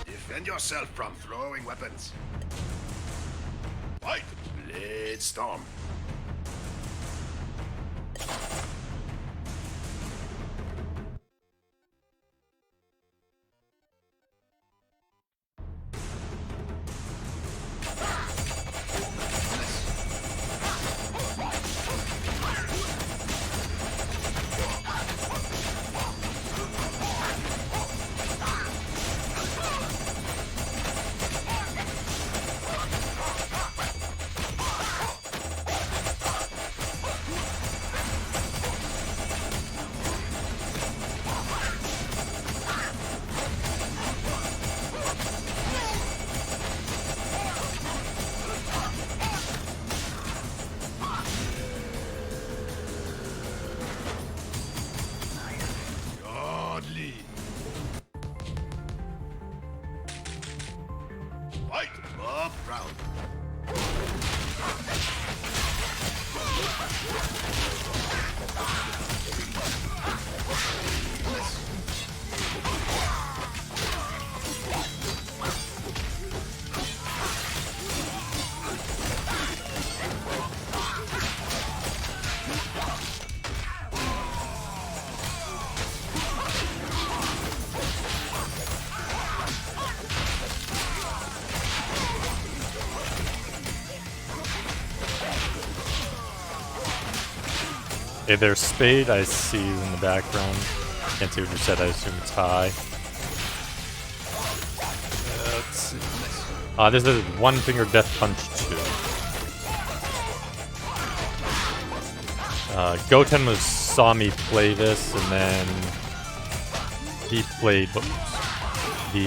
Defend yourself from throwing weapons. Fight! Blade Storm. Fight! Up round. Hey, there's Spade. I see you in the background. Can't see what you said. I assume it's high. Let's see. This is One Finger Death Punch 2. Goten saw me play this, and then he played the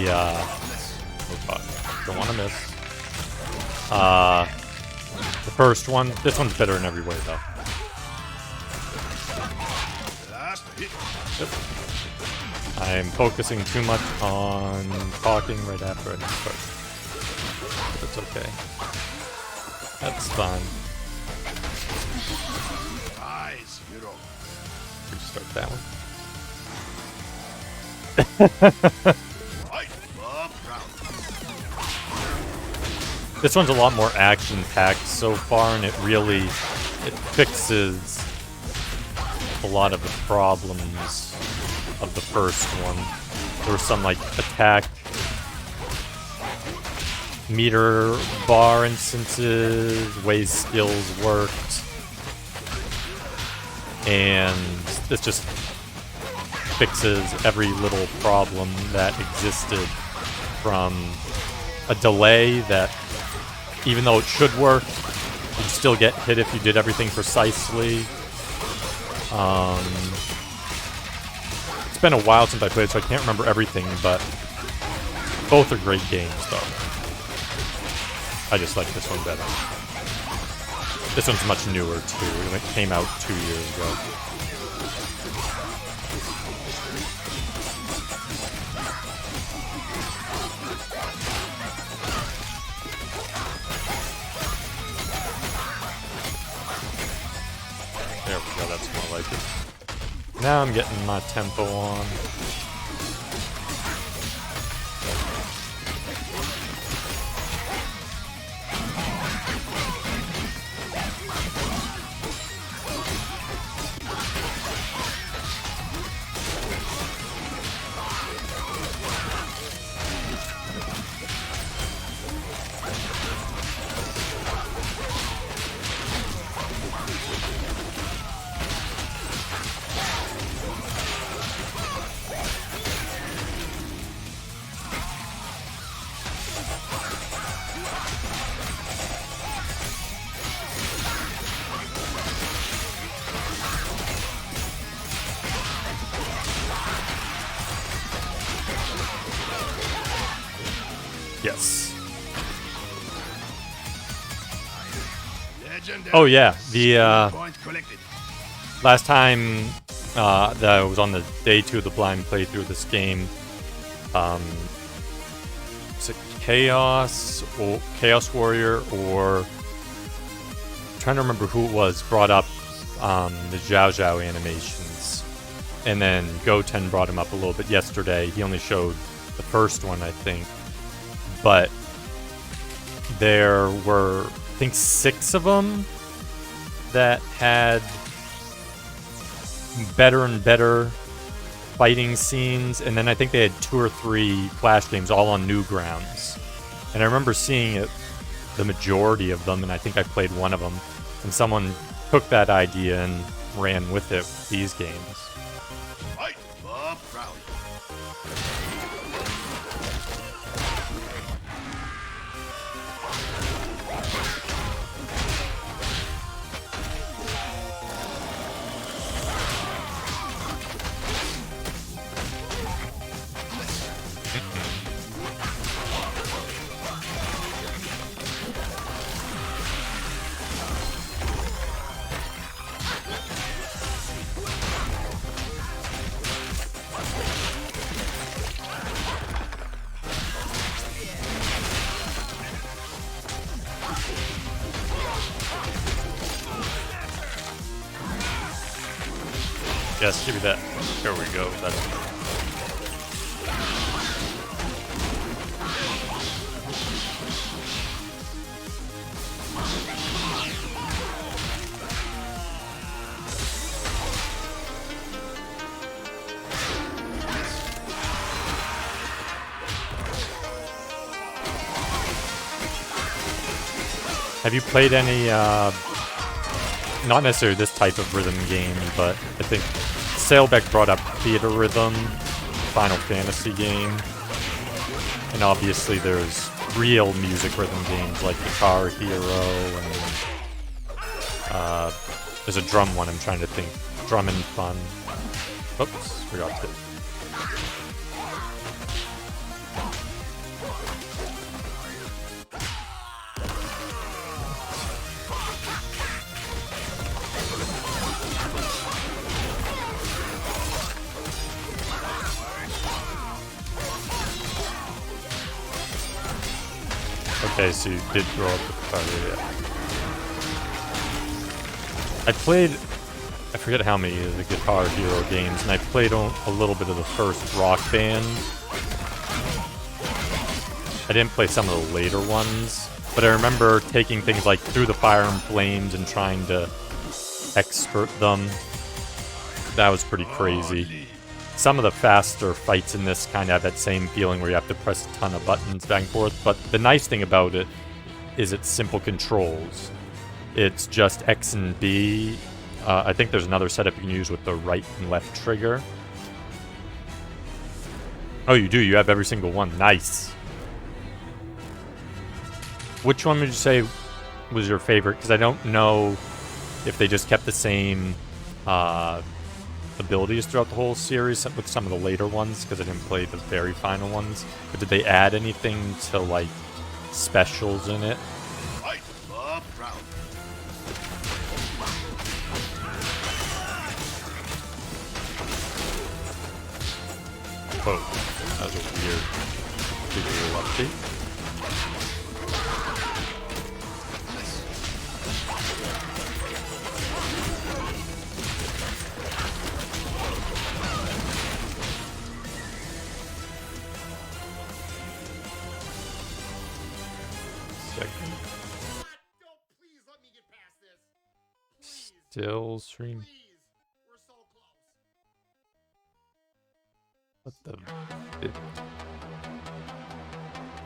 oh god, don't want to miss. The first one. This one's better in every way, though. Yep. I'm focusing too much on talking right after I start. That's okay. That's fine. Eyes, hero. Restart that one. This one's a lot more action-packed so far, and it fixes a lot of the problems of the first one. There were some like attack meter bar instances, ways skills worked, and this just fixes every little problem that existed from a delay that, even though it should work, you'd still get hit if you did everything precisely. It's been a while since I played, so I can't remember everything, but both are great games, though. I just like this one better. This one's much newer, too. It came out 2 years ago. There we go, that's more like it. Now I'm getting my tempo on. Yes. Oh yeah, the last time That was on the day 2 of the blind playthrough of this game. Is it Chaos or Chaos Warrior, or I'm trying to remember who it was, brought up the Zhao Zhao animations, and then Goten brought him up a little bit yesterday. He only showed the first one, I think, but there were, I think, 6 of them that had better and better fighting scenes, and then I think they had 2 or 3 Flash games all on Newgrounds. And I remember seeing it, the majority of them, and I think I played one of them, and someone took that idea and ran with it with these games. Fight the round. Yes, give me that. There we go. That's... Have you played any, not necessarily this type of rhythm game, but I think Sailbeck brought up Theater Rhythm, Final Fantasy game, and obviously there's real music rhythm games like Guitar Hero, and there's a drum one I'm trying to think, Drum and Fun. Oops, forgot it. Okay, so you did grow up with Guitar Hero, yeah. I played, I forget how many of the Guitar Hero games, and I played a little bit of the first Rock Band. I didn't play some of the later ones, but I remember taking things like Through the Fire and Flames and trying to expert them. That was pretty crazy. Some of the faster fights in this kind of have that same feeling where you have to press a ton of buttons back and forth, but the nice thing about it is it's simple controls. It's just X and B. I think there's another setup you can use with the right and left trigger. Oh, you do? You have every single one. Nice. Which one would you say was your favorite? Because I don't know if they just kept the same abilities throughout the whole series with some of the later ones, because I didn't play the very final ones. But did they add anything to, like, specials in it? Fight the round. Whoa, that was a weird visual update. Still stream. What the?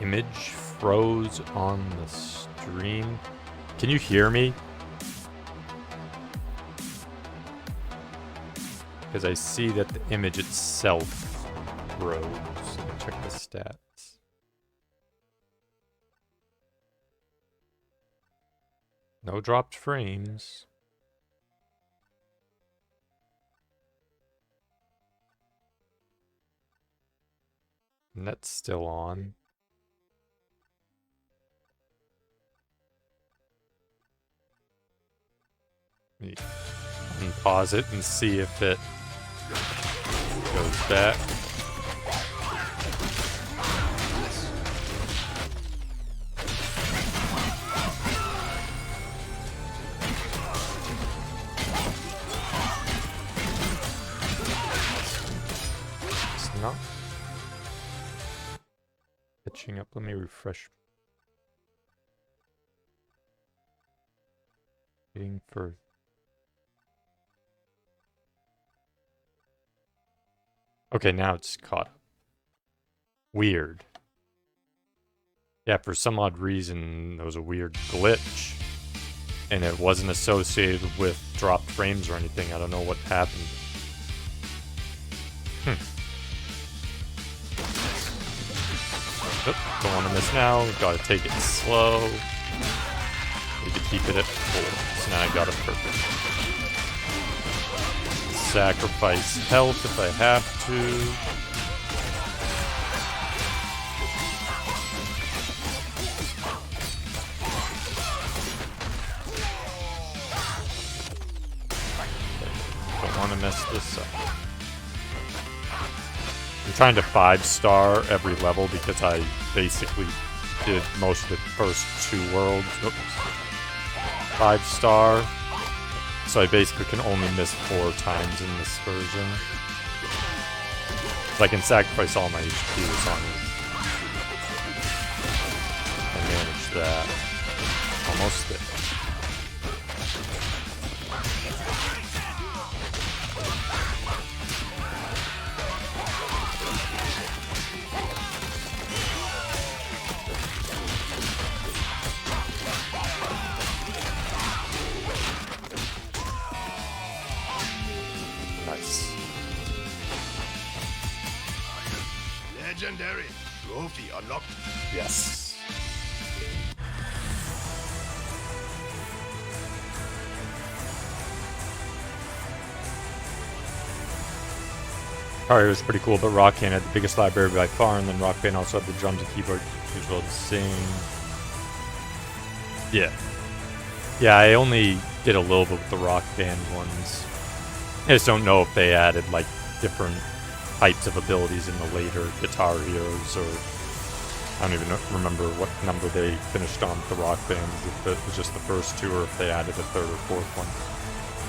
Image froze on the stream. Can you hear me? Because I see that the image itself froze. Let me check the stats. No dropped frames. Net's still on. Let me unpause it and see if it Goes back. It's not catching up. Let me refresh. Waiting for. Okay, now it's caught up. Weird. Yeah, for some odd reason, there was a weird glitch. And it wasn't associated with dropped frames or anything. I don't know what happened. Oop, don't want to miss now. Gotta take it slow. Need to keep it at full. So now I got it perfect. Sacrifice health if I have to. Don't want to mess this up. I'm trying to 5-star every level because I basically did most of the first 2 worlds. Oops. 5-star. So I basically can only miss 4 times in this version. So I can sacrifice all my HP as long as I manage that. Almost there. Nice. Legendary. Trophy unlocked. Yes. Alright, it was pretty cool, but Rock Band had the biggest library by far, and then Rock Band also had the drums and keyboard as well to sing. Yeah. Yeah, I only did a little bit with the Rock Band ones. I just don't know if they added, like, different types of abilities in the later Guitar Heroes, or I don't even remember what number they finished on with the Rock Band, if it was just the first 2 or if they added a 3rd or 4th one.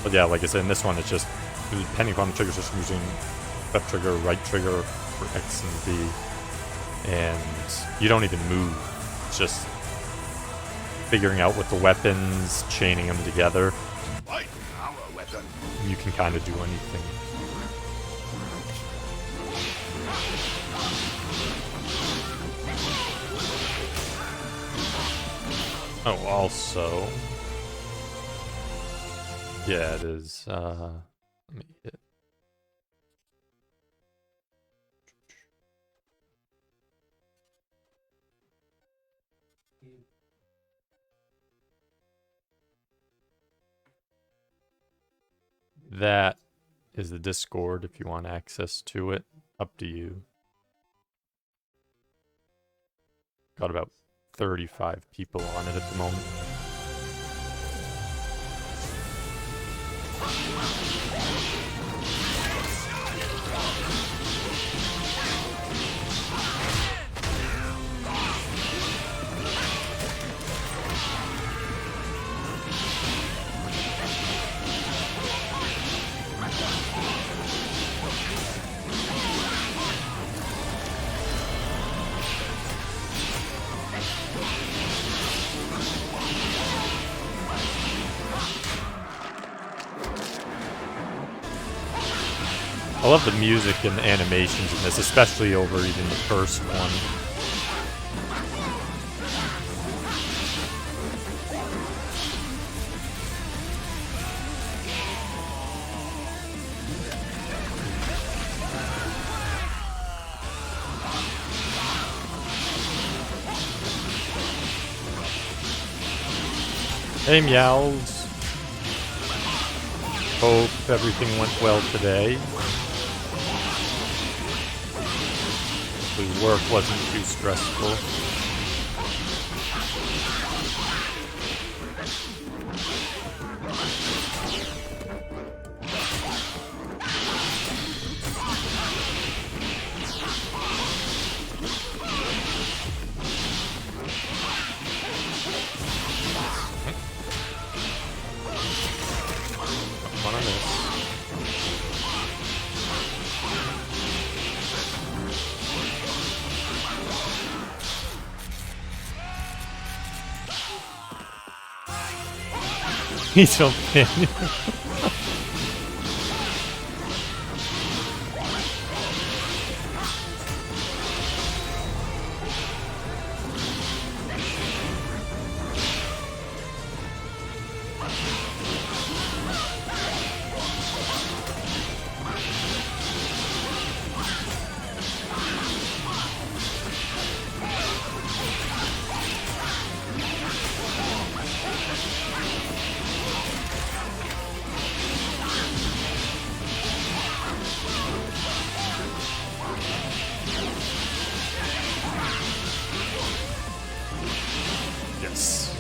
But yeah, like I said, in this one, it's just, depending upon the trigger system, using left trigger, right trigger for X and B, and you don't even move. It's just figuring out what the weapons, chaining them together. Fight our weapon. You can kind of do anything. Oh, also, yeah, it is. Let me hit. That is the Discord if you want access to it. Up to you. Got about 35 people on it at the moment. I love the music and the animations in this, especially over even the first one. Hey, Meows. Hope everything went well today. Hopefully work wasn't too stressful. Lethal pin. Yes.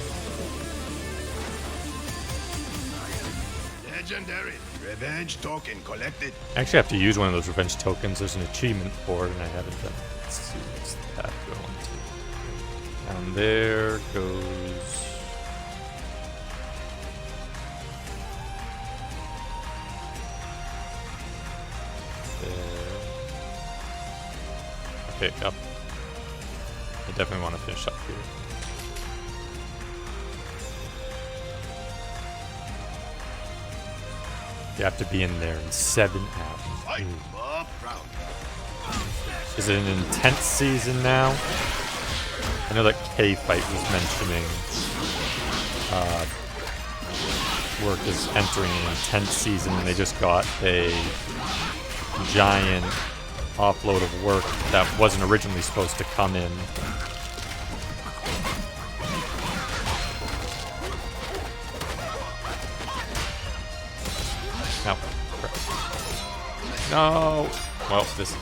Legendary. Revenge token collected. I actually have to use one of those revenge tokens. There's an achievement for it, and I haven't done it. Let's see what's that going to. Down there goes. There. Okay, up. I definitely want to finish up here. You have to be in there in 7 hours. Fight Ooh. for Brown. Is it an intense season now? I know that K-Fight was mentioning work is entering an intense season, and they just got a giant offload of work that wasn't originally supposed to come in. No. No. Well, this.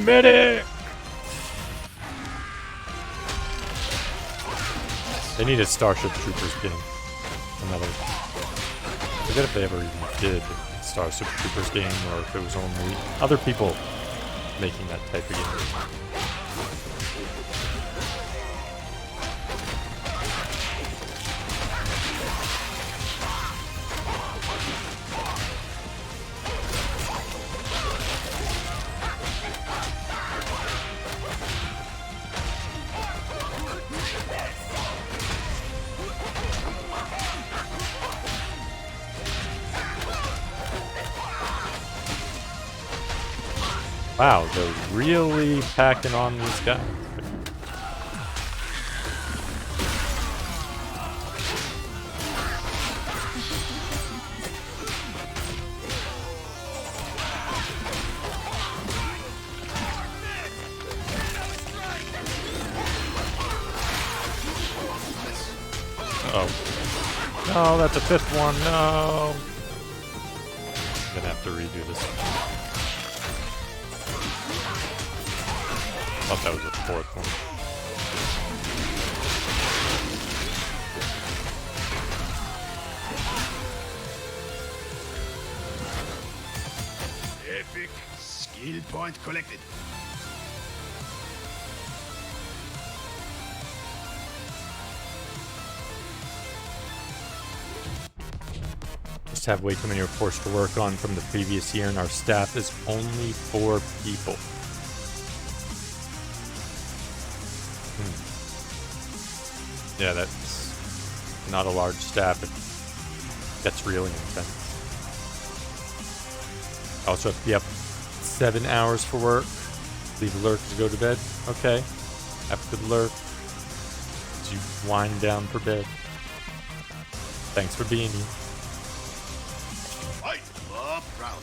Medic! They need a Starship Troopers game. Another. I forget if they ever even did a Starship Troopers game or if it was only other people making that type of game. Wow, they're really packing on these guys. Uh-oh. No, that's a fifth one. No. I'm gonna have to redo this. I thought that was a fourth one. Epic. Skill point collected. Just have way too many reports to work on from the previous year, and our staff is only 4 people. Yeah, that's not a large staff. That's really intense. Also have to be up 7 hours for work. Leave lurk to go to bed. Okay. After the lurk, as you wind down for bed. Thanks for being here. Fight for Brown.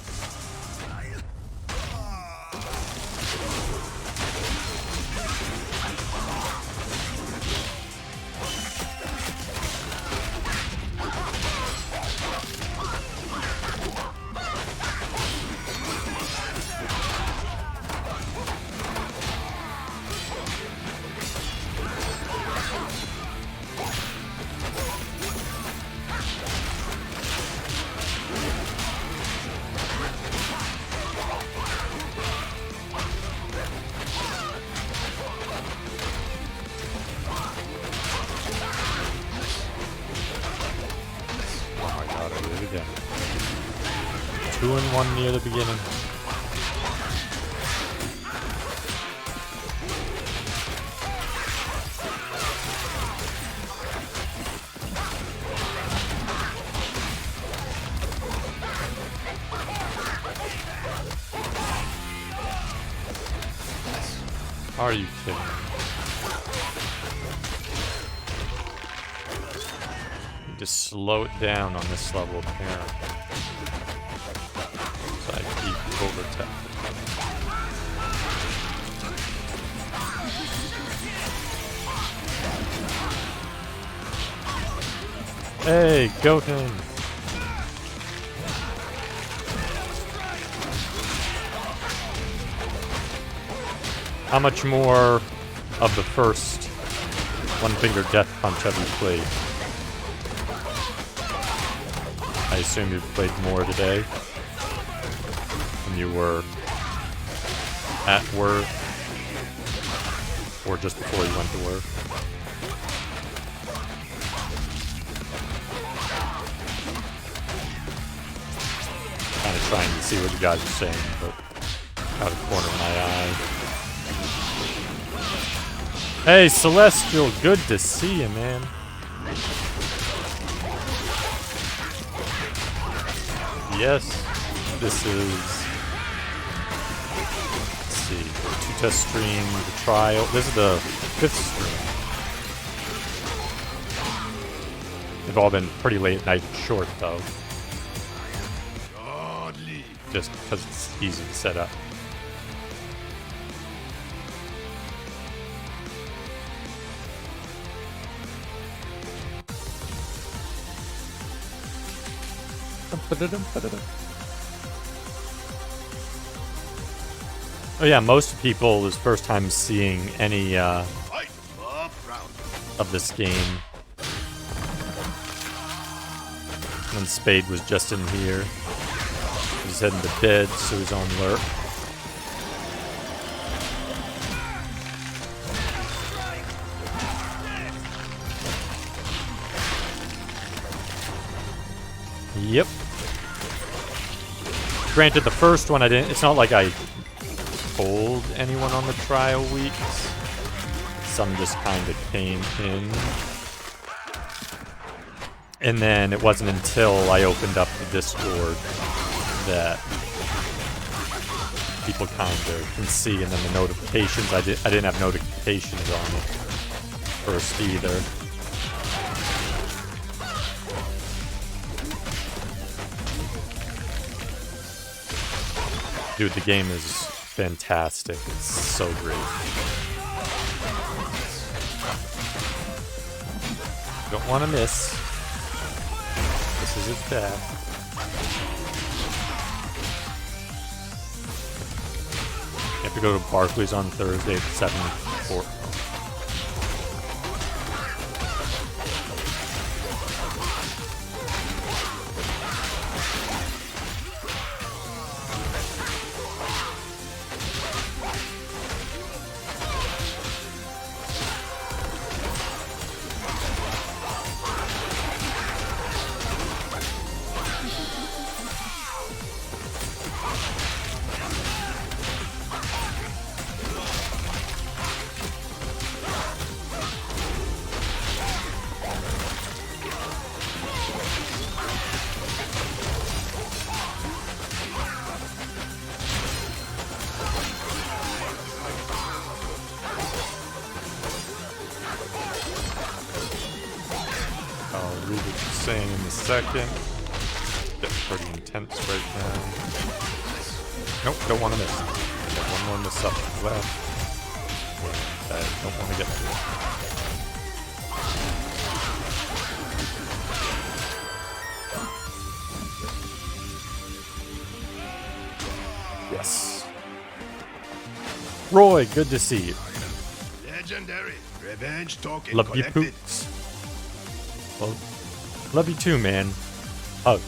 2 and 1 near the beginning. Are you kidding? You just slow it down on this level apparently. So I keep overtapping. Hey, Goten! How much more of the first One Finger Death Punch have you played? I assume you've played more today when you were at work or just before you went to work. Kind of trying to see what you guys are saying, but out of the corner of my eye. Hey, Celestial, good to see you, man. Yes, this is, let's see, 2-test stream, the trial. This is the 5th stream. They've all been pretty late at night and short, though. Godly. Just because it's easy to set up. Oh yeah, most people this first time seeing any Fight up round. of this game. When Spade was just in here. He was heading to bed, so he's on lurk. Yep. Granted, the first one I didn't. It's not like I told anyone on the trial weeks. Some just kind of came in. And then it wasn't until I opened up the Discord that people kind of can see, and then the notifications. I didn't have notifications on it first either. Dude, the game is fantastic. It's so great. Don't want to miss. This is its bad. You have to go to Barclays on Thursday at 7:04. Second. That's pretty intense right now. Nope, don't want to miss. Got one more miss up left. I don't want to get to it. Yes. Roy, good to see you. Legendary. Revenge token Love you, collected. Pooks. Well, love you too, man. Hugs.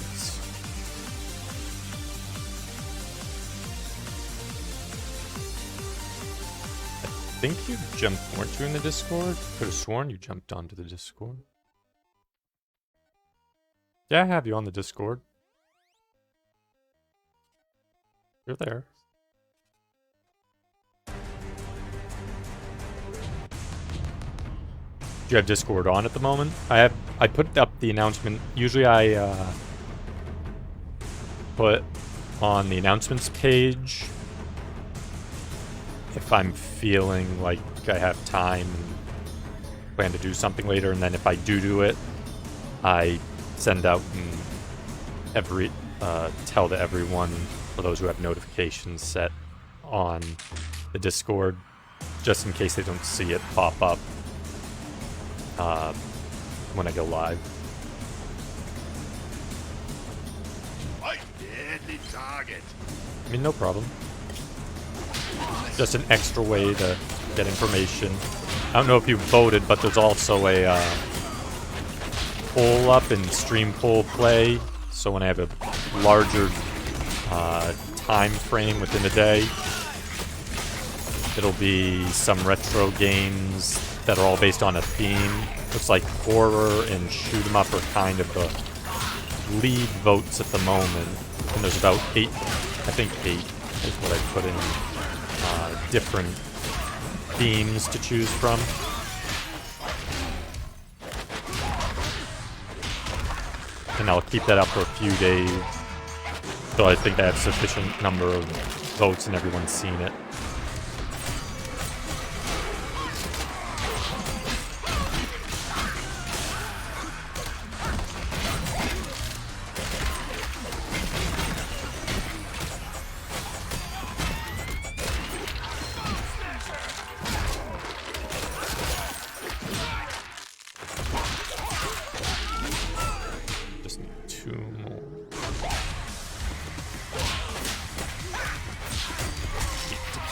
I think you jumped, weren't you in the Discord? Could have sworn you jumped onto the Discord. Yeah, I have you on the Discord. You're there. Do you have Discord on at the moment? I put up the announcement. Usually I put on the announcements page if I'm feeling like I have time and plan to do something later, and then if I do it, I send out and tell to everyone, for those who have notifications set on the Discord, just in case they don't see it pop up when I go live. Fight! Deadly target. I mean, no problem. Just an extra way to get information. I don't know if you voted, but there's also a poll up in Stream Poll Play. So when I have a larger time frame within a day, it'll be some retro games that are all based on a theme. Looks like horror and shoot 'em up are kind of the lead votes at the moment. And there's about 8, I think 8 is what I put in, different themes to choose from. And I'll keep that up for a few days, so I think I have sufficient number of votes and everyone's seen it.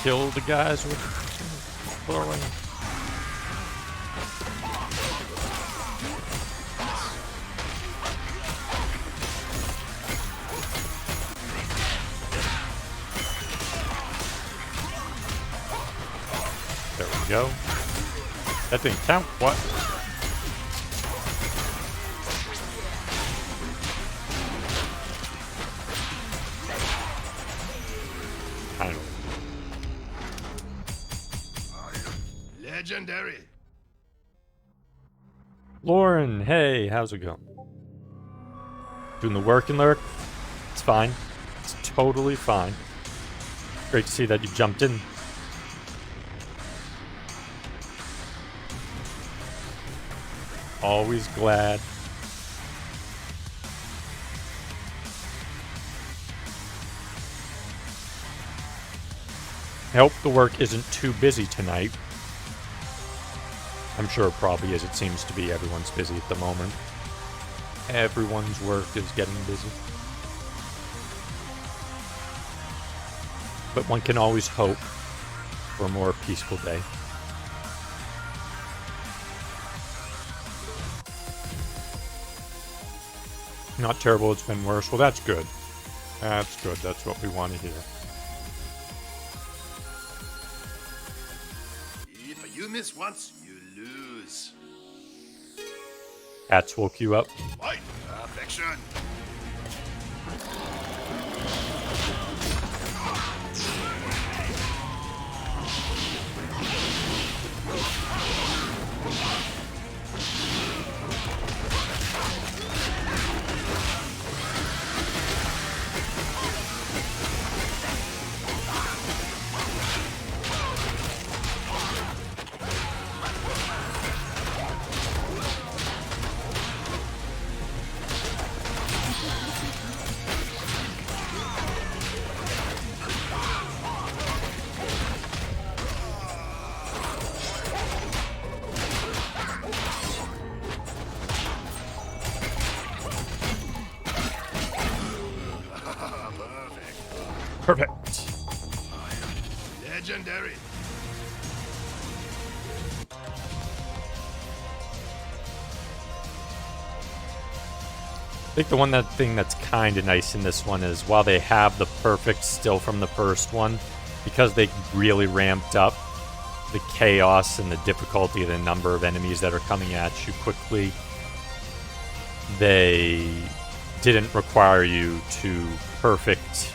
Kill the guys with throwing. There we go. That didn't count. What? I don't know. Legendary. Lauren, hey, how's it going? Doing the work and lurk? It's fine. It's totally fine. Great to see that you jumped in. Always glad. I hope the work isn't too busy tonight. I'm sure it probably is. It seems to be. Everyone's busy at the moment. Everyone's work is getting busy. But one can always hope for a more peaceful day. Not terrible, it's been worse. Well, that's good. That's good. That's what we want to hear. If you miss once, you lose. Cats woke you up. Fight! Perfection. Perfect. Legendary. I think the thing that's kind of nice in this one is while they have the perfect still from the first one, because they really ramped up the chaos and the difficulty of the number of enemies that are coming at you quickly, they didn't require you to perfect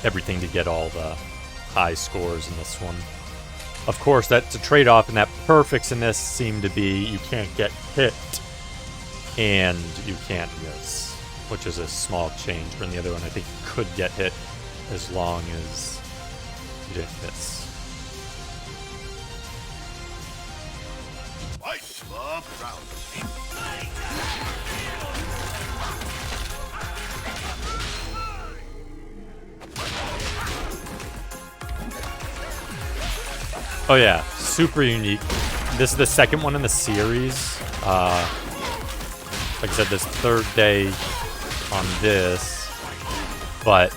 everything to get all the high scores in this one. Of course, that's a trade-off, and that perfects in this seem to be you can't get hit and you can't miss, which is a small change from the other one. I think you could get hit as long as you didn't miss. Fight the round. Oh yeah, super unique. This is the second one in the series. Like I said, this third day on this, but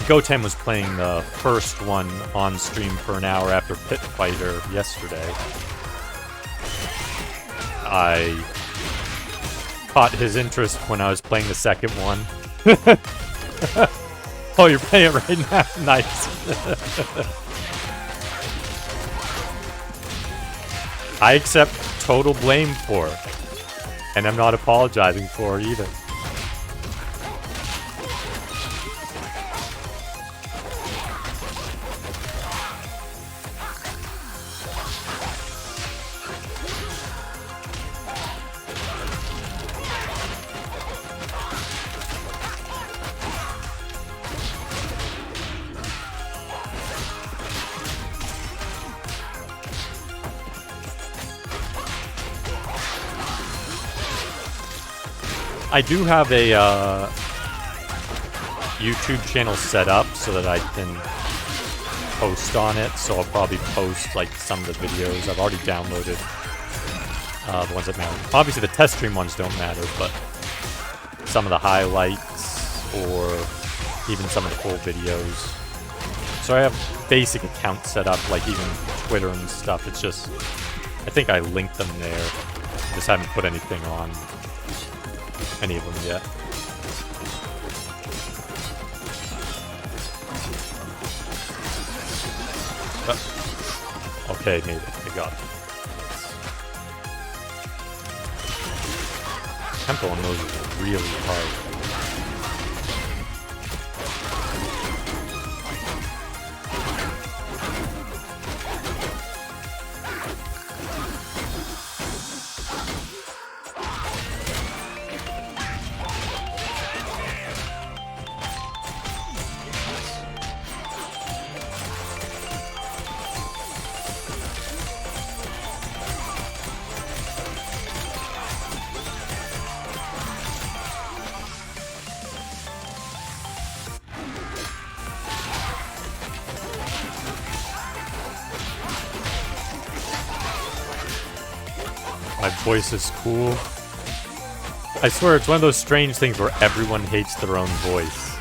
Goten was playing the first one on stream for an hour after Pit Fighter yesterday. I caught his interest when I was playing the second one. Oh, you're playing it right now? Nice. I accept total blame for it, and I'm not apologizing for it either. I do have a YouTube channel set up so that I can post on it, so I'll probably post like some of the videos. I've already downloaded the ones that matter. Obviously the test stream ones don't matter, but some of the highlights or even some of the full videos. So I have basic accounts set up, like even Twitter and stuff. It's just, I think I linked them there. I just haven't put anything on any of them yet. Okay, made it. I got it. Tempo on those is really hard. My voice is cool. I swear, it's one of those strange things where everyone hates their own voice.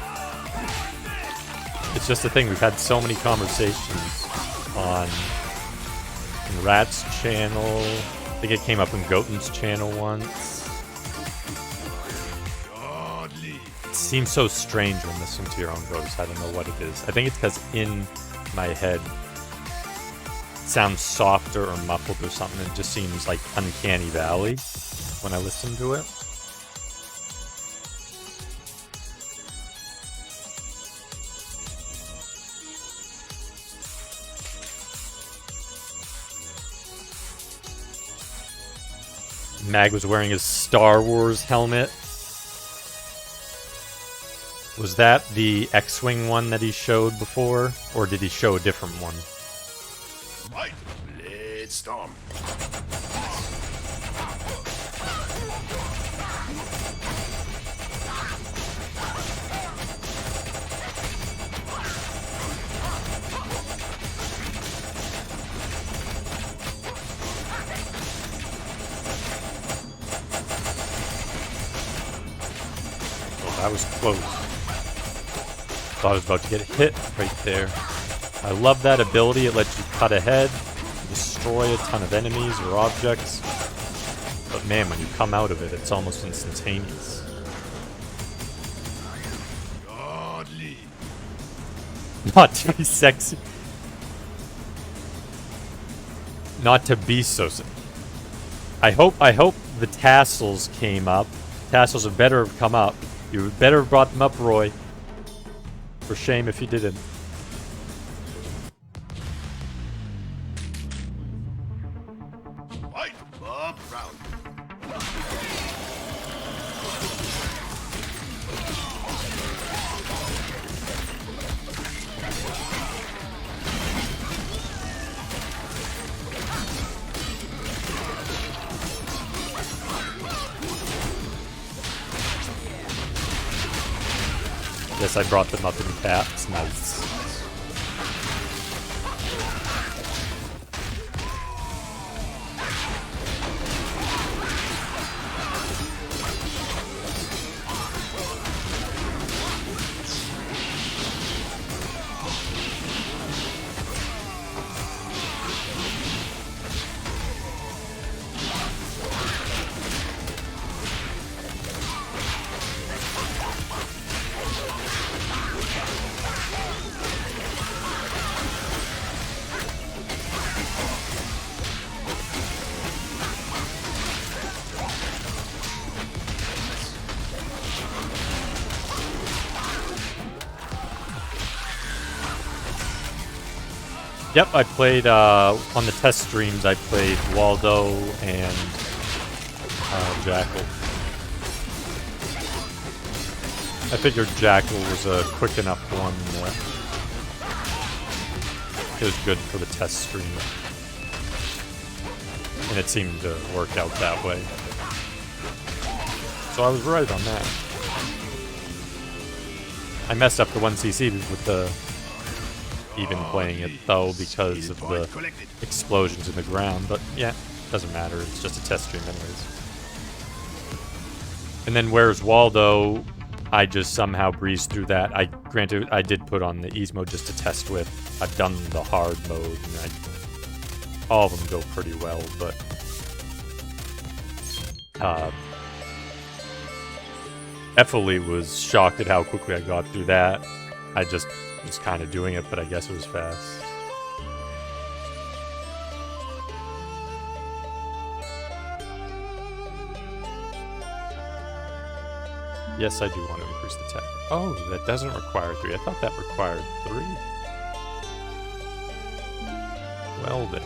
It's just a thing. We've had so many conversations on Rat's channel. I think it came up in Goten's channel once. It seems so strange when listening to your own voice. I don't know what it is. I think it's because in my head sounds softer or muffled or something. It just seems like Uncanny Valley when I listen to it. Mag was wearing his Star Wars helmet. Was that the X-Wing one that he showed before? Or did he show a different one? Fight! Blade Storm. Oh, that was close. Thought I was about to get hit right there. I love that ability. It lets you cut ahead, destroy a ton of enemies or objects. But man, when you come out of it, it's almost instantaneous. Godly. Not to be sexy. Not to be so sexy. I hope the tassels came up. Tassels would better have come up. You would better have brought them up, Roy. For shame if you didn't. Fight. Up round. Yes, I brought them up in caps. Nice. Yep, I played, on the test streams, I played Waldo and Jackal. I figured Jackal was a quick enough one that it was good for the test stream. And it seemed to work out that way. So I was right on that. I messed up the 1cc with the even playing it though because of the explosions in the ground, but yeah, doesn't matter, it's just a test stream anyways. And then Where's Waldo, I just somehow breezed through that. Granted, I did put on the ease mode just to test with. I've done the hard mode, and all of them go pretty well, but Ephilie was shocked at how quickly I got through that. I just was kind of doing it, but I guess it was fast. Yes, I do want to increase the tech. Oh, that doesn't require 3. I thought that required 3. Well then.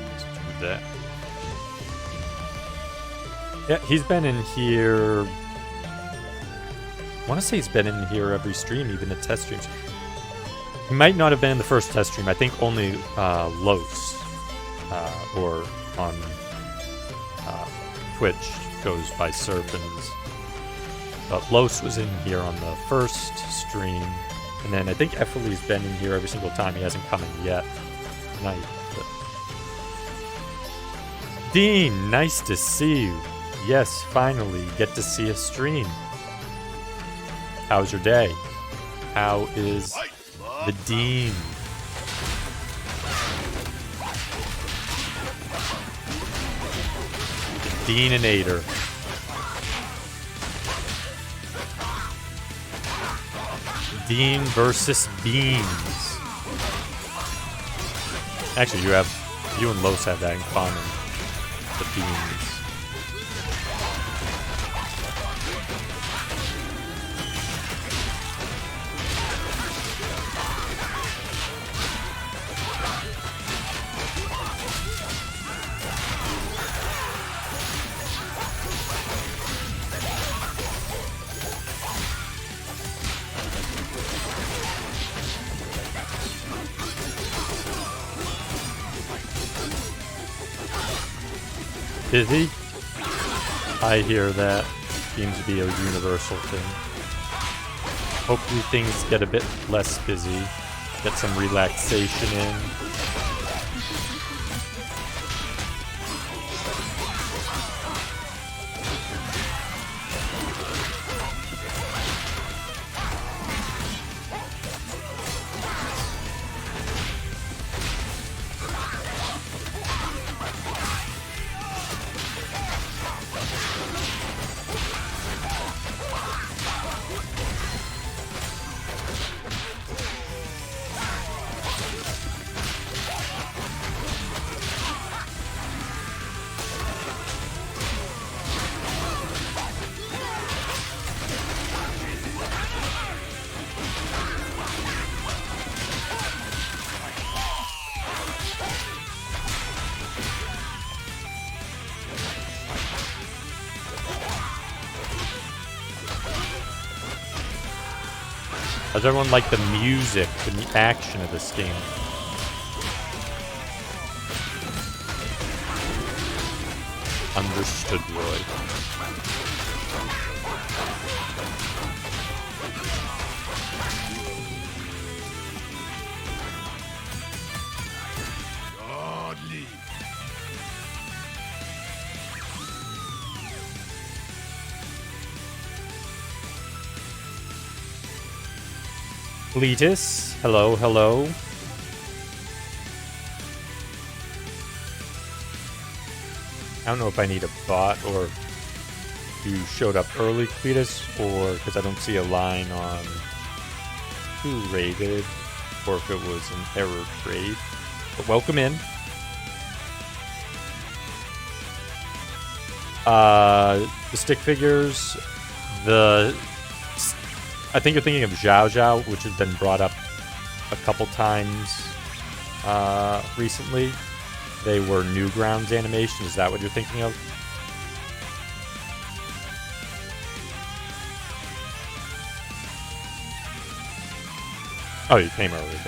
Let's do that. Yeah, he's been in here. I want to say he's been in here every stream, even the test streams. He might not have been in the first test stream. I think only Los or on Twitch goes by Serpens. But Los was in here on the first stream. And then I think Ephelie's been in here every single time. He hasn't come in yet tonight. But... Dean, nice to see you. Yes, finally, get to see a stream. How's your day? How is the Dean? The Deaninator. Dean versus Beans. Actually, you and Los have that in common. The Beans. Busy? I hear that. Seems to be a universal thing. Hopefully things get a bit less busy. Get some relaxation in. How's everyone like the music and the action of this game? Understood, Roy. Godly. Cletus, hello, hello. I don't know if I need a bot or you showed up early, Cletus, or because I don't see a line on who raided, or if it was an error trade. But welcome in. The stick figures, I think you're thinking of Zhao Zhao, which has been brought up a couple times recently. They were Newgrounds animation. Is that what you're thinking of? Oh, you came early.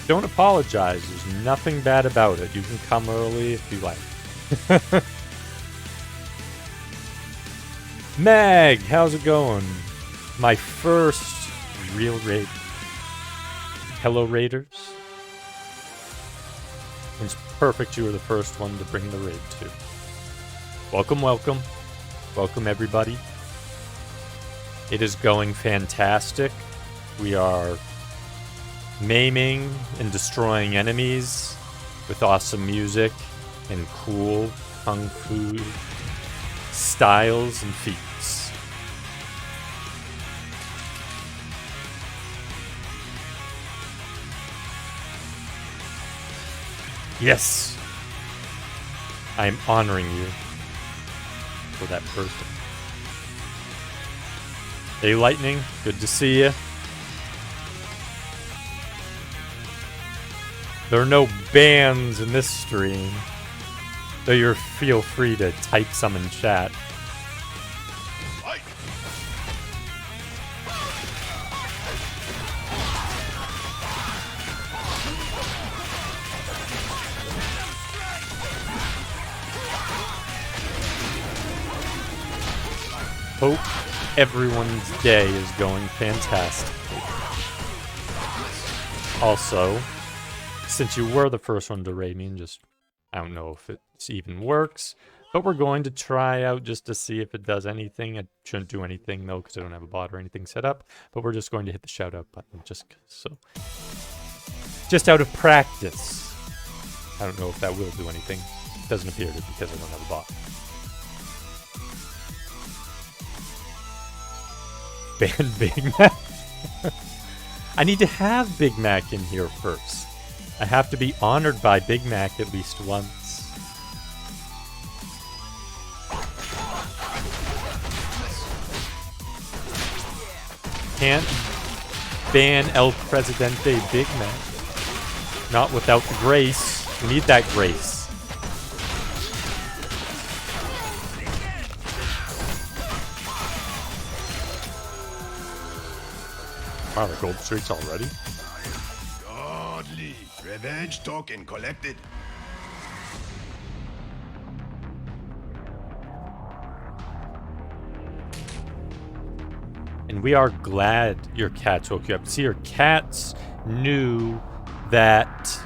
Don't apologize. There's nothing bad about it. You can come early if you like. Meg, how's it going? My first real raid. Hello, Raiders. It's perfect you were the first one to bring the raid to. Welcome, welcome. Welcome, everybody. It is going fantastic. We are maiming and destroying enemies with awesome music and cool kung fu styles and feats. Yes! I'm honoring you for that person. Hey Lightning, good to see you. There are no bans in this stream, though you feel free to type some in chat. Fight. Hope everyone's day is going fantastic. Also, since you were the first one to raid me, and just, I don't know if it even works, but we're going to try out just to see if it does anything. It shouldn't do anything though, because I don't have a bot or anything set up, but we're just going to hit the shout out button just out of practice. I don't know if that will do anything. It doesn't appear to because I don't have a bot. Ban Big Mac. I need to have Big Mac in here first. I have to be honored by Big Mac at least once. Can't ban El Presidente Big Mac. Not without the grace. We need that grace. Wow, the gold streaks already? Godly. Revenge token collected. And we are glad your cats woke you up. See, your cats knew that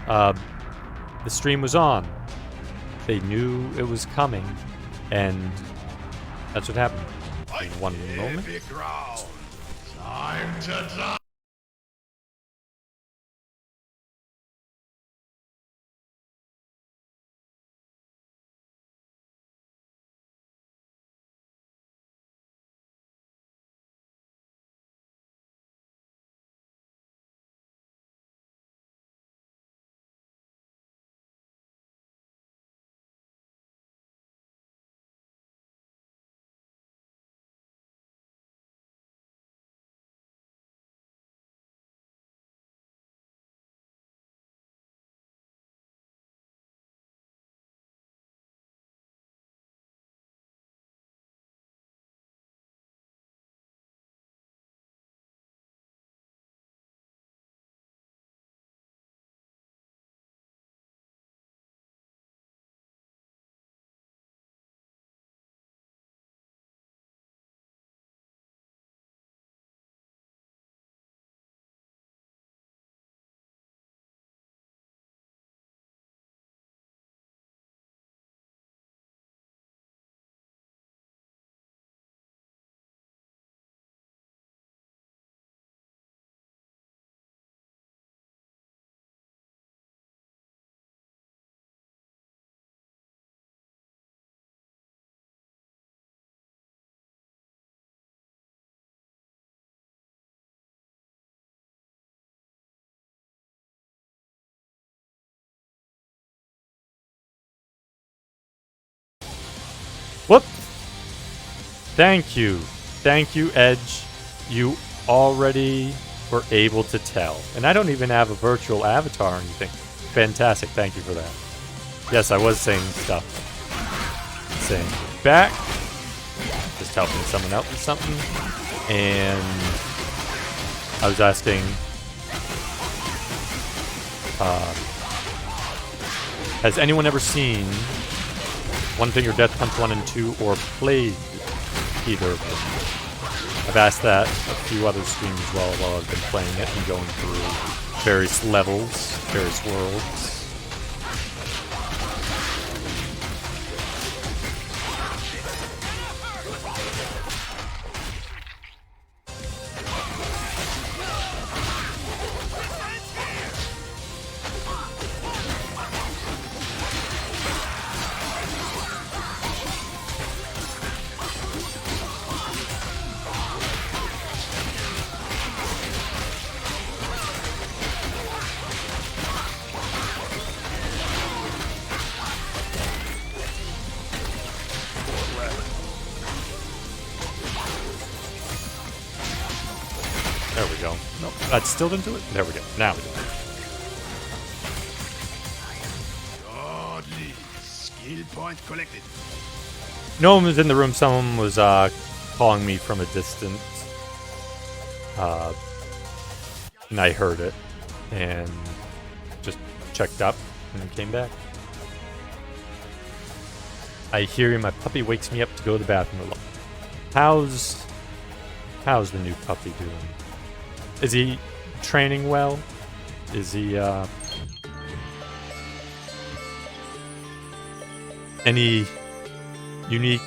the stream was on. They knew it was coming, and that's what happened. In one moment. Epic round. Time to die. Thank you. Thank you, Edge. You already were able to tell. And I don't even have a virtual avatar or anything. Fantastic. Thank you for that. Yes, I was saying stuff. Saying back. Just helping someone out with something. And I was asking... has anyone ever seen One Finger Death Punch 1 and 2 or played either of them? I've asked that a few other streams as well while I've been playing it and going through various levels, various worlds. There we go. Nope, that still didn't do it? There we go. Now we do it. Godly. Skill point collected. No one was in the room. Someone was calling me from a distance. And I heard it. And just checked up and came back. I hear you. My puppy wakes me up to go to the bathroom a lot. How's the new puppy doing? Is he training well? Is he, any unique,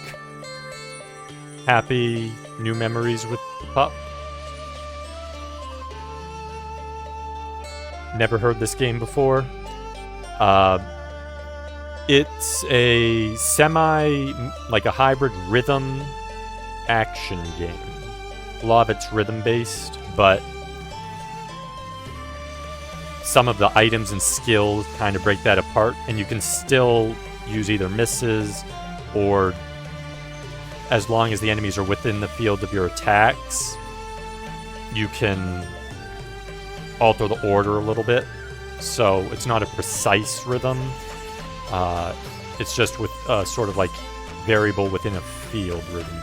happy, new memories with the pup? Never heard this game before. It's a like a hybrid rhythm action game. A lot of it's rhythm-based, but some of the items and skills kind of break that apart, and you can still use either misses or, as long as the enemies are within the field of your attacks, you can alter the order a little bit. So it's not a precise rhythm. It's just with sort of like variable within a field rhythm.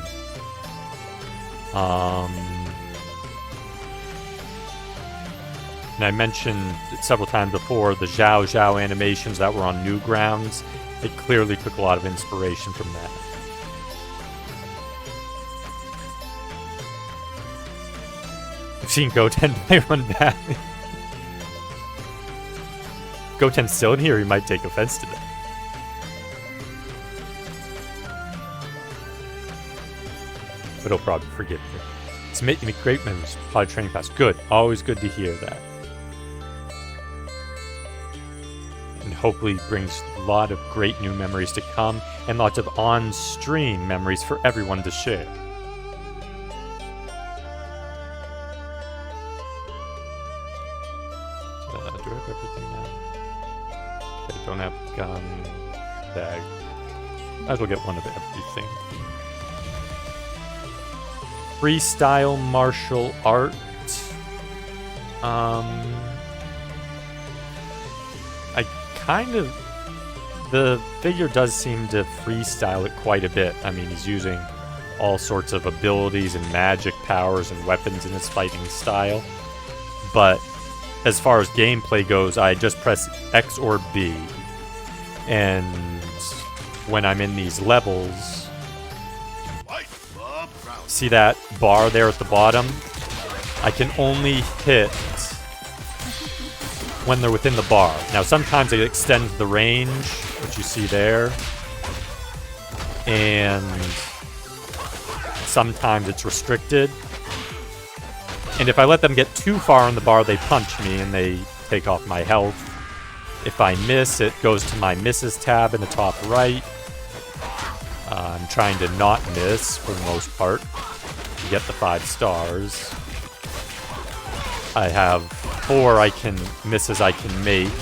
And I mentioned several times before the Xiao Xiao animations that were on Newgrounds. They clearly took a lot of inspiration from that. I've seen Goten play one back. Goten's still in here, he might take offense to that. But he'll probably forgive me. It's making me great memories. Pod Training Pass. Good. Always good to hear that. And hopefully brings a lot of great new memories to come and lots of on-stream memories for everyone to share. Do I have everything now? Okay, don't have gun, bag. Might as well get one of everything. Freestyle martial art. I kind of... The figure does seem to freestyle it quite a bit. I mean, he's using all sorts of abilities and magic powers and weapons in his fighting style. But as far as gameplay goes, I just press X or B. And when I'm in these levels... See that bar there at the bottom? I can only hit when they're within the bar. Now, sometimes it extends the range, which you see there. And sometimes it's restricted. And if I let them get too far on the bar, they punch me and they take off my health. If I miss, it goes to my misses tab in the top right. I'm trying to not miss for the most part to get the 5 stars. I have 4 misses I can make,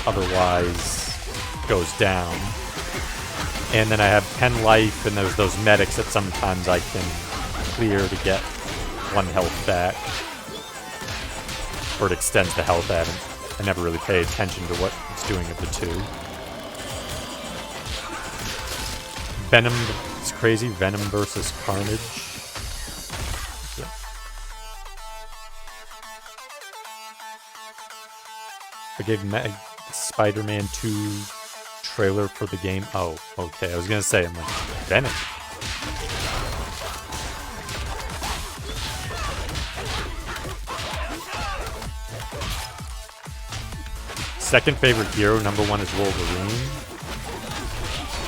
otherwise goes down. And then I have 10 life, and there's those medics that sometimes I can clear to get 1 health back. Or it extends the health. I never really pay attention to what it's doing of the two. Venom, it's crazy. Venom versus Carnage. I gave Spider-Man 2 trailer for the game. Oh, okay. I was gonna say, I'm like, Venom. Second favorite hero, number 1 is Wolverine.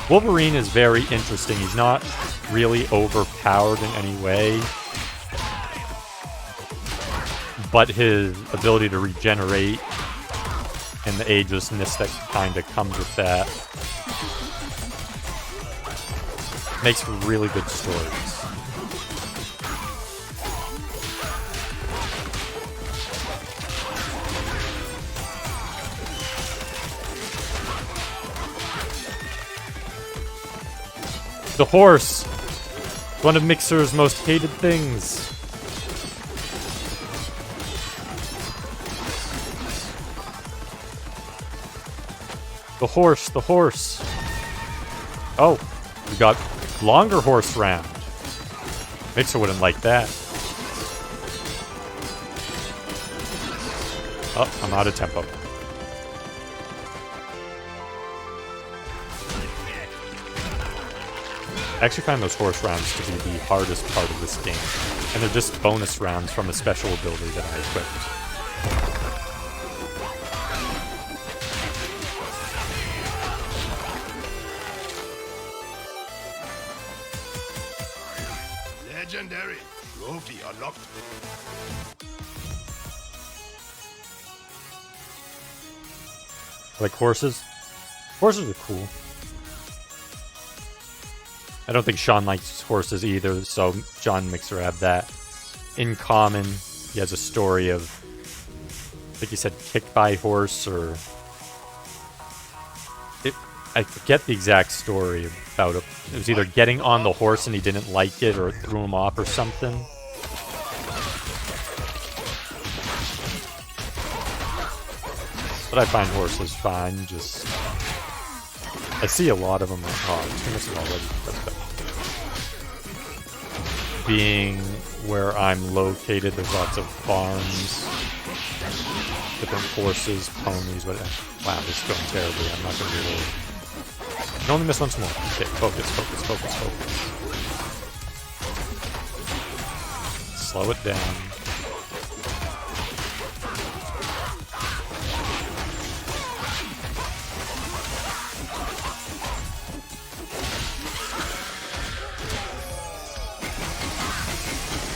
Wolverine is very interesting. He's not really overpowered in any way, but his ability to regenerate and the agelessness that kind of comes with that makes for really good stories. The horse! One of Mixer's most hated things. The horse, the horse. Oh, we got longer horse round. Mixer wouldn't like that. Oh, I'm out of tempo. I actually find those horse rounds to be the hardest part of this game. And they're just bonus rounds from a special ability that I equipped. Legendary. Trophy unlocked. Like horses? Horses are cool. I don't think Sean likes horses either, so John and Mixer have that in common. He has a story of, I think he said kicked by horse, or I forget the exact story about it. It was either getting on the horse and he didn't like it, or it threw him off or something. But I find horses fine, just I see a lot of them. Oh, I'm missing already. That's better. Being where I'm located, there's lots of farms, different horses, ponies, whatever. Wow, this is going terribly. I'm not going to be able to... I can only miss once more. Okay, focus, focus, focus, focus. Slow it down.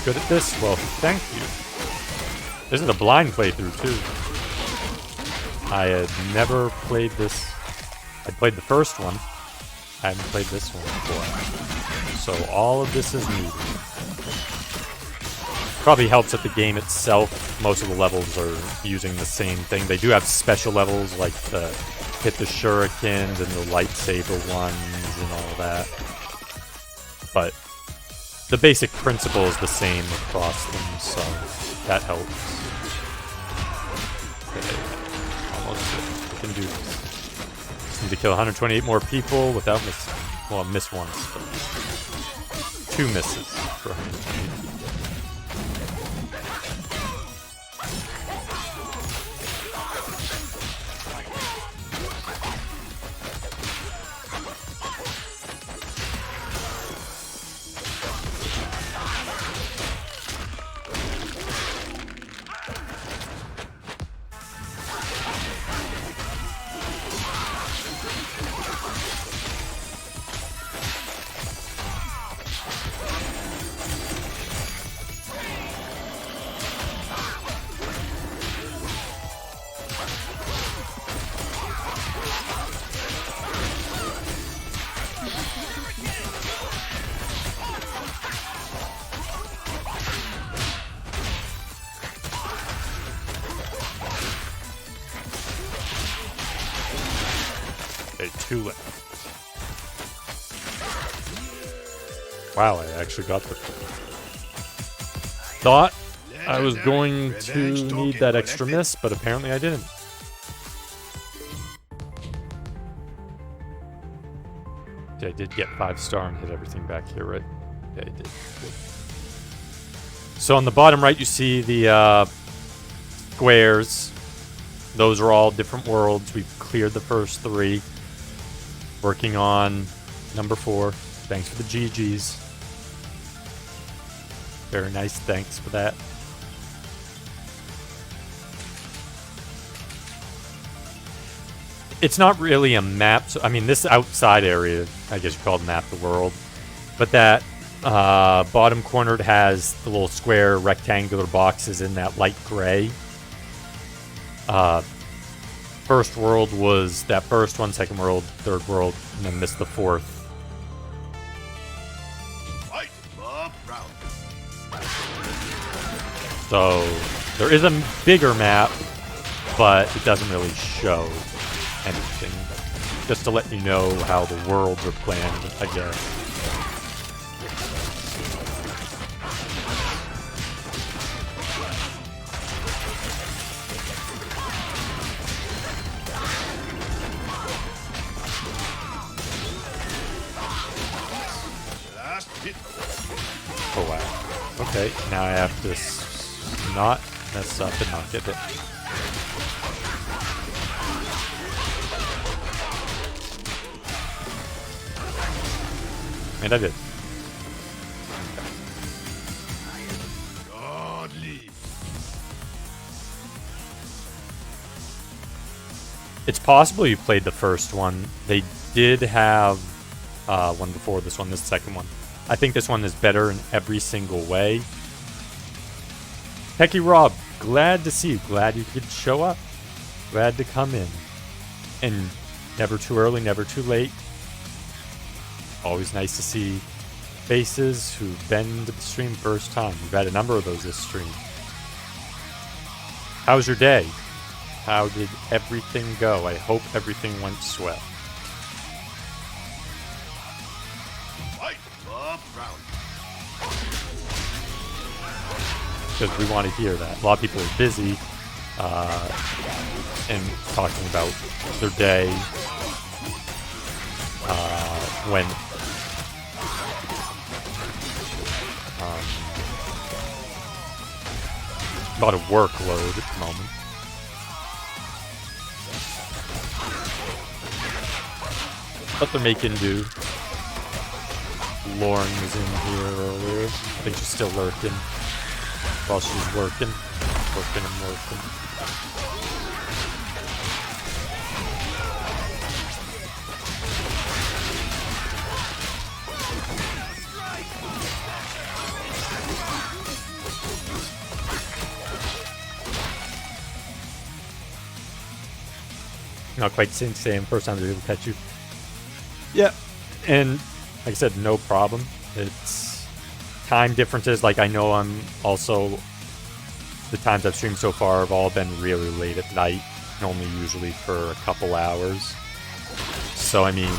Good at this? Well, thank you. This is a blind playthrough, too. I had never played this. I played the first one. I haven't played this one before. So all of this is new. Probably helps that the game itself, most of the levels are using the same thing. They do have special levels like the hit the shurikens and the lightsaber ones and all that. But the basic principle is the same across them, so that helps. Okay, almost there. We can do this. Just need to kill 128 more people without missing. Well, I missed once, but 2 misses for 128 people. Okay, 2 left. Wow, I actually got the... Thought I was going to need that extra miss, but apparently I didn't. Okay, I did get 5-star and hit everything back here, right? Yeah, I did. Good. So on the bottom right, you see the squares. Those are all different worlds. We've cleared the first 3. Working on number 4. Thanks for the GGs. Very nice, thanks for that. It's not really a map. So, I mean, this outside area, I guess you call it map the world. But that bottom corner has the little square rectangular boxes in that light gray. First world was that first one, second world, third world, and then missed the 4th. So there is a bigger map, but it doesn't really show anything. Just to let you know how the worlds are planned, I guess. Oh wow. Okay, now I have to not mess up and not get hit. And I did. Godly. It's possible you played the first one. They did have one before this one, this second one. I think this one is better in every single way. Hecky Rob, glad to see you. Glad you could show up. Glad to come in. And never too early, never too late. Always nice to see faces who've been to the stream first time. We've had a number of those this stream. How was your day? How did everything go? I hope everything went swell. Because we want to hear that. A lot of people are busy and talking about their day when a lot of workload at the moment. But they're making do. Lauren was in here earlier. I think she's still lurking. While she's working and working. Not quite the same. First time to be able to catch you. Yeah, and like I said, no problem. It's time differences. Like I know I'm also, the times I've streamed so far have all been really late at night, and only usually for a couple hours. So I mean,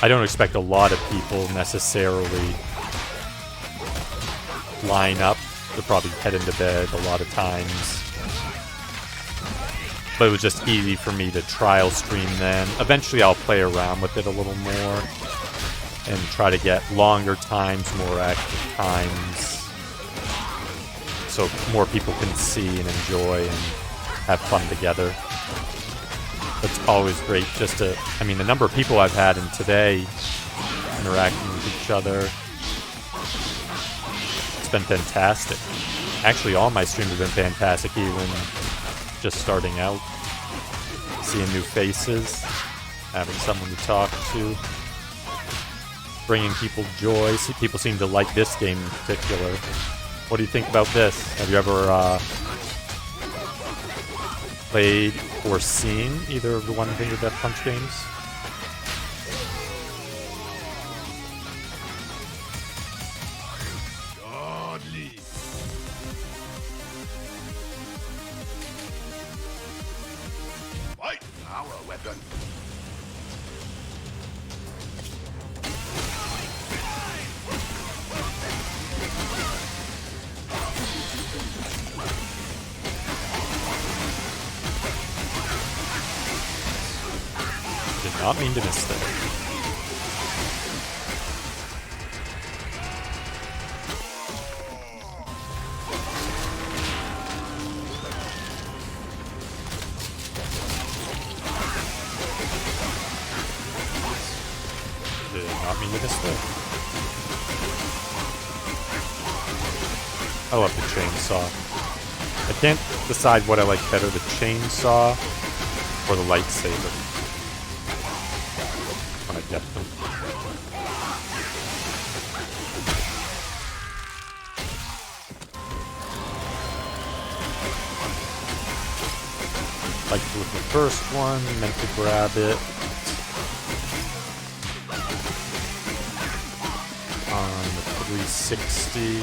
I don't expect a lot of people necessarily line up. They'll probably head into bed a lot of times. But it was just easy for me to trial stream then. Eventually I'll play around with it a little more and try to get longer times, more active times, so more people can see and enjoy and have fun together. It's always great just to, I mean, the number of people I've had in today interacting with each other, it's been fantastic. Actually, all my streams have been fantastic, even just starting out. Seeing new faces, having someone to talk to, bringing people joy. People seem to like this game in particular. What do you think about this? Have you ever played or seen either of the One Finger Death Punch games? Godly. Fight our weapon. not mean to miss that. Did not mean to miss that. I love the chainsaw. I can't decide what I like better, the chainsaw or the lightsaber. When I get them. Like with the first one, meant to grab it. On the 360.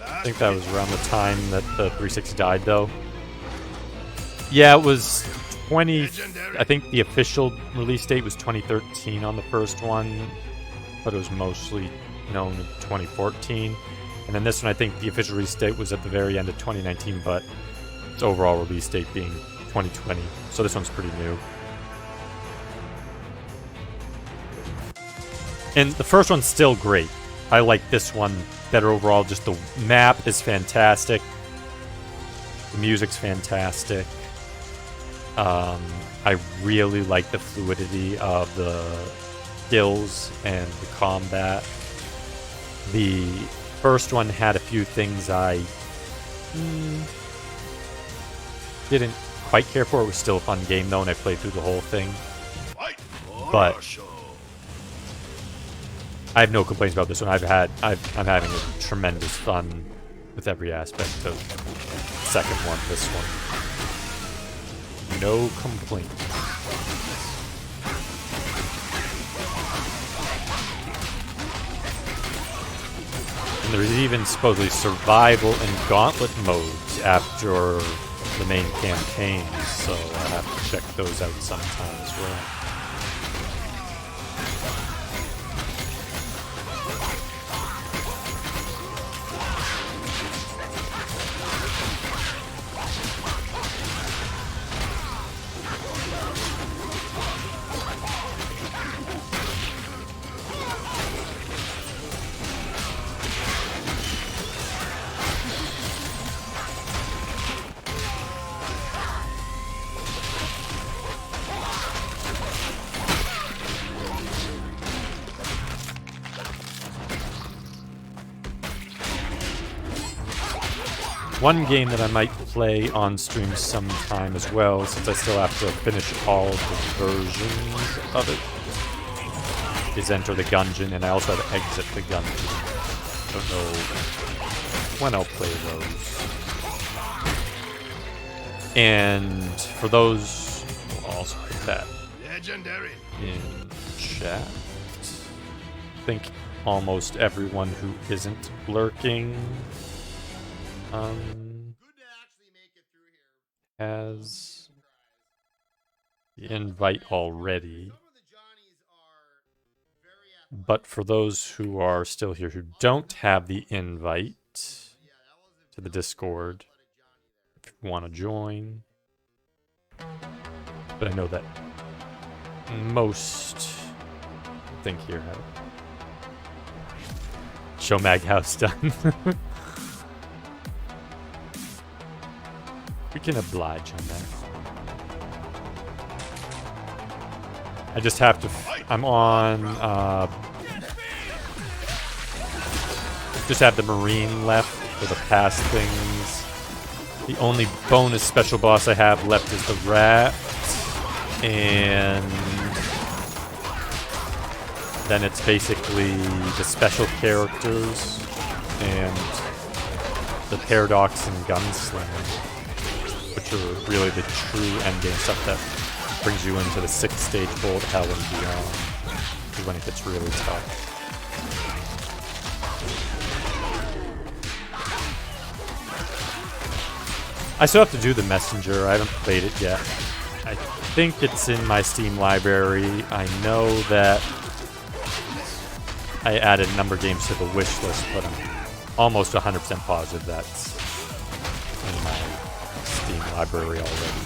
I think that was around the time that the 360 died, though. Yeah, it was 20... I think the official release date was 2013 on the first one, but it was mostly known in 2014. And then this one, I think the official release date was at the very end of 2019, but its overall release date being 2020. So this one's pretty new. And the first one's still great. I like this one better overall. Just the map is fantastic. The music's fantastic. I really like the fluidity of the skills and the combat. The first one had a few things I didn't quite care for. It was still a fun game though, and I played through the whole thing. But I have no complaints about this one. I'm having a tremendous fun with every aspect of the second one. This one, no complaint. And there's even supposedly survival and gauntlet modes after the main campaign, so I'll have to check those out sometime as well. One game that I might play on stream sometime as well, since I still have to finish all the versions of it, is Enter the Gungeon, and I also have to exit the Gungeon. Don't know when I'll play those. And for those, we'll also put that Legendary. in chat. I think almost everyone who isn't lurking has the invite already. But for those who are still here who don't have the invite to the Discord, if you want to join. But I know that most, I think, here have it. Show Maghouse done. We can oblige on that. I just have to... I'm on... just have the Marine left for the past things. The only bonus special boss I have left is the Rat. And... then it's basically the special characters and the Paradox and Gunslinger, which are really the true endgame stuff that brings you into the 6th stage Bolt Hell and beyond, is when it gets really tough. I still have to do the Messenger. I haven't played it yet. I think it's in my Steam library. I know that I added a number of games to the wish list, but I'm almost 100% positive that's library already.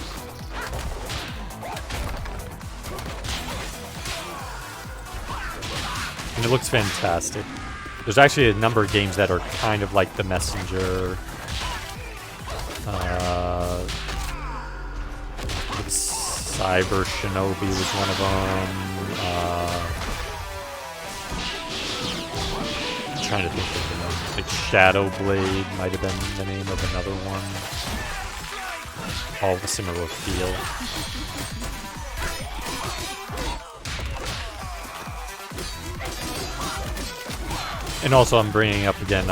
And it looks fantastic. There's actually a number of games that are kind of like The Messenger. Cyber Shinobi was one of them. I'm trying to think of the name. Like Shadow Blade might have been the name of another one. All of a similar feel. And also, I'm bringing up again,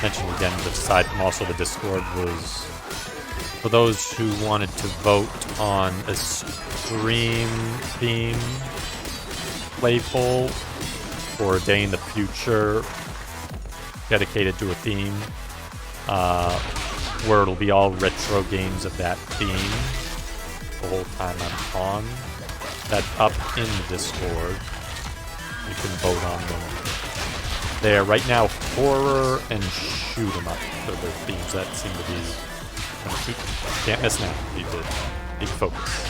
mentioning again the side from also the Discord was for those who wanted to vote on a stream theme playful for a day in the future dedicated to a theme, where it'll be all retro games of that theme the whole time I'm on. That's up in the Discord. You can vote on them there. Right now, horror and shoot 'em up are the themes that seem to be. Can't miss now. Need to focus.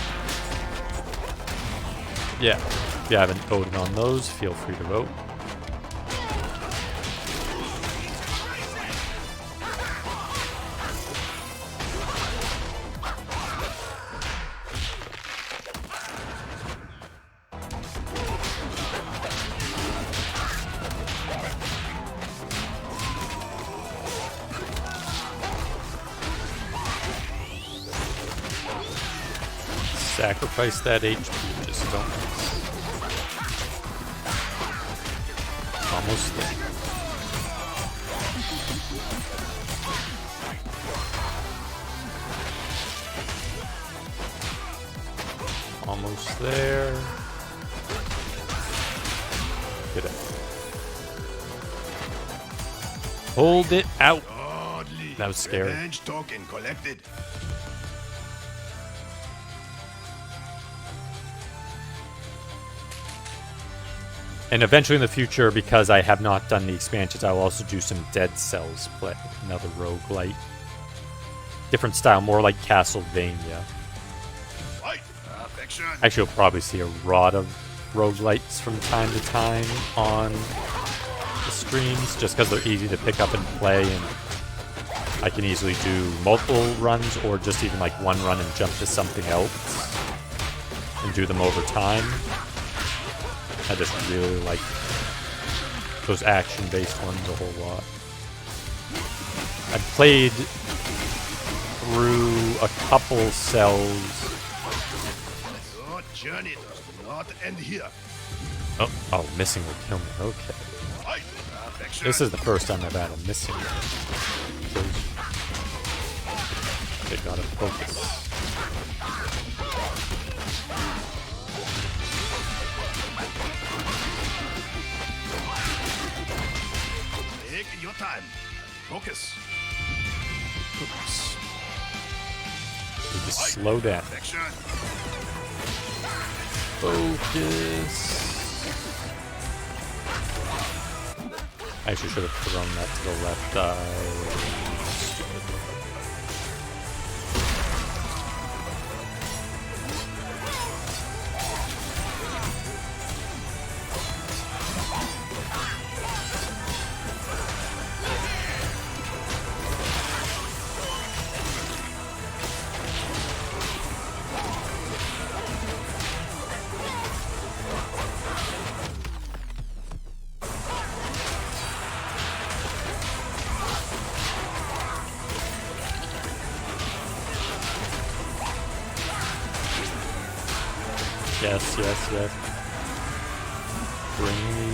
Yeah. If you haven't voted on those, feel free to vote. Sacrifice that HP, just don't miss. Almost there. Almost there. Get it. Hold it out. That was scary. Revenge token collected. And eventually in the future, because I have not done the expansions, I will also do some Dead Cells play. Another roguelite. Different style, more like Castlevania. Actually, you'll probably see a lot of roguelites from time to time on the streams, just because they're easy to pick up and play, and I can easily do multiple runs, or just even like one run and jump to something else, and do them over time. I just really like those action-based ones a whole lot. I've played through a couple cells. Your journey does not end here. Oh, missing will kill me. Okay. This is the first time I've had a missing. They gotta focus. Take your time. Focus. Oops. Need to slow down. Focus. I actually should have thrown that to the left eye. Yes, yes, yes. Bring me.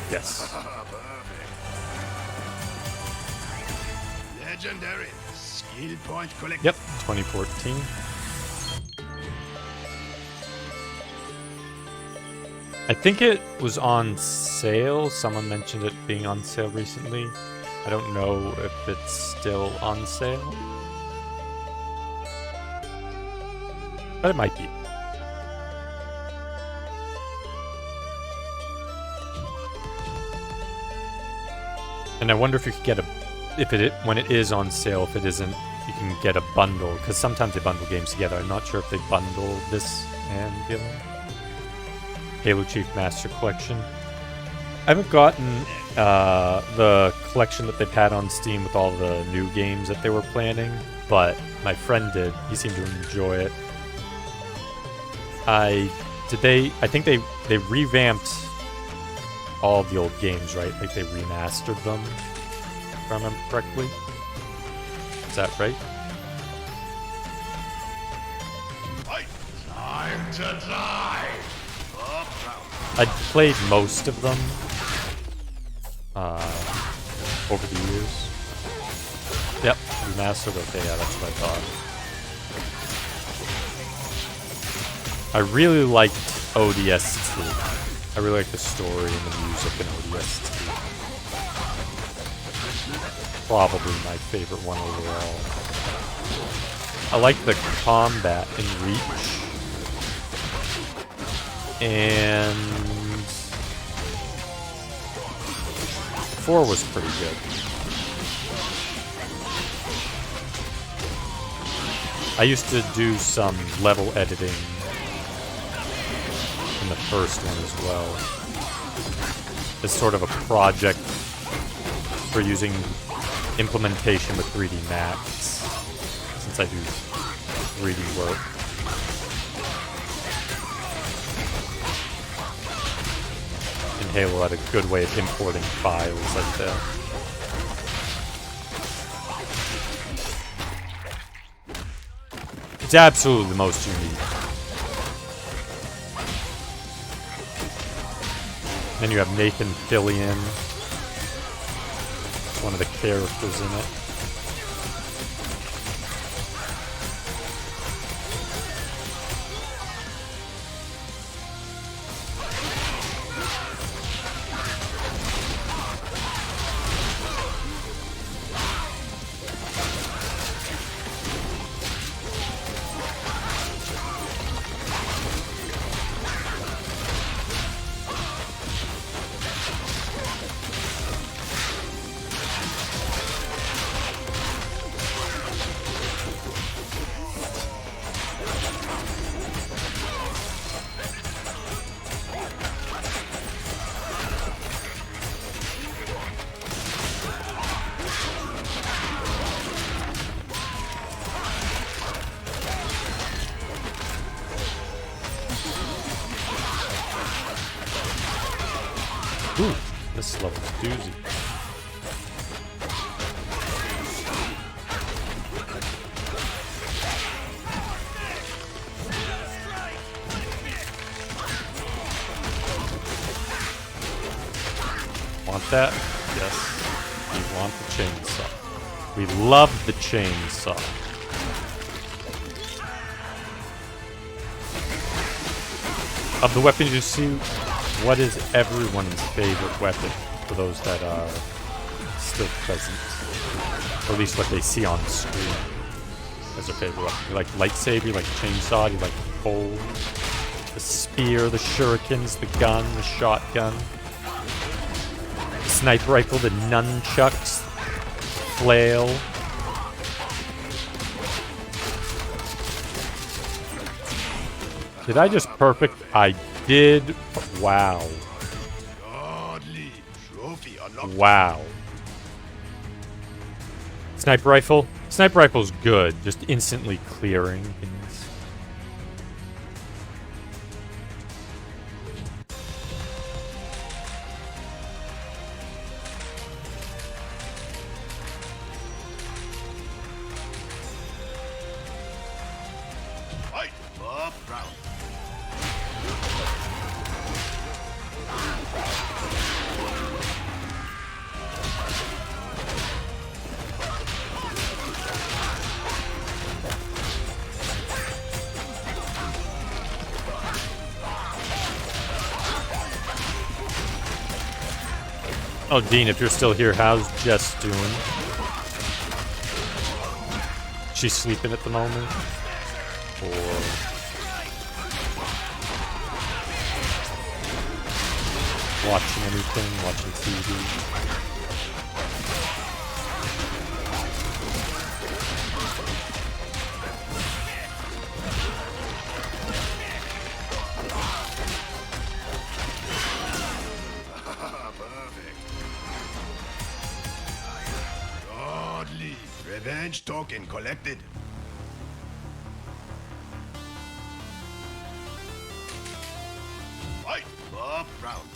Yes. Legendary. Skill point collected. Yep, 2014. I think it was on sale. Someone mentioned it being on sale recently. I don't know if it's still on sale. But it might be. And I wonder if you could get when it is on sale, if it isn't, you can get a bundle, because sometimes they bundle games together. I'm not sure if they bundle this and the other one. Halo Chief Master Collection. I haven't gotten the collection that they've had on Steam with all the new games that they were planning, but my friend did. He seemed to enjoy it. I think they revamped all of the old games, right? Like they remastered them, if I remember correctly. Is that right? Time to die. I'd played most of them over the years. Yep, remastered. Okay, yeah, that's what I thought. I really liked ODST. I really like the story and the music in ODST. Probably my favorite one overall. I like the combat in Reach. And 4 was pretty good. I used to do some level editing in the first one as well. It's sort of a project for using implementation with 3D Max, since I do 3D work. And Halo had a good way of importing files like that. It's absolutely the most unique. Then you have Nathan Fillion, one of the characters in it. Ooh, this level's doozy. Want that? Yes. We want the chainsaw. We love the chainsaw. Of the weapons you see, what is everyone's favorite weapon for those that are still present? Or at least what they see on screen as their favorite weapon. You like lightsaber, you like chainsaw, you like the pole, the spear, the shurikens, the gun, the shotgun, the sniper rifle, the nunchucks, flail. Did I just perfect? I did. Wow. Godly trophy unlocked. Wow. Sniper rifle? Sniper rifle's good, just instantly clearing things. Fight for Brown. Oh, Dean, if you're still here, how's Jess doing? She's sleeping at the moment? Or... watching anything? Watching TV? Revenge token collected. Fight! Up round.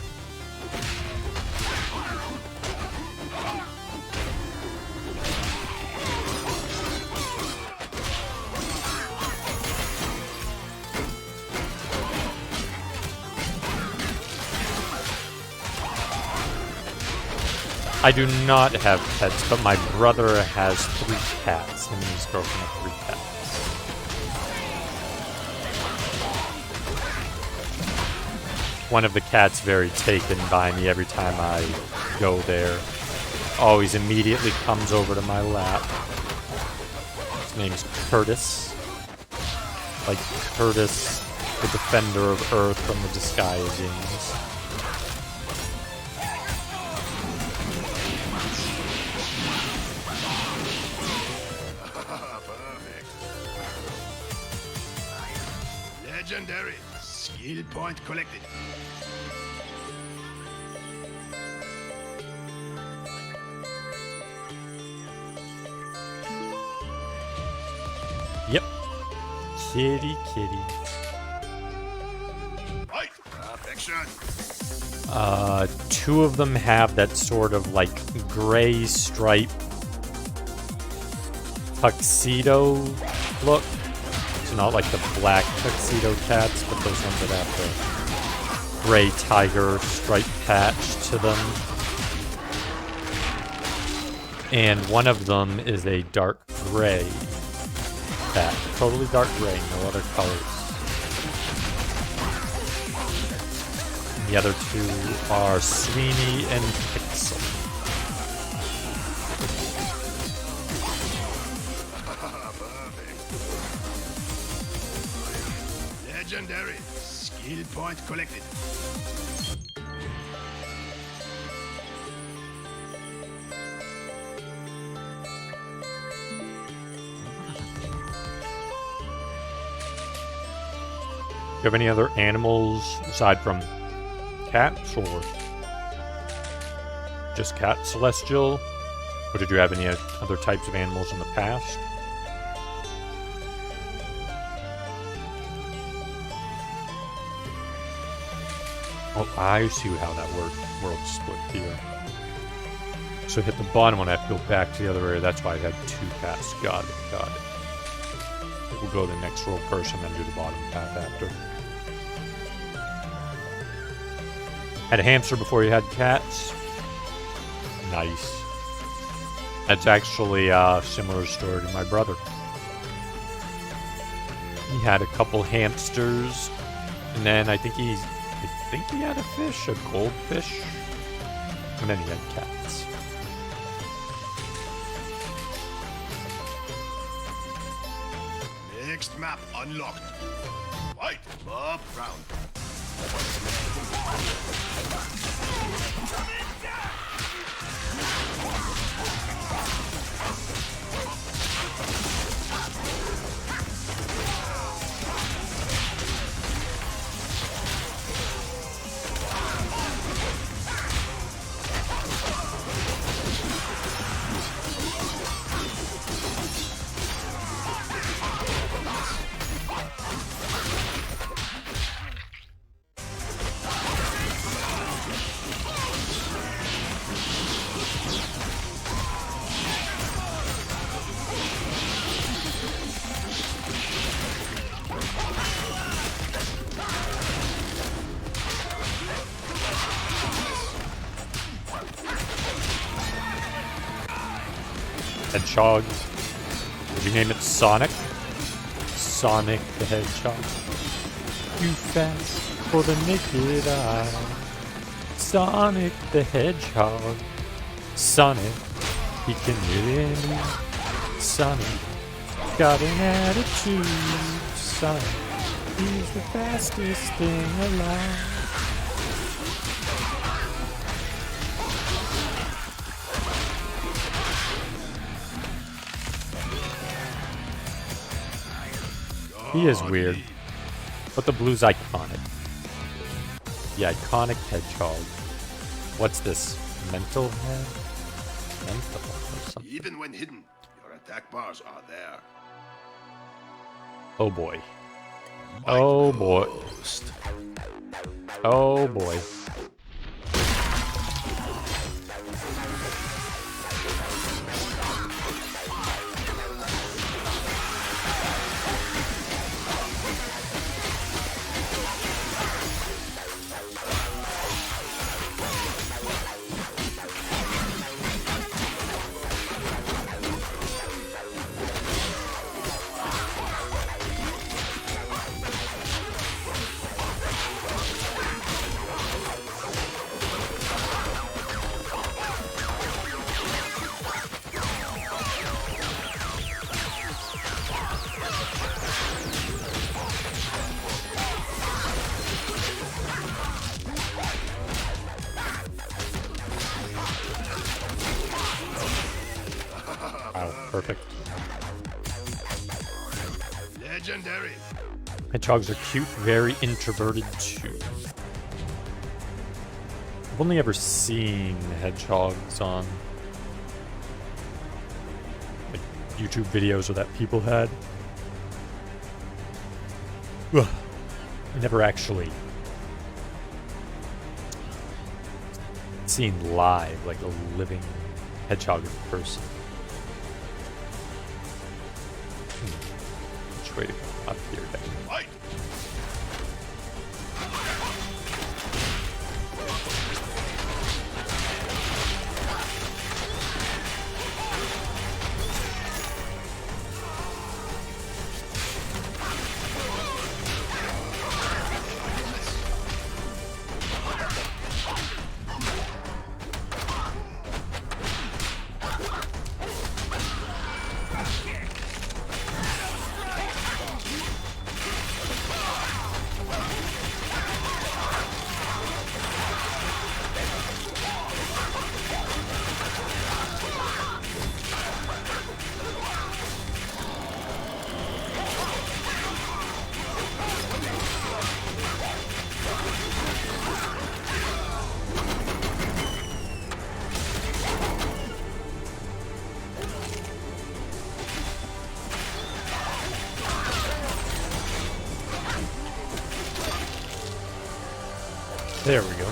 I do not have pets, but my brother has 3 cats, and his girlfriend have 3 cats. One of the cats very taken by me every time I go there. Always immediately comes over to my lap. His name's Curtis. Like Curtis, the defender of Earth from the Disgaea games. Legendary. Skill point collected. Yep. Kitty, kitty. Right. Perfection. 2 of them have that sort of like gray stripe tuxedo look. So not like the black tuxedo cats, but those ones that have the gray tiger stripe patch to them. And one of them is a dark gray cat. Totally dark gray, no other colors. And the other 2 are Sweeney and Pixel. Legendary. Skill point collected. Do you have any other animals aside from cats, or just cat Celestial? Or did you have any other types of animals in the past? Oh, I see how that world split here. So hit the bottom one, I have to go back to the other area. That's why I had 2 paths. Got it, got it. We'll go to the next row first and then do the bottom path after. Had a hamster before you had cats? Nice. That's actually a similar story to my brother. He had a couple hamsters, and then I think he had a fish, a goldfish, and then he had cats. Next map unlocked. Fight. Up round. Hedgehog. Did you name it Sonic? Sonic the Hedgehog. Too fast for the naked eye. Sonic the Hedgehog. Sonic, he can hit any. Sonic, got an attitude. Sonic, he's the fastest thing alive. He is weird, but the blue's iconic. The iconic hedgehog. What's this? Mental head? Mental or something? Even when hidden, your attack bars are there. Oh boy. Oh boy. Ghost. Oh boy. Wow, perfect. Legendary. Hedgehogs are cute, very introverted too. I've only ever seen hedgehogs on like YouTube videos or that people had. Ugh. I never actually seen live, like a living hedgehog in person. Which way to go? Up here, then. Fight. There we go.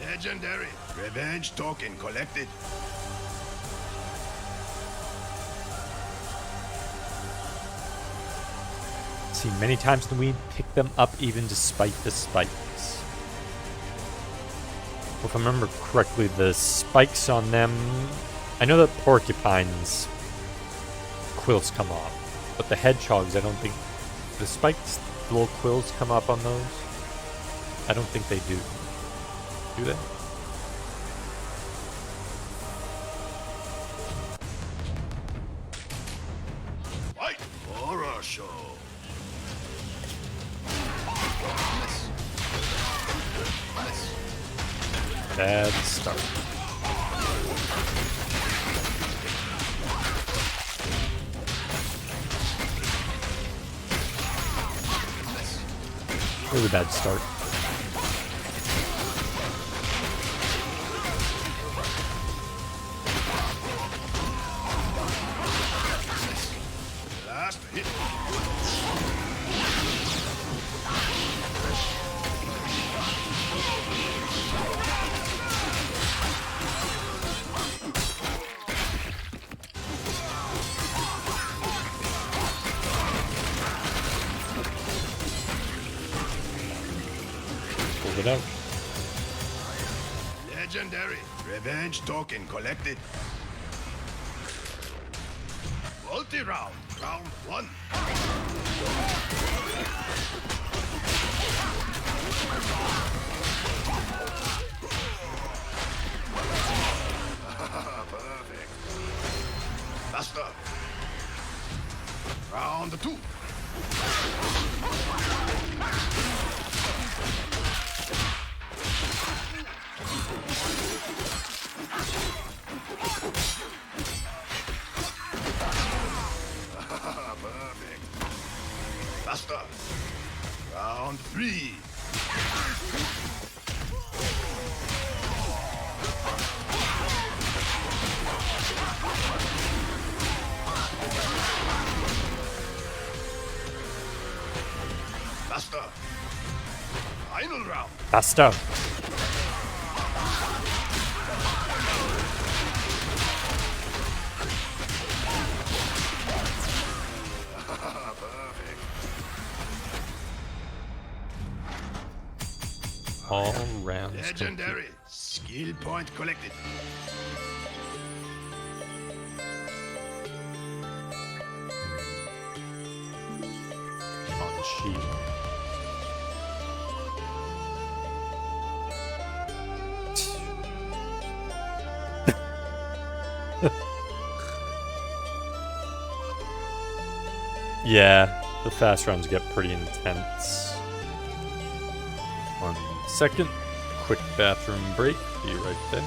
Legendary. Revenge token collected. Seen many times the weed pick them up even despite the spikes. Well, if I remember correctly, the spikes on them, I know that porcupines quills come off, but the hedgehogs, I don't think the spikes, the little quills come up on those. I don't think they do. Do they? Fight. Horror show. Bad start. Really bad start. Last hit. Pulled it out. Legendary. Revenge token collected. Multi-round. Round one. Faster. Round 2. Perfect. Faster. Round 3. Faster. Final round. Faster. Perfect. All rounds. Legendary. Skill point collected. On the sheet. Yeah, the fast rounds get pretty intense. 1 second. Quick bathroom break. Be right back.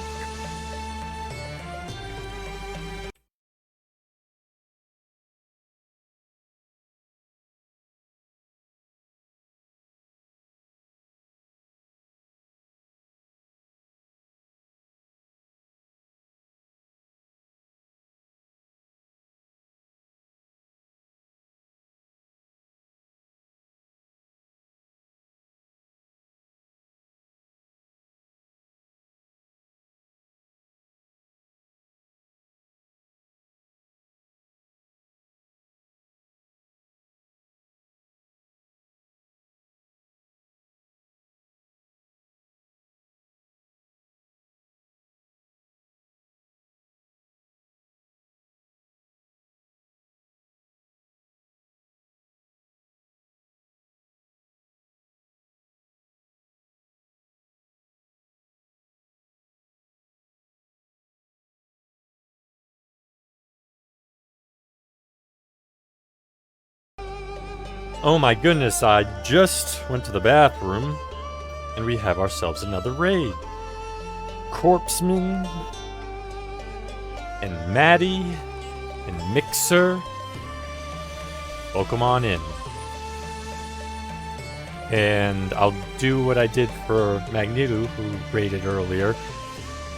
Oh my goodness, I just went to the bathroom and we have ourselves another raid. Corpseman and Maddie and Mixer. Welcome on in. And I'll do what I did for Magneto, who raided earlier.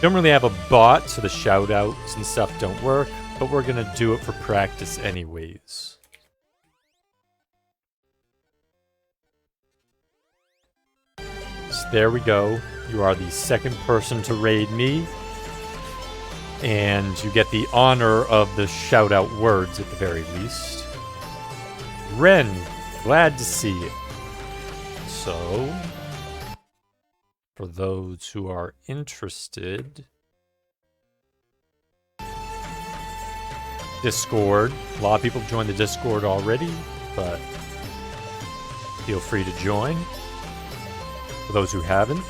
Don't really have a bot, so the shoutouts and stuff don't work, but we're gonna do it for practice anyways. So there we go. You are the second person to raid me. And you get the honor of the shout-out words at the very least. Ren, glad to see you. So, for those who are interested, Discord. A lot of people have joined the Discord already, but feel free to join. For those who haven't.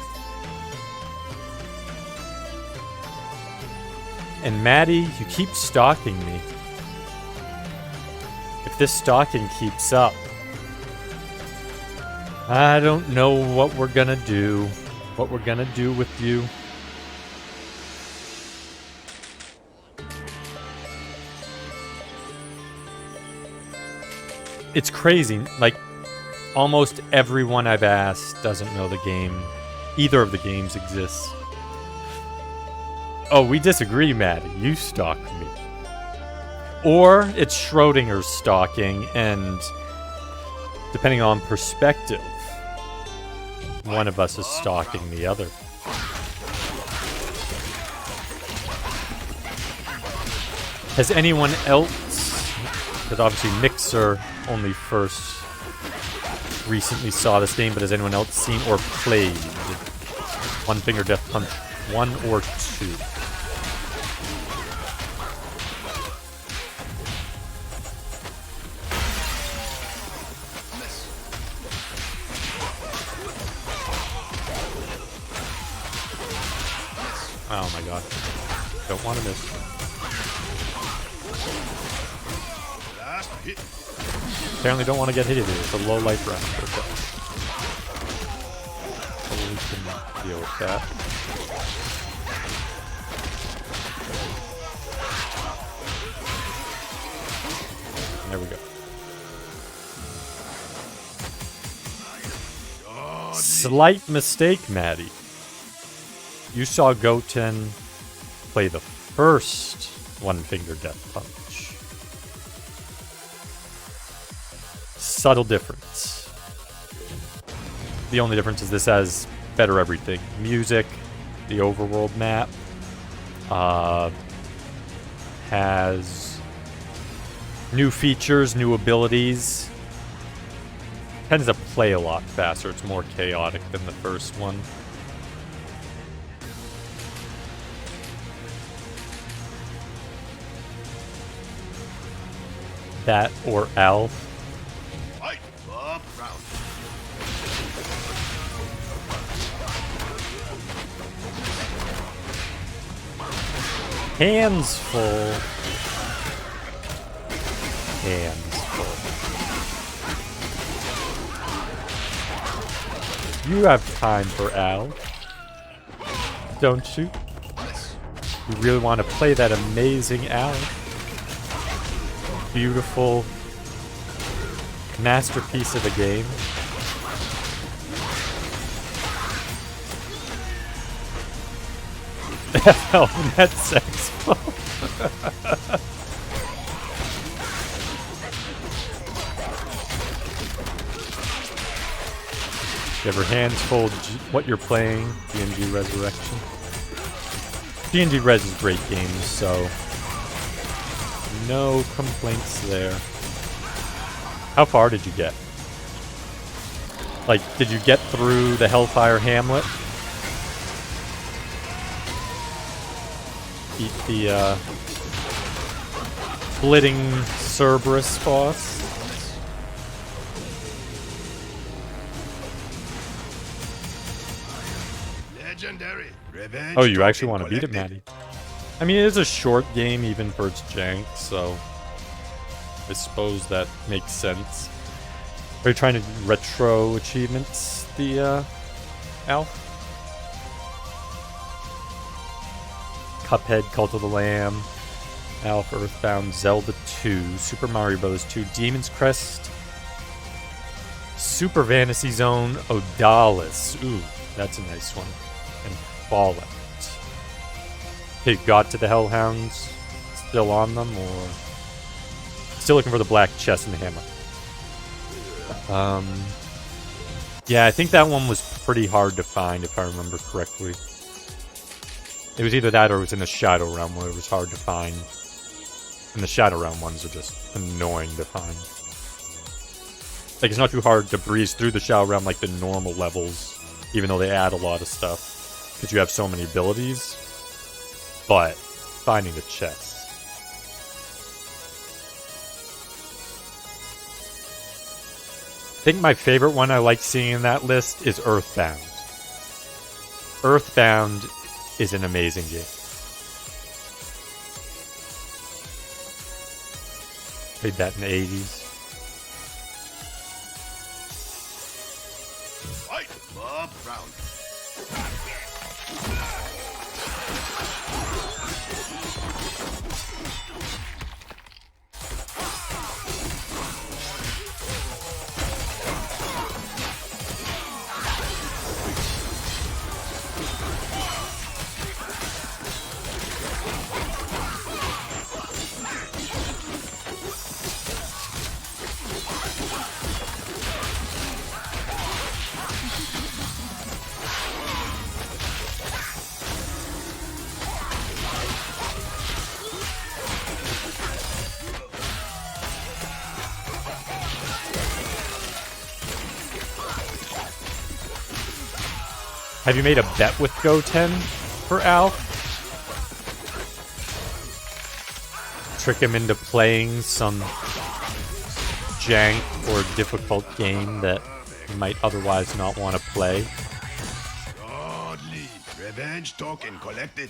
And Maddie, you keep stalking me. If this stalking keeps up, I don't know what we're gonna do. What we're gonna do with you. It's crazy. Like, almost everyone I've asked doesn't know the game. Either of the games exists. Oh, we disagree, Maddie. You stalk me. Or it's Schrodinger's stalking, and depending on perspective, one of us is stalking the other. Has anyone else, because obviously Mixer only first recently saw this game, but has anyone else seen or played One Finger Death Punch 1 or 2? Oh my god. Don't want to miss. Apparently don't want to get hit either. It's a low life round. So we can deal with that. There we go. Slight mistake, Maddie. You saw Goten play the first one-finger death punch. Subtle difference. The only difference is this has better everything. Music, the overworld map, has new features, new abilities. Tends to play a lot faster. It's more chaotic than the first one. That or Alf. Fight up round. Hands full. Hands full. You have time for Al, don't you? You really want to play that amazing Al? Beautiful masterpiece of a game. FL Net Sex. You have your hands full what you're playing, DMG Resurrection. DMG Res is great games, so no complaints there. How far did you get? Like, did you get through the Hellfire Hamlet? Beat the splitting Cerberus boss? Legendary. Revenge. Oh, you actually want token to beat it, collected. Maddie? I mean, it is a short game even for its jank, so I suppose that makes sense. Are you trying to do retro achievements, the Alf? Cuphead, Cult of the Lamb, Alf, Earthbound, Zelda 2, Super Mario Bros. 2, Demon's Crest, Super Fantasy Zone, Odalis. Ooh, that's a nice one. And Fallout. Okay, got to the Hellhounds. Still on them, or still looking for the black chest and the hammer? Yeah, I think that one was pretty hard to find, if I remember correctly. It was either that or it was in the Shadow Realm where it was hard to find. And the Shadow Realm ones are just annoying to find. Like, it's not too hard to breeze through the Shadow Realm like the normal levels, even though they add a lot of stuff, because you have so many abilities. But finding the chest. I think my favorite one I like seeing in that list is Earthbound. Earthbound is an amazing game. Played that in the 80s. Fight up round. Have you made a bet with Goten for Alf? Trick him into playing some jank or difficult game that he might otherwise not want to play. Godly. Revenge token collected.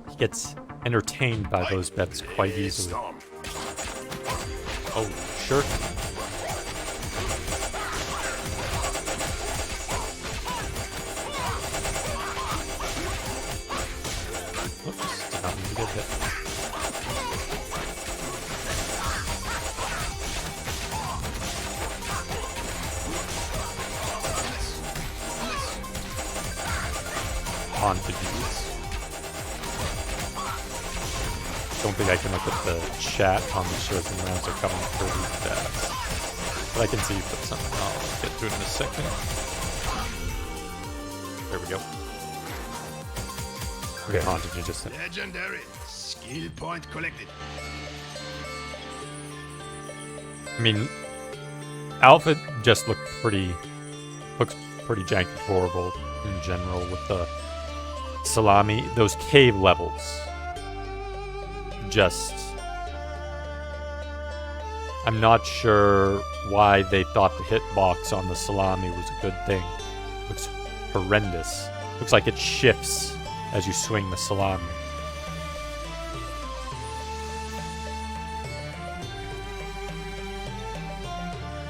He gets entertained by those bets quite easily. Storm. Oh, sure. Oops, did not mean to get hit. Haunted use. Don't think I can look at the chat on the shows and rounds are coming pretty fast. But I can see you put something. I'll get to it in a second. There we go. Okay, Haunted, you just... Legendary. Skill point collected. I mean, Alpha just looks pretty janky horrible in general with the salami. Those cave levels. Just... I'm not sure why they thought the hitbox on the salami was a good thing. Looks horrendous. Looks like it shifts as you swing the salami.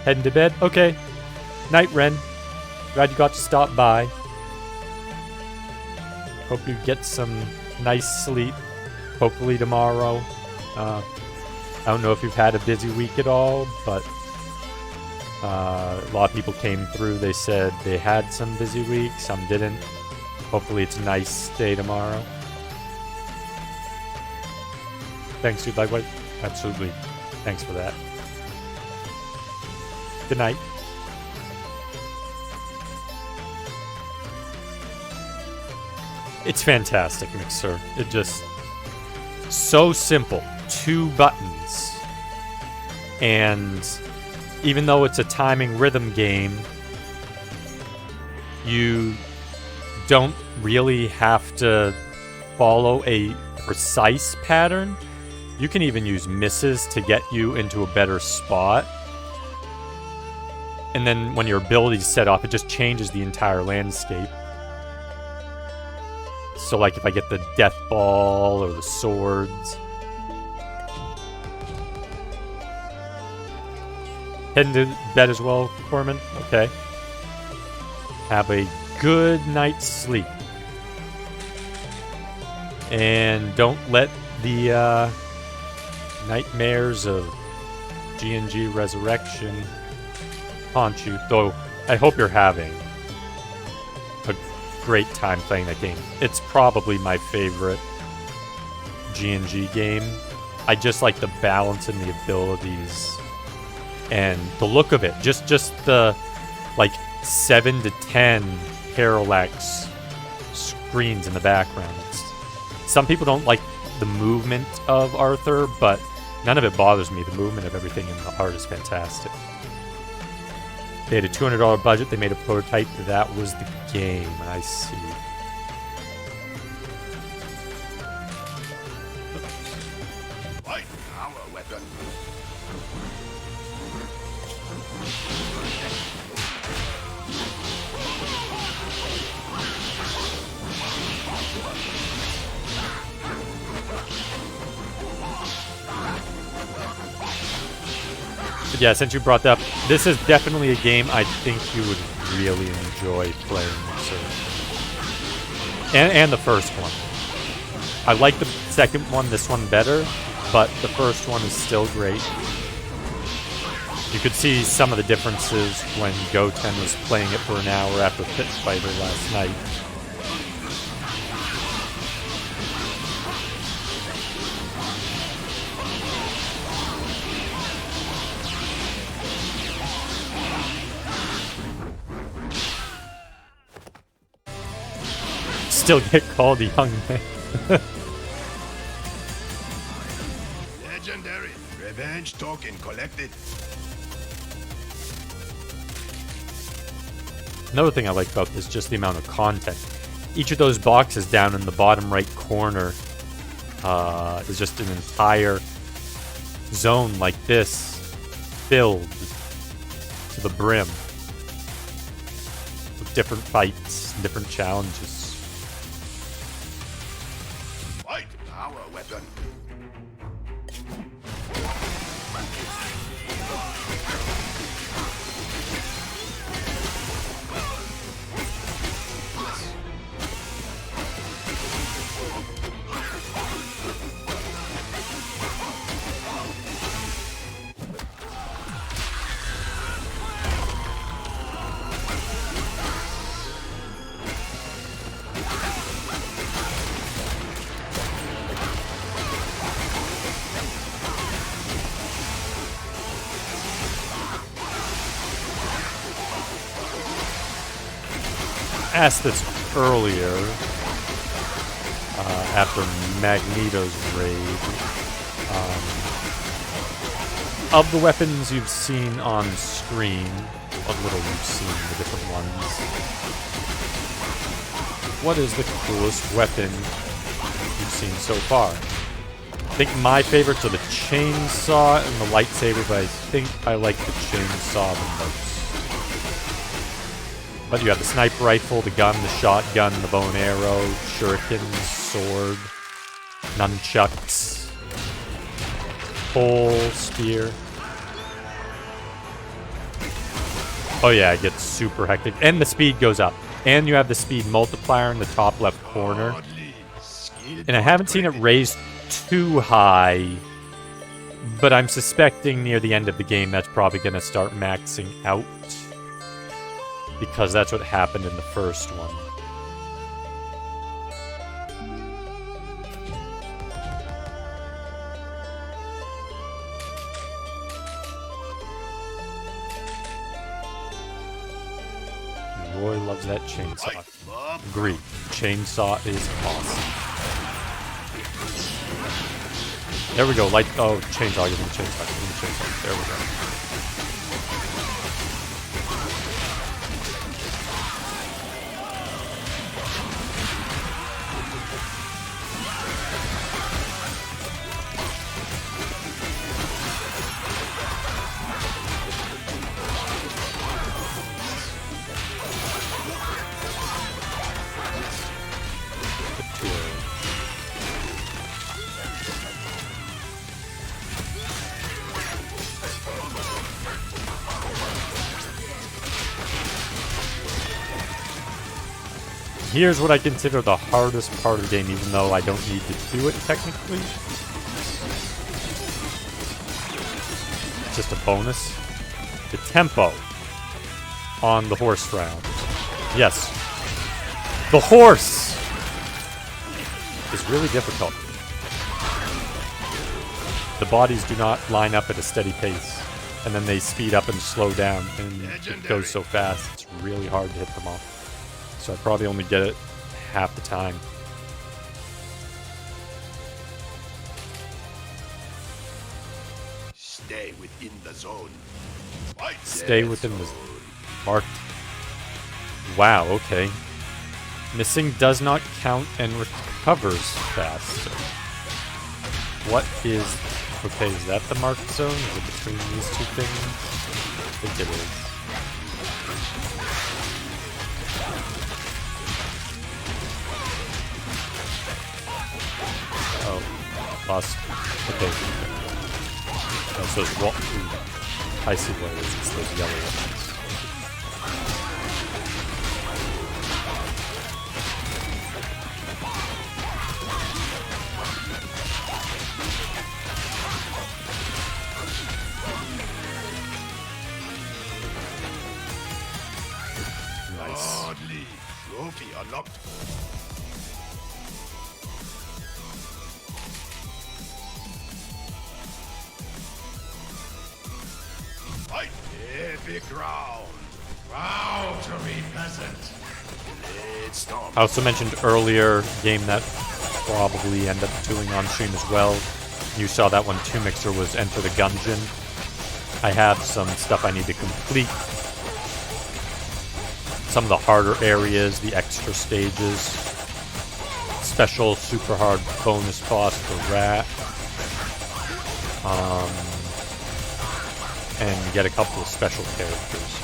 Heading to bed? Okay. Night, Ren. Glad you got to stop by. Hope you get some nice sleep. Hopefully tomorrow. I don't know if you've had a busy week at all, but a lot of people came through. They said they had some busy weeks, some didn't. Hopefully it's a nice day tomorrow. Thanks, dude. Likewise. Absolutely. Thanks for that. Good night. It's fantastic, Mixer. It just... so simple. 2 buttons. And even though it's a timing rhythm game, you don't really have to follow a precise pattern. You can even use misses to get you into a better spot. And then when your ability's set off, it just changes the entire landscape. So like if I get the death ball or the swords. Heading to bed as well, Corman? Okay. Have a good night's sleep. And don't let the nightmares of G&G Resurrection haunt you. Though, I hope you're having a great time playing that game. It's probably my favorite G&G game. I just like the balance and the abilities and the look of it. Just the like 7 to 10 parallax screens in the background. Some people don't like the movement of Arthur, but none of it bothers me. The movement of everything in the art is fantastic. They had a $200 budget. They made a prototype. That was the game. I see. Light power weapon. But yeah, since you brought that up, this is definitely a game I think you would really enjoy playing. And the first one. I like the second one, this one better, but the first one is still great. You could see some of the differences when Goten was playing it for an hour after Pit Fighter last night. Still get called a young man. Legendary. Revenge token collected. Another thing I like about this is just the amount of content. Each of those boxes down in the bottom right corner is just an entire zone like this, filled to the brim with different fights, different challenges. Light power weapon. Asked this earlier, after Magneto's raid. Of the weapons you've seen on screen, what little you've seen, the different ones, what is the coolest weapon you've seen so far? I think my favorites are the chainsaw and the lightsaber, but I think I like the chainsaw the most. But you have the sniper rifle, the gun, the shotgun, the bow and arrow, shurikens, sword, nunchucks, pole, spear. Oh yeah, it gets super hectic. And the speed goes up. And you have the speed multiplier in the top left corner. And I haven't seen it raised too high, but I'm suspecting near the end of the game that's probably going to start maxing out, because that's what happened in the first one. Roy loves that chainsaw. Agreed. Chainsaw is awesome. There we go. Light. Oh, chainsaw. Give me the chainsaw. Give me the chainsaw. There we go. Here's what I consider the hardest part of the game, even though I don't need to do it technically. It's just a bonus. The tempo on the horse round. Yes. The horse is really difficult. The bodies do not line up at a steady pace, and then they speed up and slow down, and it goes so fast, it's really hard to hit them all. So I probably only get it half the time. Stay within the zone. Stay within the marked. Wow, okay. Missing does not count and recovers faster. What is... Okay, is that the marked zone? Is it between these two things? I think it is. Lost. Okay. That's those raw. I see what it is. It's those yellow ones. Nice. Trophy unlocked. Epic round. Bow to me, peasant. I also mentioned earlier, game that probably end up doing on stream as well. You saw that one too, Mixer, was Enter the Gungeon. I have some stuff I need to complete. Some of the harder areas, the extra stages. Special super hard bonus boss for Rat. And get a couple of special characters.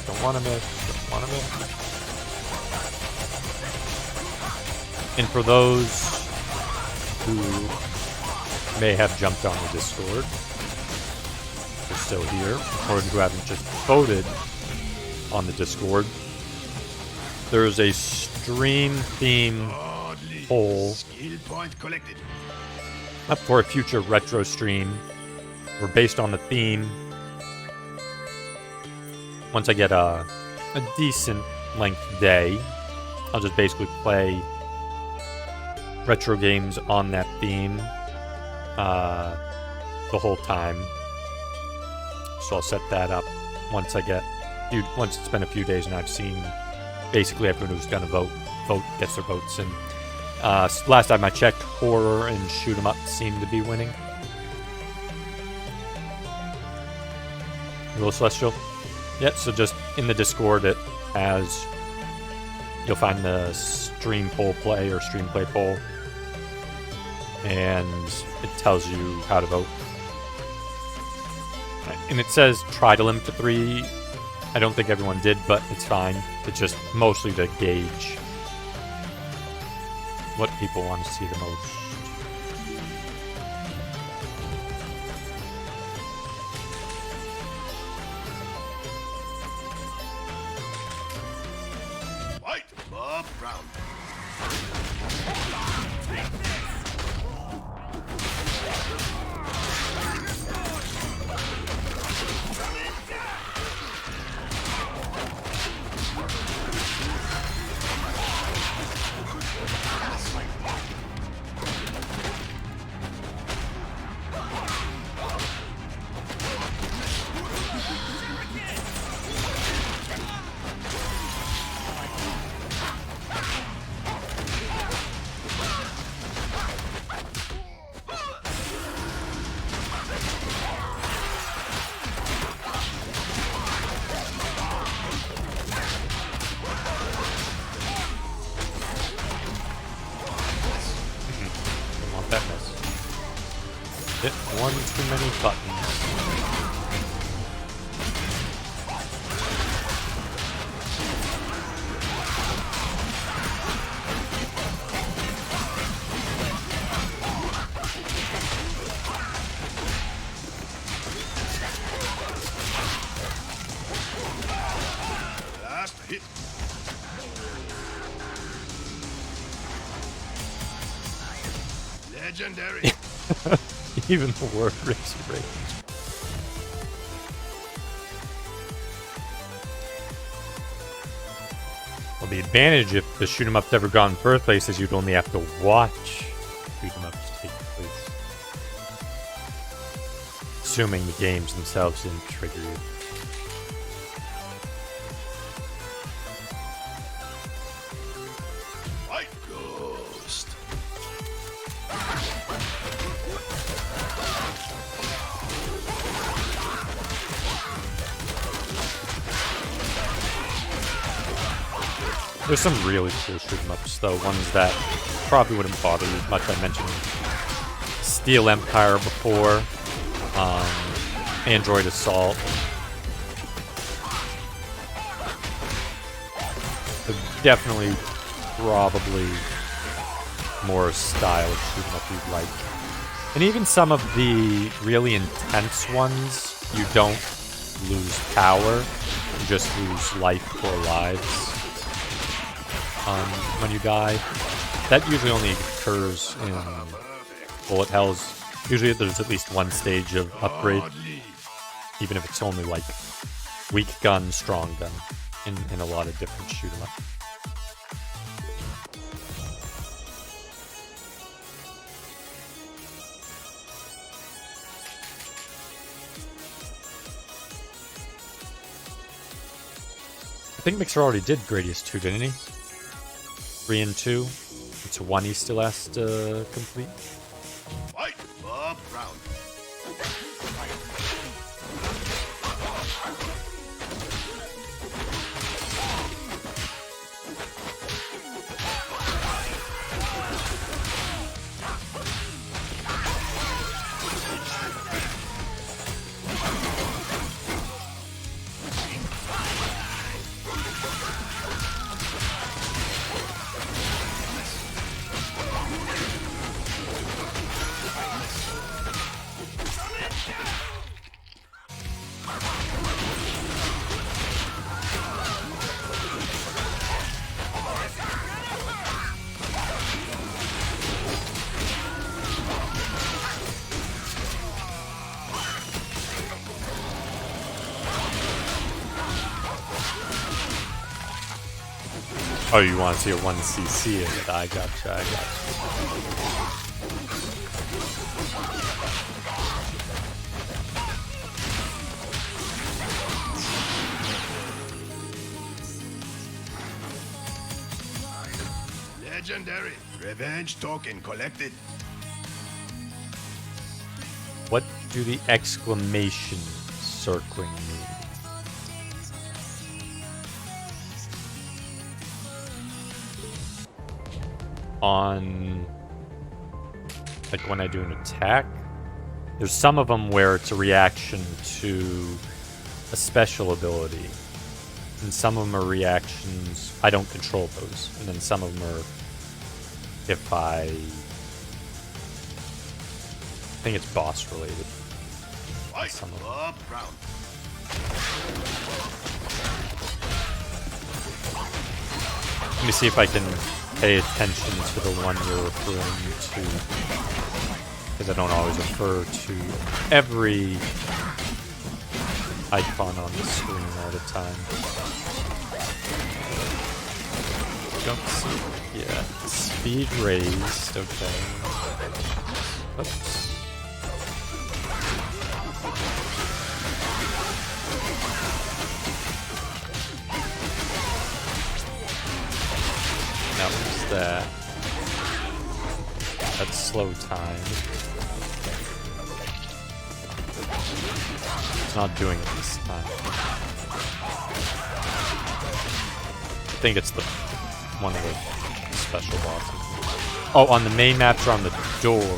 Don't want to miss. Don't want to miss. And for those who may have jumped on the Discord, they're still here, or who haven't just voted on the Discord, there's a stream theme poll Skill point collected. up for a future retro stream, or based on the theme. Once I get a decent length day, I'll just basically play retro games on that theme the whole time. So I'll set that up once it's been a few days and I've seen basically everyone who's gonna vote gets their votes in. Last time I checked, horror and shoot 'em up seem to be winning. Real Celestial. Yeah, so just in the Discord it has, you'll find the stream poll play or stream play poll, and it tells you how to vote. And it says try to limit to 3. I don't think everyone did, but it's fine. It's just mostly to gauge what people want to see the most. Fight Bob Brown. That miss. Hit one too many buttons. Last hit. Legendary. Even the word Razor Rage. Well, the advantage if the shoot 'em up's ever gone first place is you'd only have to watch shoot 'em ups take place. Assuming the games themselves didn't trigger you. Fight Ghost. There's some really cool shoot 'em ups though, ones that probably wouldn't bother you as much. I mentioned Steel Empire before, Android Assault. They're definitely, probably more style of shoot 'em up you'd like. And even some of the really intense ones, you don't lose power, you just lose life or lives. When you die. That usually only occurs in bullet hells. Usually there's at least one stage of upgrade, even if it's only like weak gun, strong gun, in a lot of different shoot 'em up. I think Mixer already did Gradius 2, didn't he? 3 and 2. It's 1 he still has to complete. Fight Bob Brown. Oh, you want to see a 1cc of it? I gotcha, I gotcha. Legendary. Revenge token collected. What do the exclamation circling mean? On, like when I do an attack, there's some of them where it's a reaction to a special ability, and some of them are reactions. I don't control those, and then some of them are if I think it's boss related. Fight. Some of them. Up round. Let me see if I can pay attention to the one you're referring to, because I don't always refer to every icon on the screen all the time. Don't see. Yeah. Speed raised. Okay. Oops. Now what's that? That's slow time. It's not doing it this time. I think it's the one of the special bosses. Oh, on the main maps or on the door?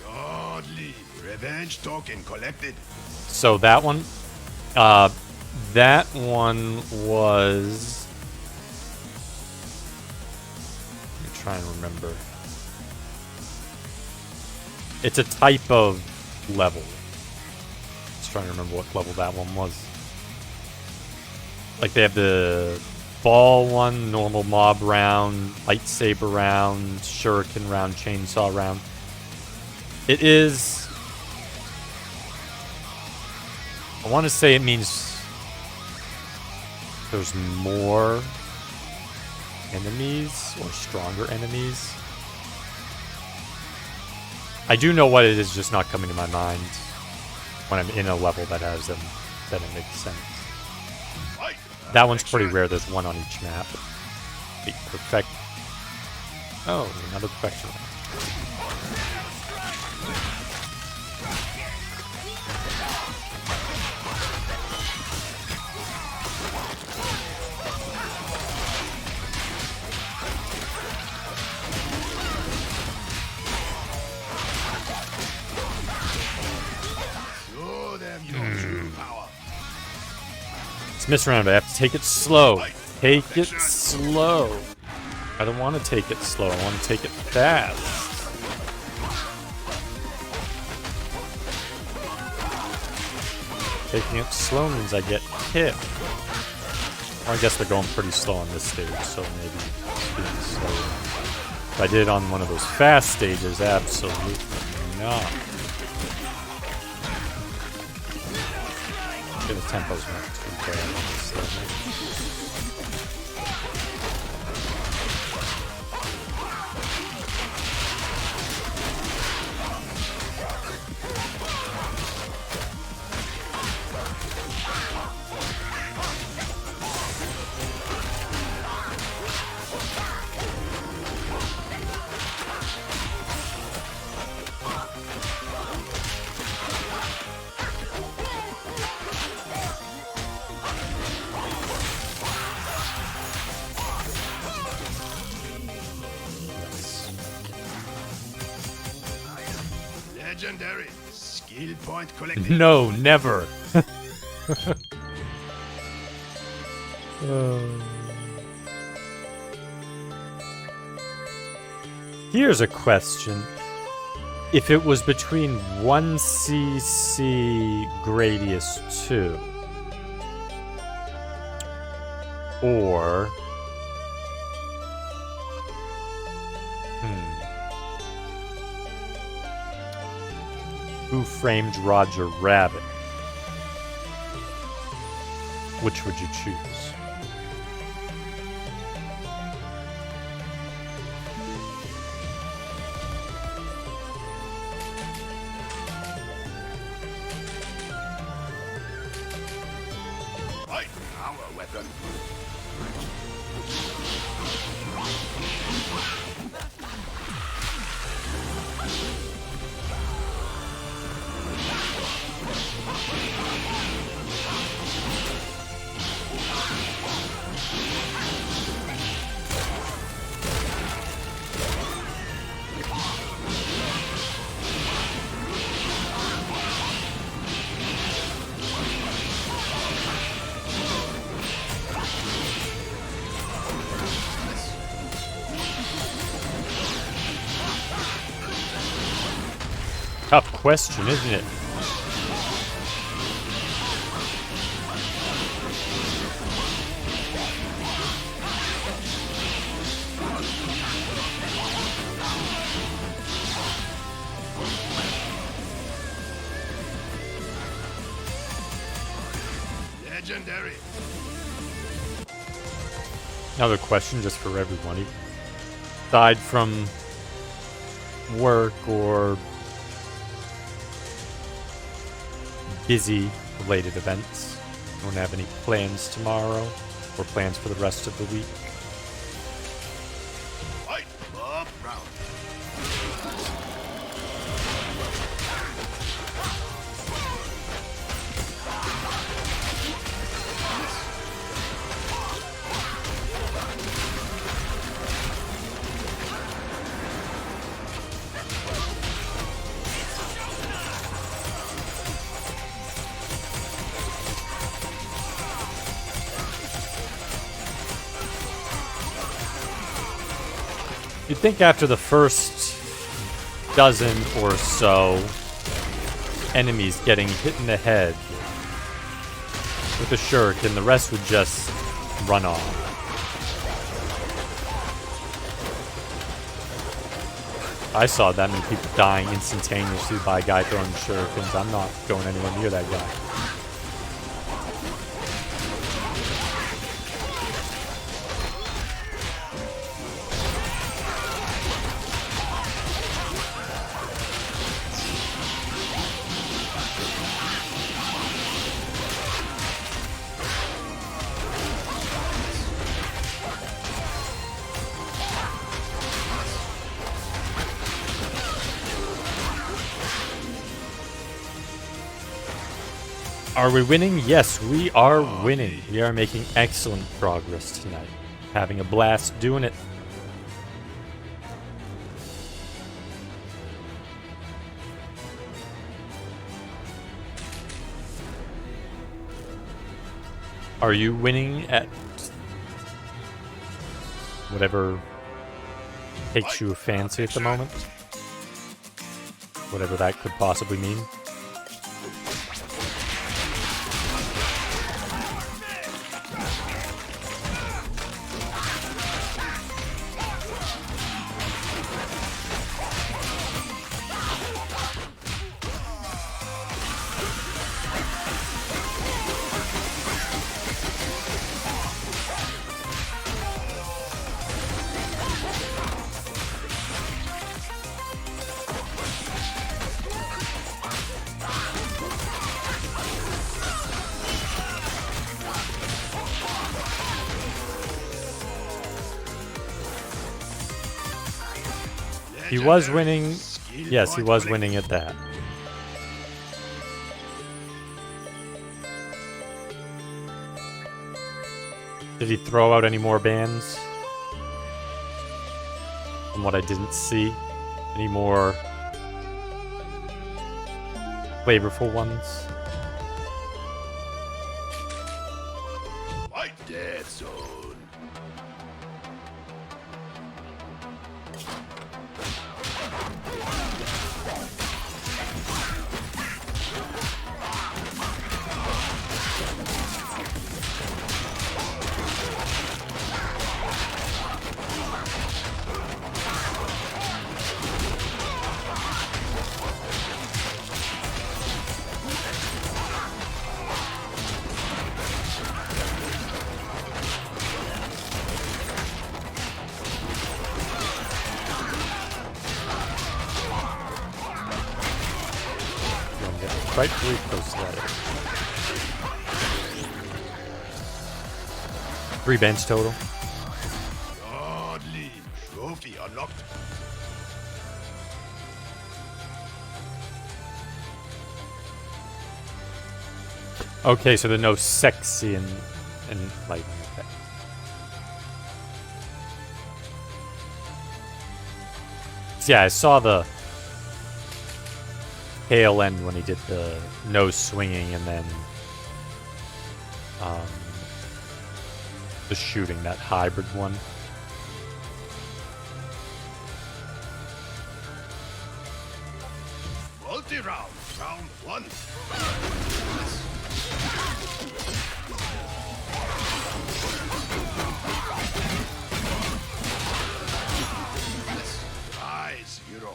Godly. Revenge token collected. So that one was. Let me try and remember. It's a type of level. Just trying to remember what level that one was. Like they have the ball one, normal mob round, lightsaber round, shuriken round, chainsaw round. It is. I want to say it means there's more enemies or stronger enemies. I do know what it is, just not coming to my mind when I'm in a level that has them. Then it makes sense. That one's pretty rare. There's one on each map. The perfect. Oh, another perfection one. Miss round, but I have to take it slow. Take it slow. I don't want to take it slow. I want to take it fast. Taking it slow means I get hit. Well, I guess they're going pretty slow on this stage, so maybe speeding slow. If I did it on one of those fast stages, absolutely not. The tempo's not too bad on this level. Legendary. Skill point collected. No, never. Here's a question. If it was between 1cc Gradius 2 or Who Framed Roger Rabbit? Which would you choose? Fight our weapon. Tough question, isn't it? Legendary. Another question just for everybody. Aside from work or busy related events, don't have any plans tomorrow or plans for the rest of the week. Fight Bob Brown. You'd think after the first dozen or so enemies getting hit in the head with a shuriken, the rest would just run off. I saw that many people dying instantaneously by a guy throwing shurikens. I'm not going anywhere near that guy. Are we winning? Yes, we are winning. We are making excellent progress tonight. Having a blast doing it. Are you winning at whatever takes you a fancy at the moment? Whatever that could possibly mean. He was winning. Yes, he was winning at that. Did he throw out any more bans? From what I didn't see. Any more flavorful ones? Fight Dead Zone. frightfully close to that area. 3 bench total. Godly. Trophy unlocked. Okay, so there's no sexy and lightning effect. So yeah, I saw the tail end when he did the no swinging and then the shooting, that hybrid one. Multi-round. Round 1. Rise, hero.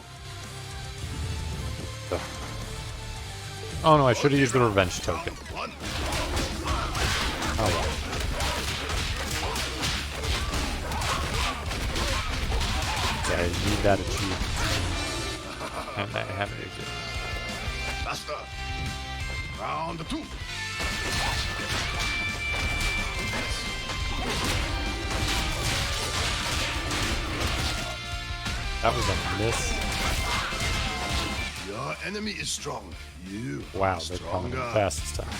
Oh no, I should have used the revenge token. Round 1. Oh well. Okay, I need that achievement. And I have it again. Master. Round 2. That was a miss. Your enemy is strong. You Wow, are they're coming in stronger. fast this time.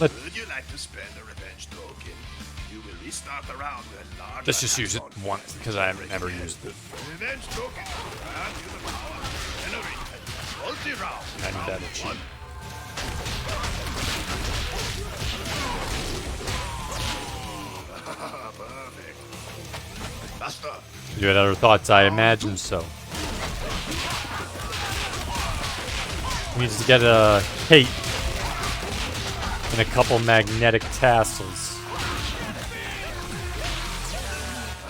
Would you like to spend a revenge token? You will restart the round with a large. Let's just use it attack once, because I haven't never used it. Revenge token. Grant you the power. Generate multi-round. I need that Round achievement. 1. Perfect. Master. You had other thoughts? I imagine so. He needs to get a cape and a couple magnetic tassels.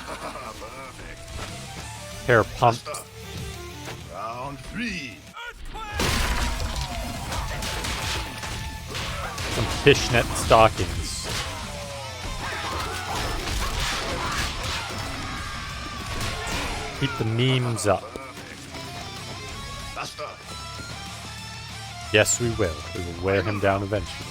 Perfect. Hair pumped. Master. Round 3. Some fishnet stockings. Keep the memes up. Master. Yes, we will. We will wear him down eventually.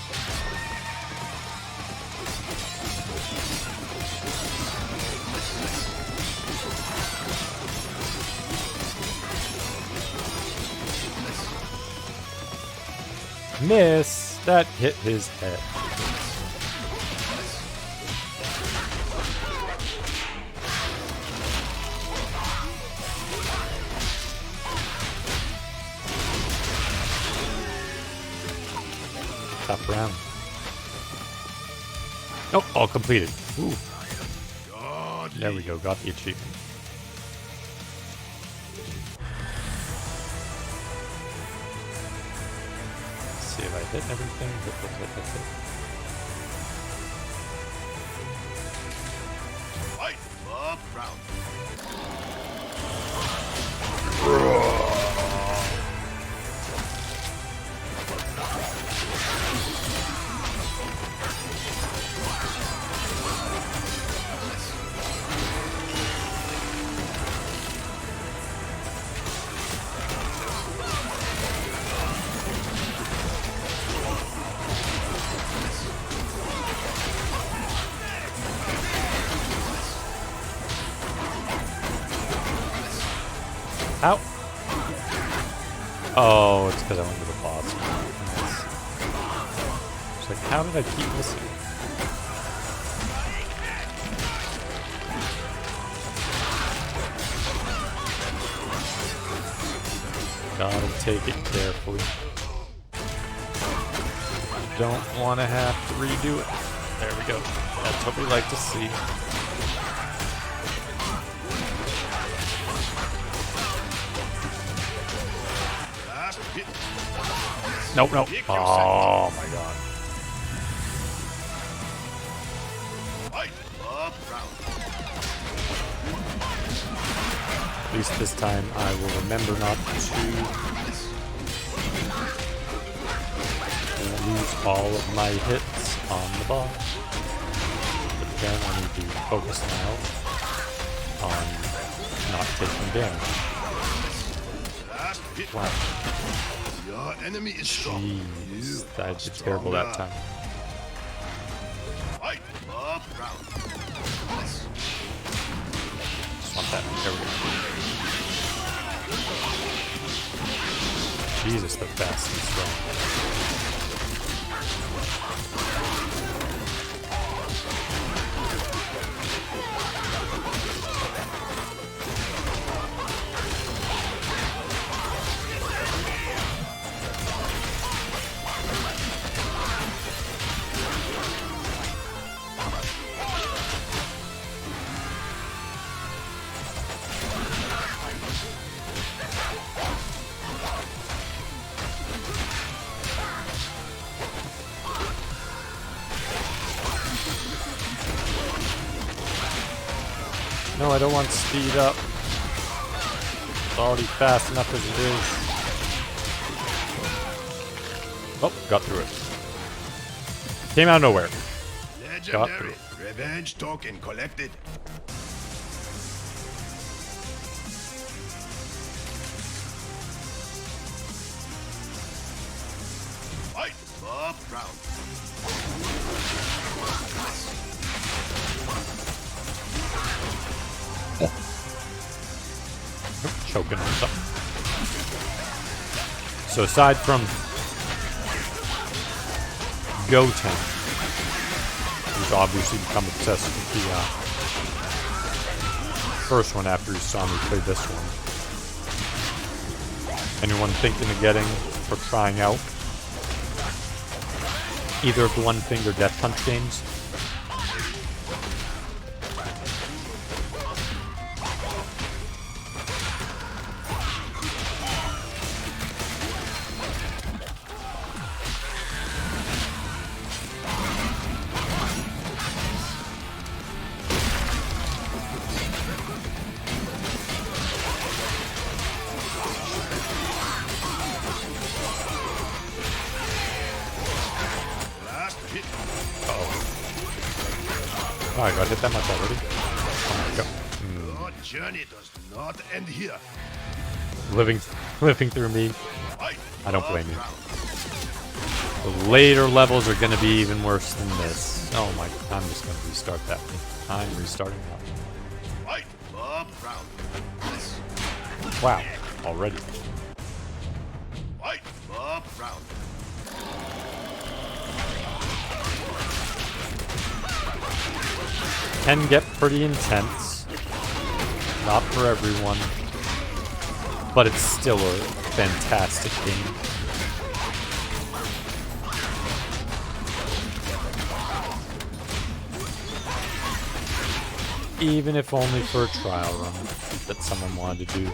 Miss! That hit his head. Top round. Nope, all completed. Ooh, Godly. there we go. Got the achievement. Let's see if I hit everything. Hit. Fight. Up round. Ow! Oh, it's because I went to the boss. It's like, how did I keep missing? Gotta take it carefully. Don't want to have to redo it. There we go. That's what we like to see. Last hit. Nope. Oh my god. Fight. Up round. At least this time I will remember not to lose all of my hits on the ball. But again, I need to focus now on not taking damage. Last hit. hit. Wow. Your enemy is strong. Jeez. You I are did terrible that stronger. time. Fight up round. Yes. Just want that. There we go. Jesus, they're fast and strong. No, I don't want speed up. It's already fast enough as it is. Oh, got through it. Came out of nowhere. Legendary. Revenge token collected. Fight up round. Choking on something. So aside from Goten, who's obviously become obsessed with the first one after he saw me play this one. Anyone thinking of getting or trying out either of the One Finger Death Punch games? Last hit. Oh, I got hit that much already. Oh my god. Your journey does not end here. Living through me. Fight I don't blame up you. round. The later levels are going to be even worse than this. Oh my, I'm just going to restart that. I'm restarting that. Fight up round. Yes. Wow, already. Fight up round. Can get pretty intense. Not for everyone. But it's still a fantastic game. Even if only for a trial run that someone wanted to do.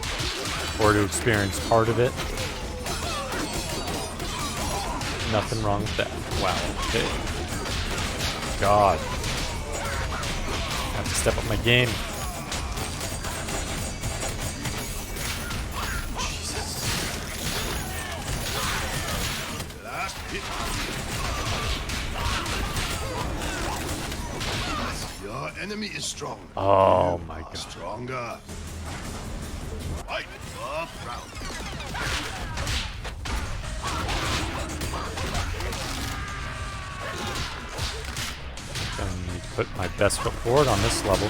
Or to experience part of it. Nothing wrong with that. Wow, okay. God. I have to step up my game. Last hit. Your enemy is strong. Oh You my are god. Stronger. Fight up round. Gonna need to put my best foot forward on this level.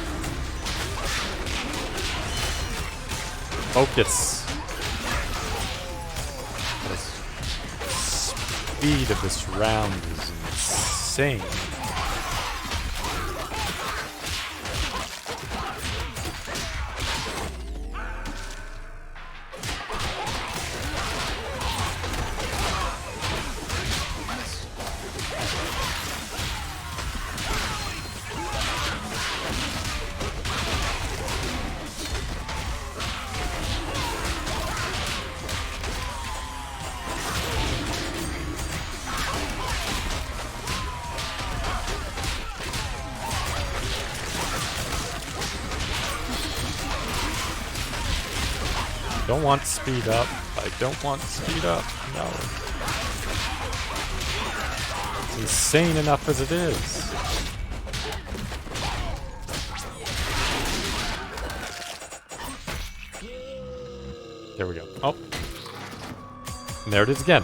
Focus. The speed of this round is insane. Don't want speed up. I don't want speed up. No. It's insane enough as it is. There we go. Oh. And there it is again.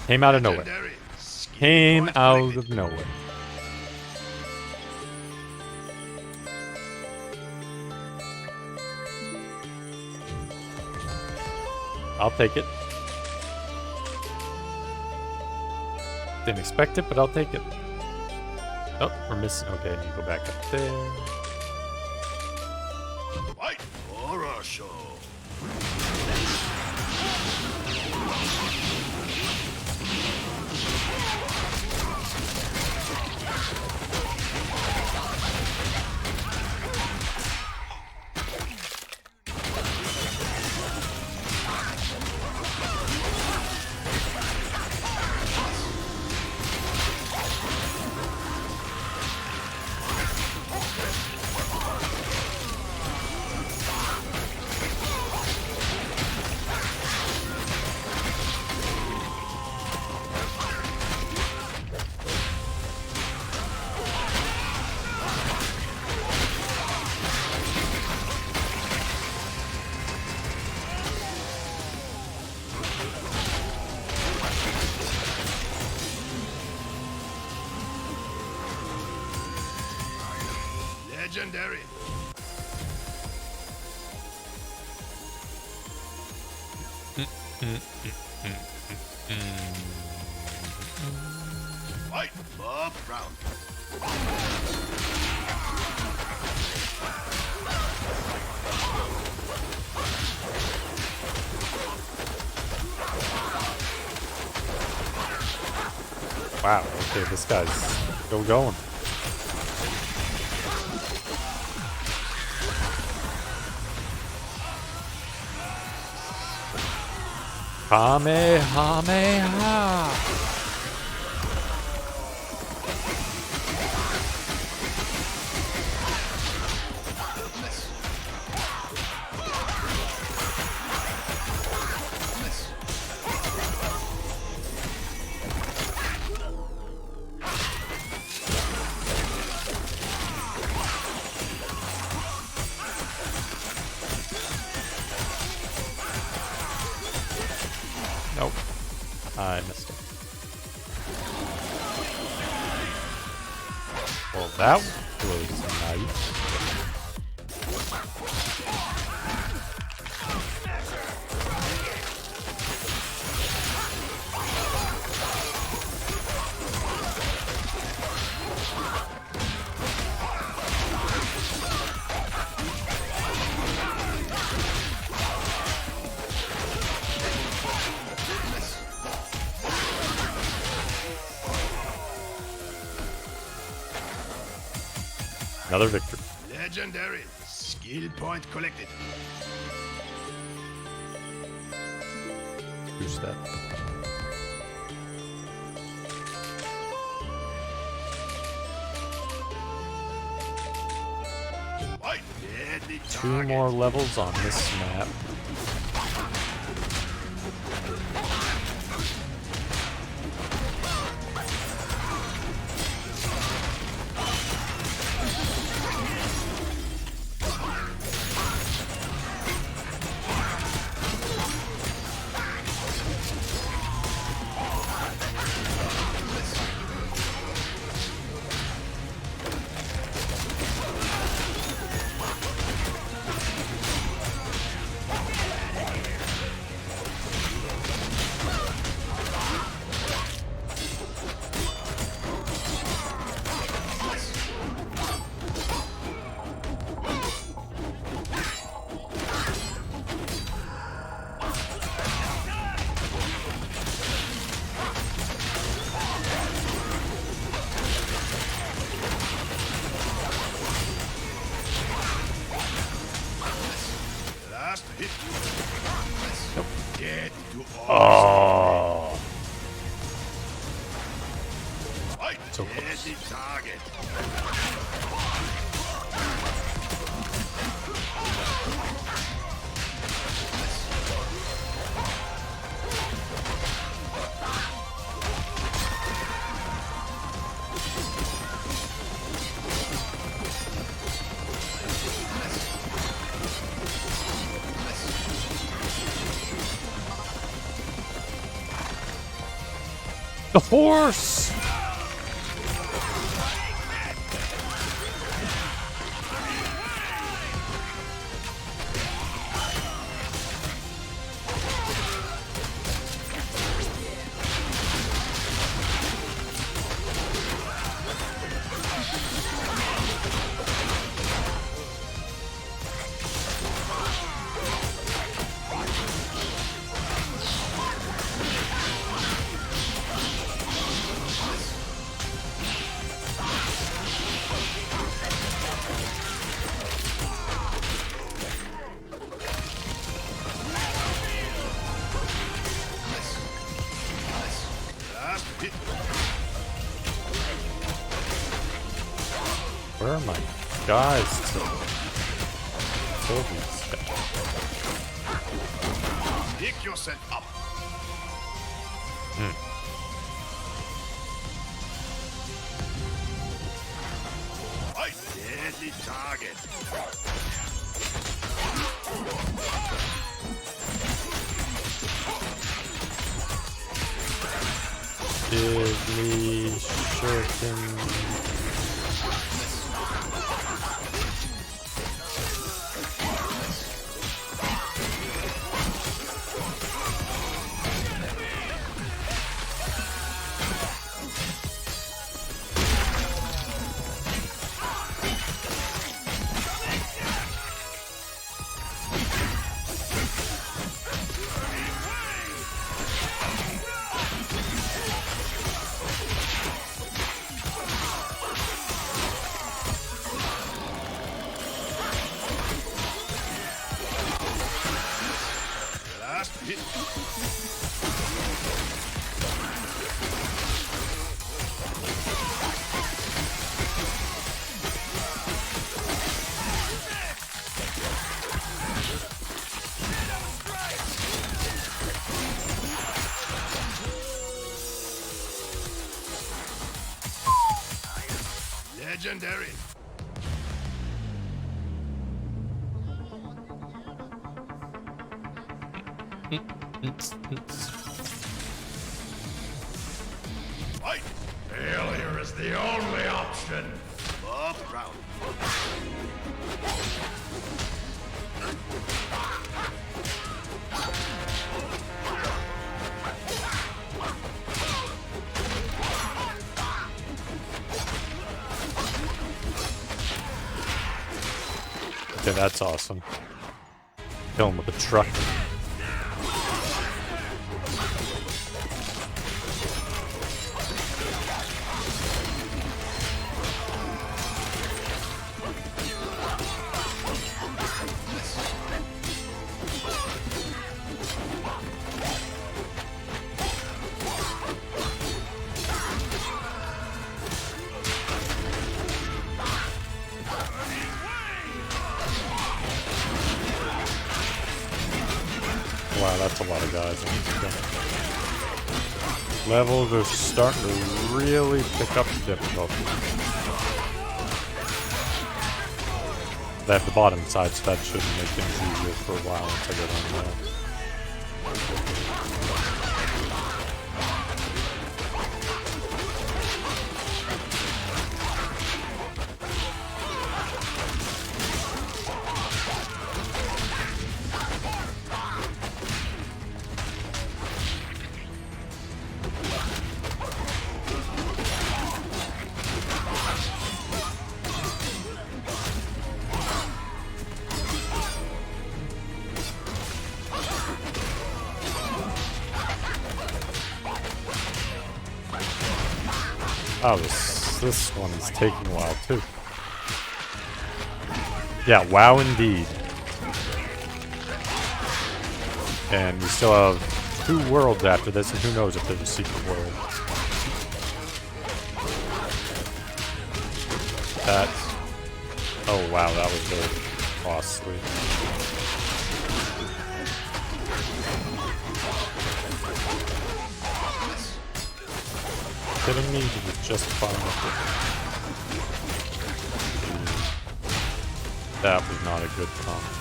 Came out of nowhere. Legendary. Skill Came point out collected. of nowhere. I'll take it. Didn't expect it, but I'll take it. Oh, we're missing. Okay, I need to go back up there. Fight horror show. Legendary. Fight Bob Brown. Wow, okay, this guy's still going. Kamehameha! Nope. I missed it. Well, that was nice. Another victory. Legendary. Skill point collected. Who's that? Fight deadly Two target. more levels on this map. Last hit. Nope. Get to Oh, all. Fight So close. deadly target. The horse! Last hit. Where are my guys to kill these guys? Pick yourself up. Right. Deadly target. Give me shuriken. Last hit. Legendary. Fight. Failure is the only option. Fourth round. Okay, that's awesome. Kill him with a truck. Wow, that's a lot of guys. Levels are starting to really pick up the difficulty. They have the bottom side, so that should make things easier for a while once I get on there. Oh, this one's taking a while too. Yeah, wow indeed. And we still have 2 worlds after this, and who knows if there's a secret world. That's... Oh wow, that was very costly. Kidding me? He was just fine with it. That was not a good comment.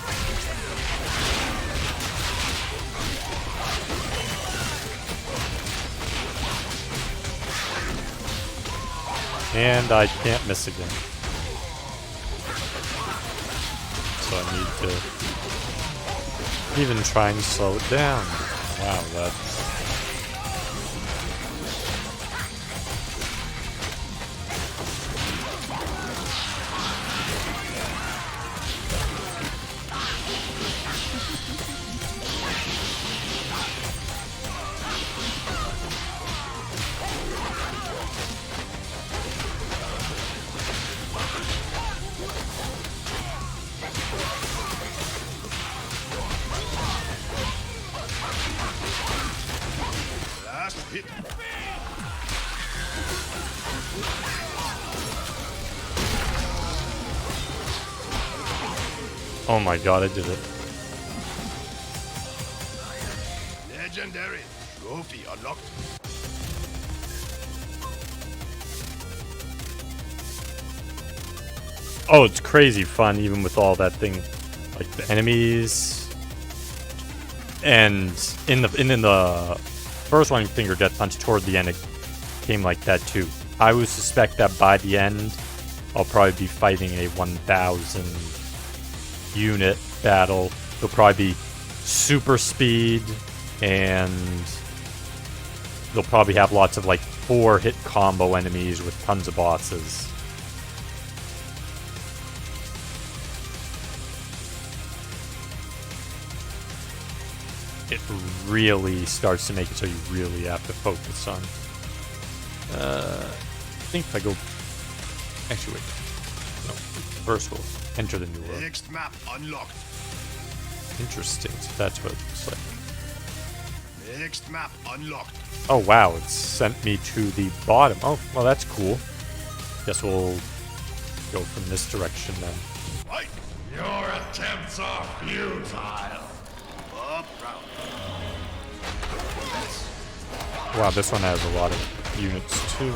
And I can't miss again. So I need to even try and slow it down. Wow, that's... Last hit. Oh my god, I did it. Legendary. Trophy unlocked. Oh, it's crazy fun, even with all that thing, like the enemies. And in the first one, Finger Death Punch, toward the end, it came like that too. I would suspect that by the end, I'll probably be fighting a 1,000 unit battle. It'll probably be super speed, and they'll probably have lots of like 4-hit combo enemies with tons of bosses. It really starts to make it so you really have to focus on. I think if I go... Actually, wait. No. First we'll enter the new world. Next map unlocked. Interesting. So that's what it looks like. Next map unlocked. Oh, wow. It sent me to the bottom. Oh, well, that's cool. Guess we'll go from this direction then. Fight. Your attempts are futile. Up round. Wow, this one has a lot of units too.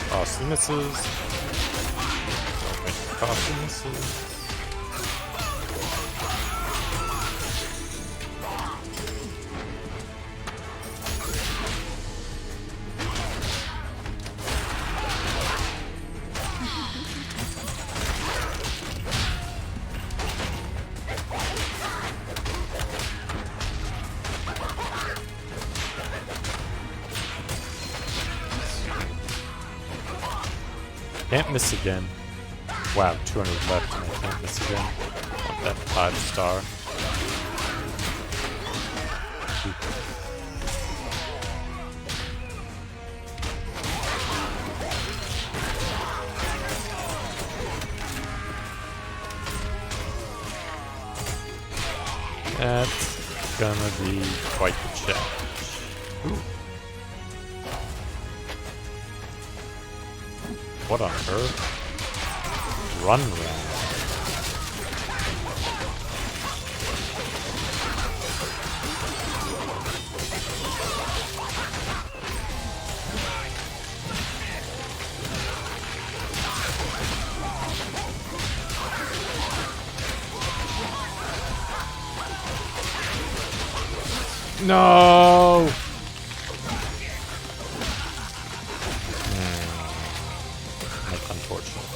Cross the misses. Cross the misses. Can't miss again. Wow, 200 left and I can't miss again. Want that 5-star. That's gonna be quite the challenge. Ooh. What on earth? Run round. No! That's unfortunate.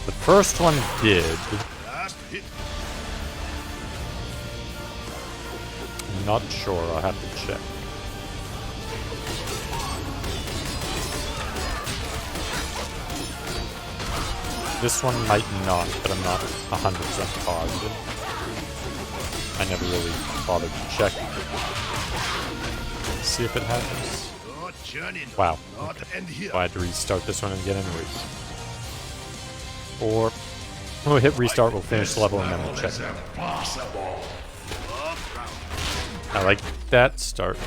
The first one did. Last hit. not sure. I'll have to check. This one might not, but I'm not 100% positive. I never really bothered to check. See if it happens. Your journey does Wow. not end here. I had to restart this one again anyways. Or we'll hit restart, we'll finish the level, and then we'll check. It's impossible. I like that start.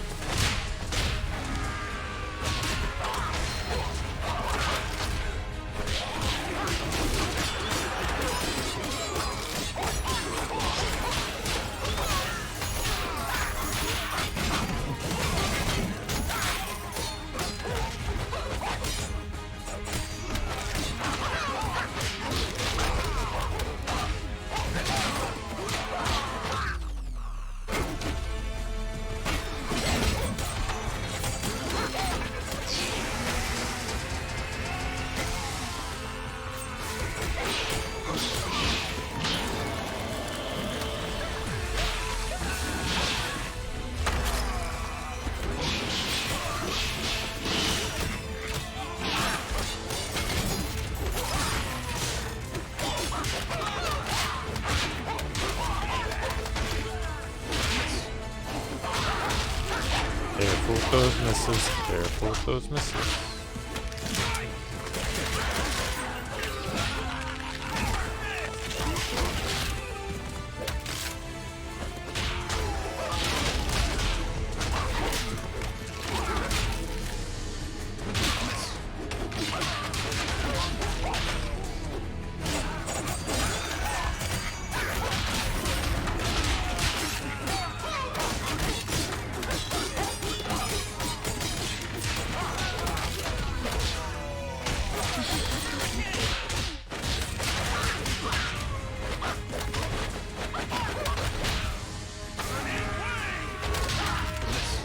Careful with those misses. Careful with those misses.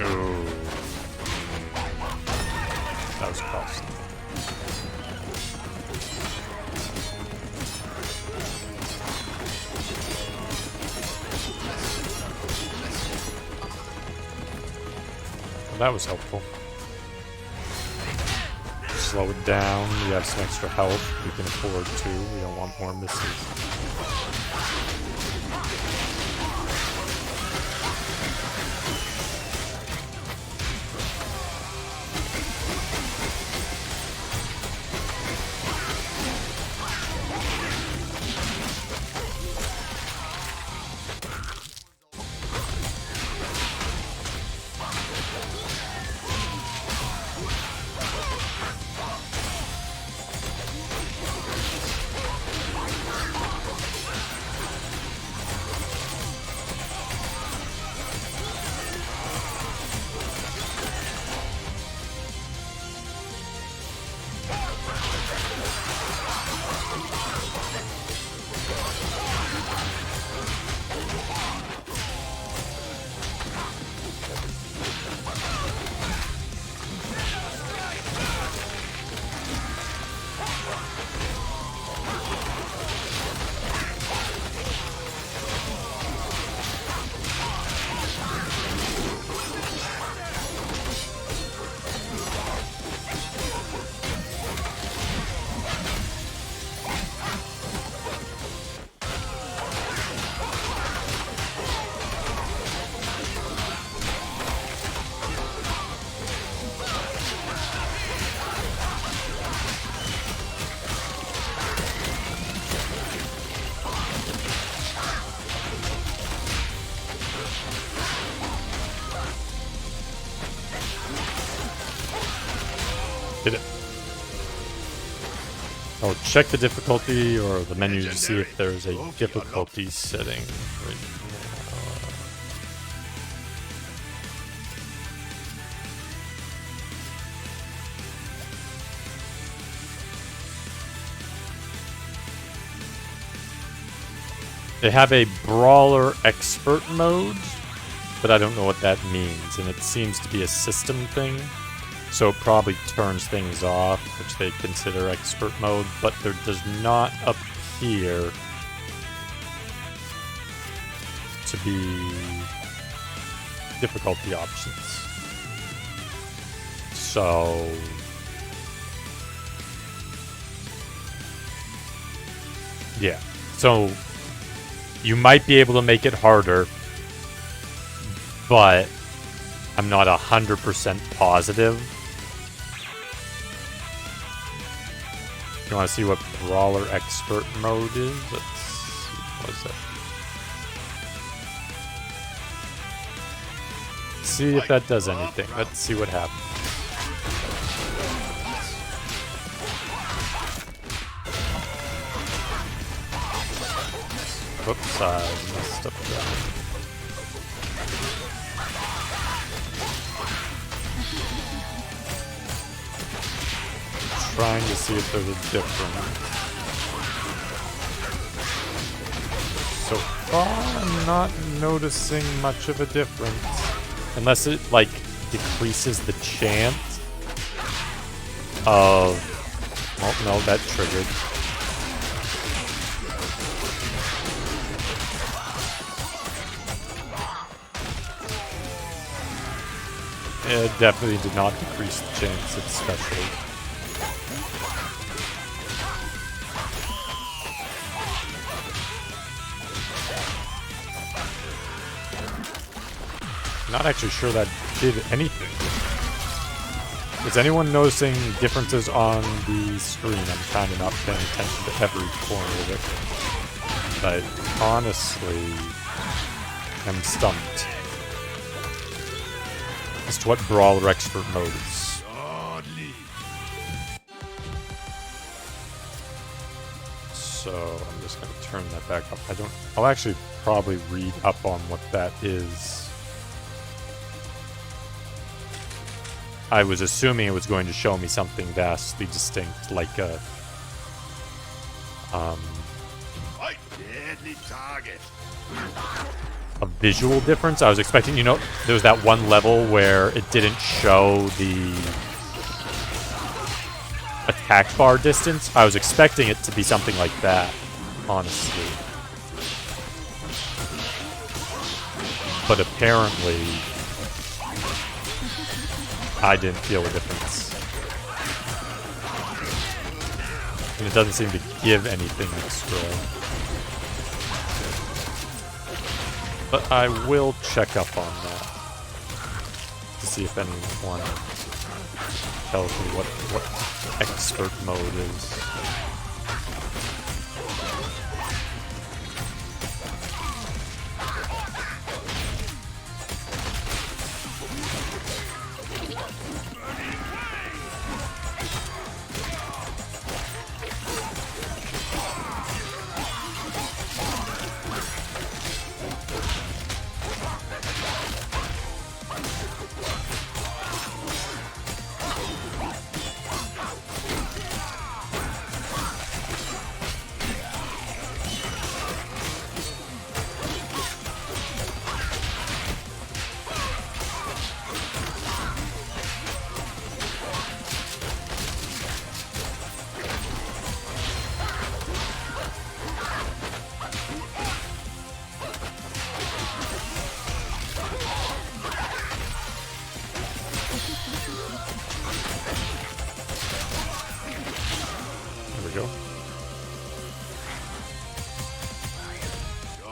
Ooh. That was costly. Well, that was helpful. Slow it down. We have some extra health. We can afford to. We don't want more misses. Did it? Oh, check the difficulty or the menu to see if there's a difficulty setting right now. They have a Brawler Expert mode, but I don't know what that means, and it seems to be a system thing. So it probably turns things off, which they consider expert mode, but there does not appear to be difficulty options. So yeah. So you might be able to make it harder, but I'm not 100% positive. You want to see what Brawler Expert mode is? Let's see. What is it? See if that does anything. Let's see what happens. Whoops, I messed up that. Trying to see if there's a difference. So far, I'm not noticing much of a difference. Unless it, like, decreases the chance of... Oh, no, that triggered. It definitely did not decrease the chance, especially. Not actually sure that did anything. Is anyone noticing differences on the screen? I'm kind of not paying attention to every corner of it. But honestly, I'm stumped as to what Brawler Expert mode is. So I'm just going to turn that back up. I'll actually probably read up on what that is. I was assuming it was going to show me something vastly distinct, like a deadly target. a visual difference. I was expecting, you know, there was that one level where it didn't show the attack bar distance. I was expecting it to be something like that, honestly. But apparently, I didn't feel a difference. And it doesn't seem to give anything extra. But I will check up on that to see if anyone tells me what expert mode is.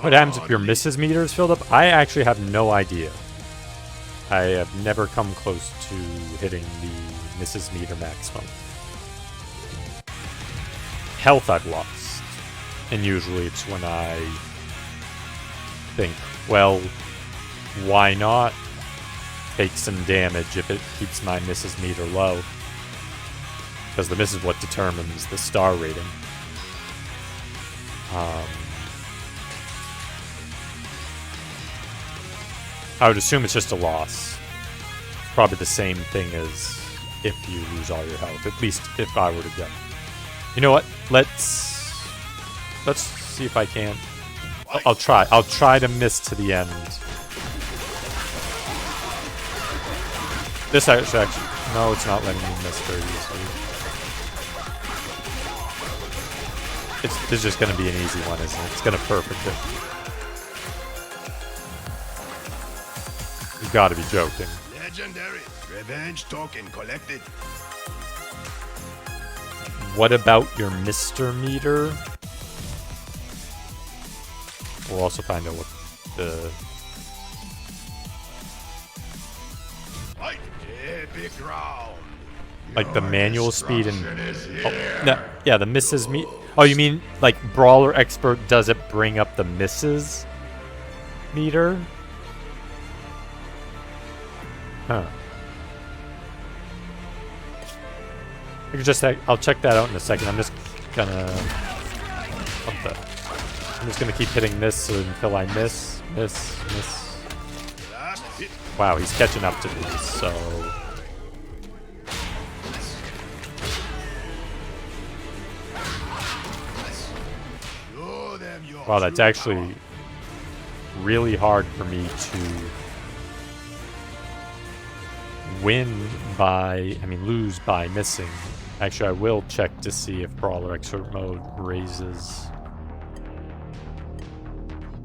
What happens if your misses meter is filled up? I actually have no idea. I have never come close to hitting the misses meter maximum. Health I've lost. And usually it's when I think, well, why not take some damage if it keeps my misses meter low? Because the miss is what determines the star rating. I would assume it's just a loss. Probably the same thing as if you lose all your health. At least if I were to go. You know what? Let's see if I can. I'll try. I'll try to miss to the end. This actually no, it's not letting me miss very easily. This is just going to be an easy one, isn't it? It's going to perfect it. You gotta be joking. Legendary. Revenge token collected. What about your Mr. Meter? We'll also find out what the... Fight. Epic round. Like the manual speed and... Destruction is Oh, here. no, yeah, the misses me... Oh, you mean like Brawler Expert, does it bring up the misses meter? Huh. I could just... I'll check that out in a second. I'm just gonna... What the... I'm just gonna keep hitting this until I miss. Miss. Last hit. Wow, he's catching up to me, so... Show them your Wow, that's true actually really hard for me to win by, lose by missing. Actually, I will check to see if Brawler Expert Mode raises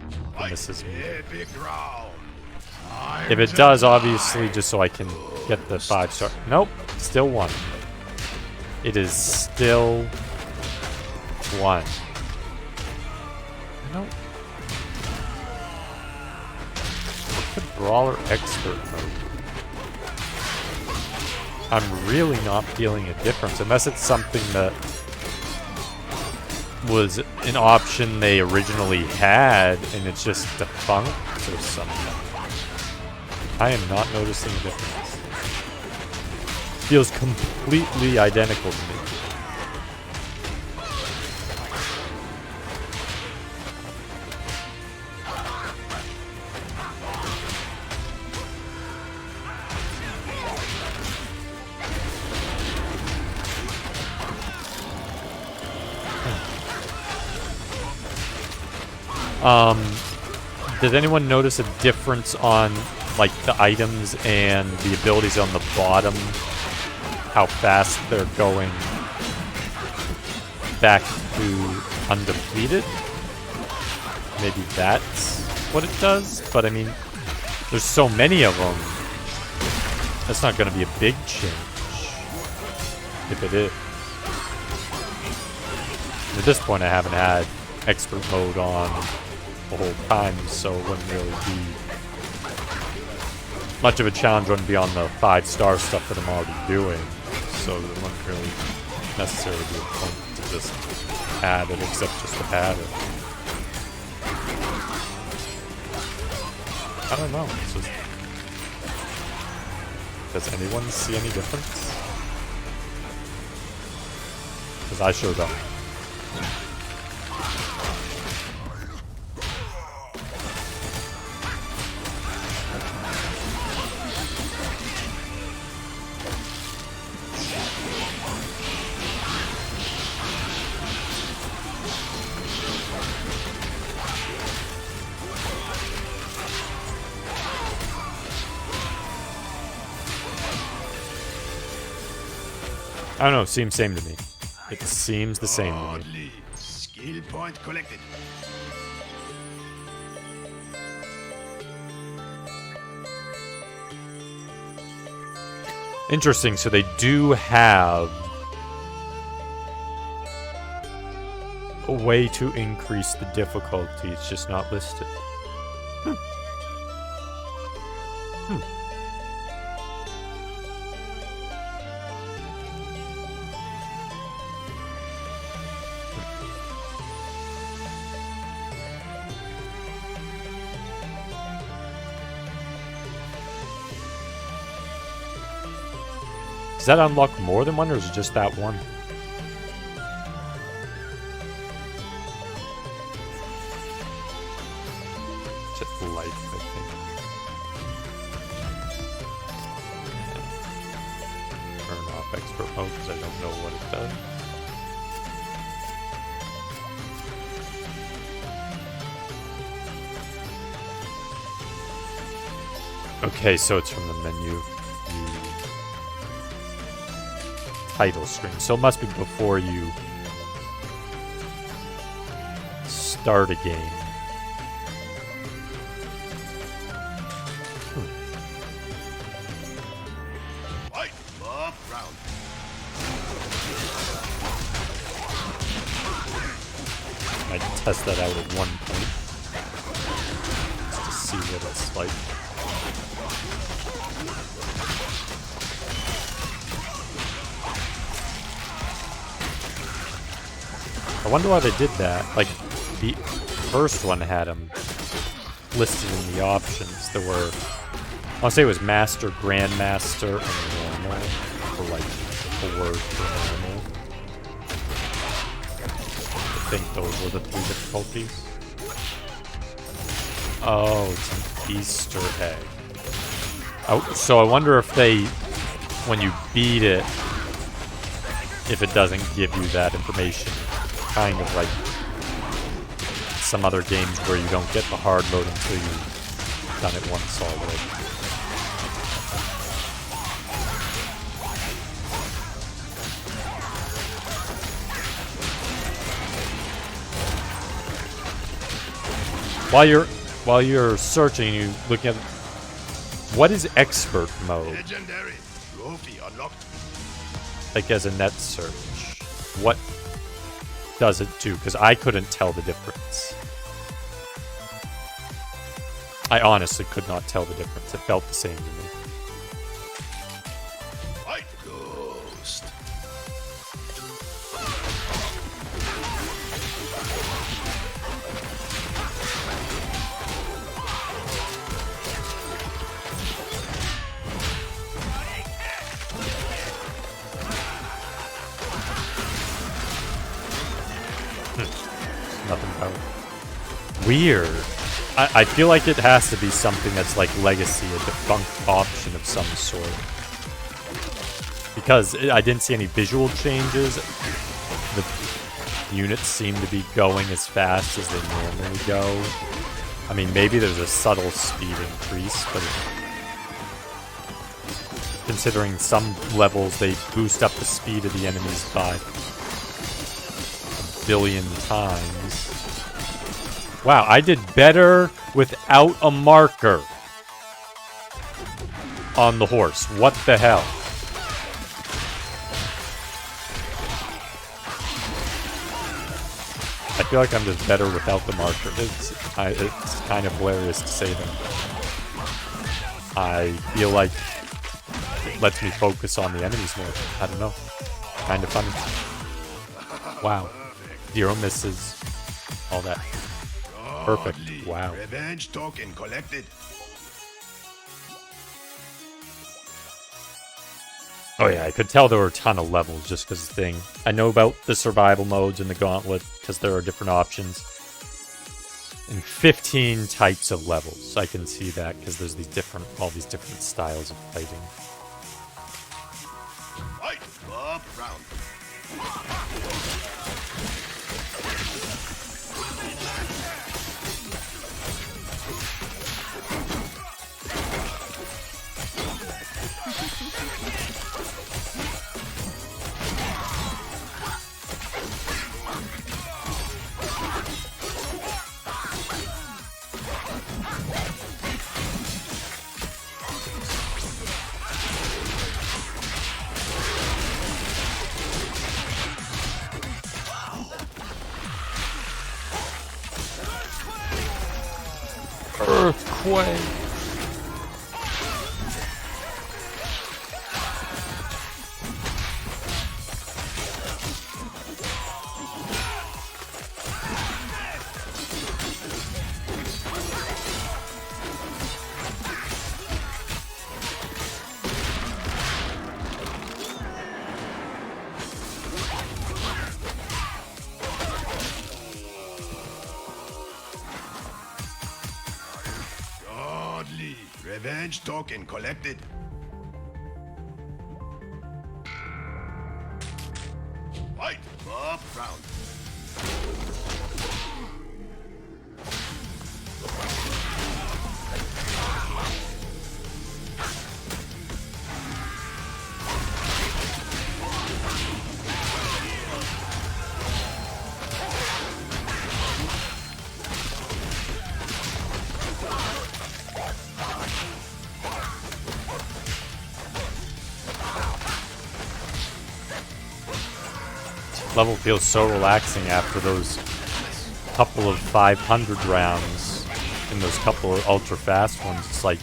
the power. misses me. Epic round. If it does, obviously, just so I can get the 5-star. Nope, still 1. It is still 1. Nope. What's the Brawler Expert Mode? I'm really not feeling a difference, unless it's something that was an option they originally had, and it's just defunct or something. I am not noticing a difference. Feels completely identical to me. Did anyone notice a difference on like the items and the abilities on the bottom? How fast they're going back to undefeated? Maybe that's what it does, but I mean, there's so many of them. That's not going to be a big change, if it is. At this point, I haven't had expert mode on the whole time, so it wouldn't really be much of a challenge. Wouldn't be on the 5-star stuff that I'm already doing, so it wouldn't really necessarily be a point to just add it, except just to add it. I don't know. It's just, does anyone see any difference? Because I sure don't. I don't know, seems same to me. It seems the same to me. Godly. Skill point collected. Interesting, so they do have a way to increase the difficulty, it's just not listed. Does that unlock more than one, or is it just that one? It's at life, I think. Turn off expert mode because I don't know what it does. Okay, so it's from the menu. Title screen. So it must be before you start a game. test that out at one point. Just to see what it's like. I wonder why they did that. Like, the first one had them listed in the options. There were, I want to say it was Master, Grandmaster, and Normal, for like a word for normal. I think those were the 3 difficulties. Oh, it's an Easter egg. Oh, so I wonder if they, when you beat it, if it doesn't give you that information. Kind of like some other games where you don't get the hard mode until you've done it once already. While you're searching, you look at what is expert mode? Legendary. Trophy unlocked. Like as a net search. What does it do? Because I couldn't tell the difference. I honestly could not tell the difference. It felt the same to me. White Ghost. Nothing about it. Weird. I feel like it has to be something that's like Legacy, a defunct option of some sort. Because I didn't see any visual changes. The units seem to be going as fast as they normally go. I mean, maybe there's a subtle speed increase, but considering some levels they boost up the speed of the enemies by a billion times. Wow, I did better without a marker on the horse. What the hell? I feel like I'm just better without the marker. It's kind of hilarious to say that. I feel like it lets me focus on the enemies more. I don't know. Kind of funny. Wow. 0 misses. All that. Perfect. Godly. Wow. Revenge token collected. Oh yeah, I could tell there were a ton of levels just because the thing. I know about the survival modes in the Gauntlet because there are different options. And 15 types of levels. I can see that because there's all these different styles of fighting. White up round. Earthquake. Godly. Revenge token collected. White up round. Level feels so relaxing after those couple of 500 rounds in those couple of ultra fast ones. It's like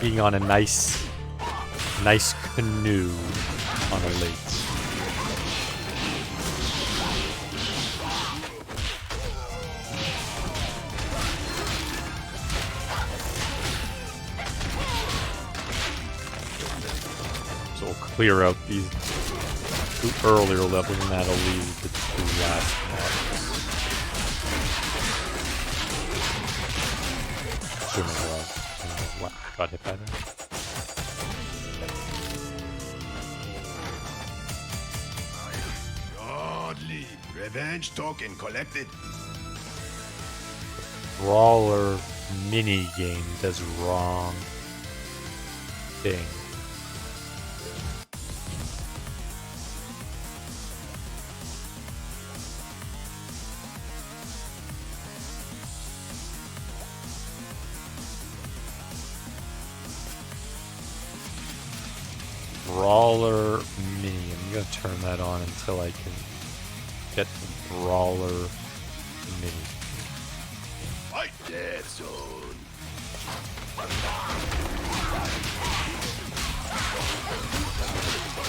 being on a nice canoe on a lake. So we'll clear out these 2 earlier levels, and that'll leave the 2 last ones. Assuming what got hit by that. Godly. Revenge token collected. Brawler mini game does wrong thing. Brawler mini. I'm gonna turn that on until I can get the Brawler mini. Fight dead zone.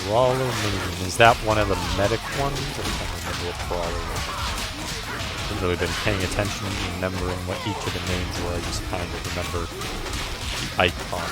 Brawler mini. Is that one of the medic ones? I can't remember what Brawler was. I haven't really been paying attention and remembering what each of the names were. I just kind of remember the icon.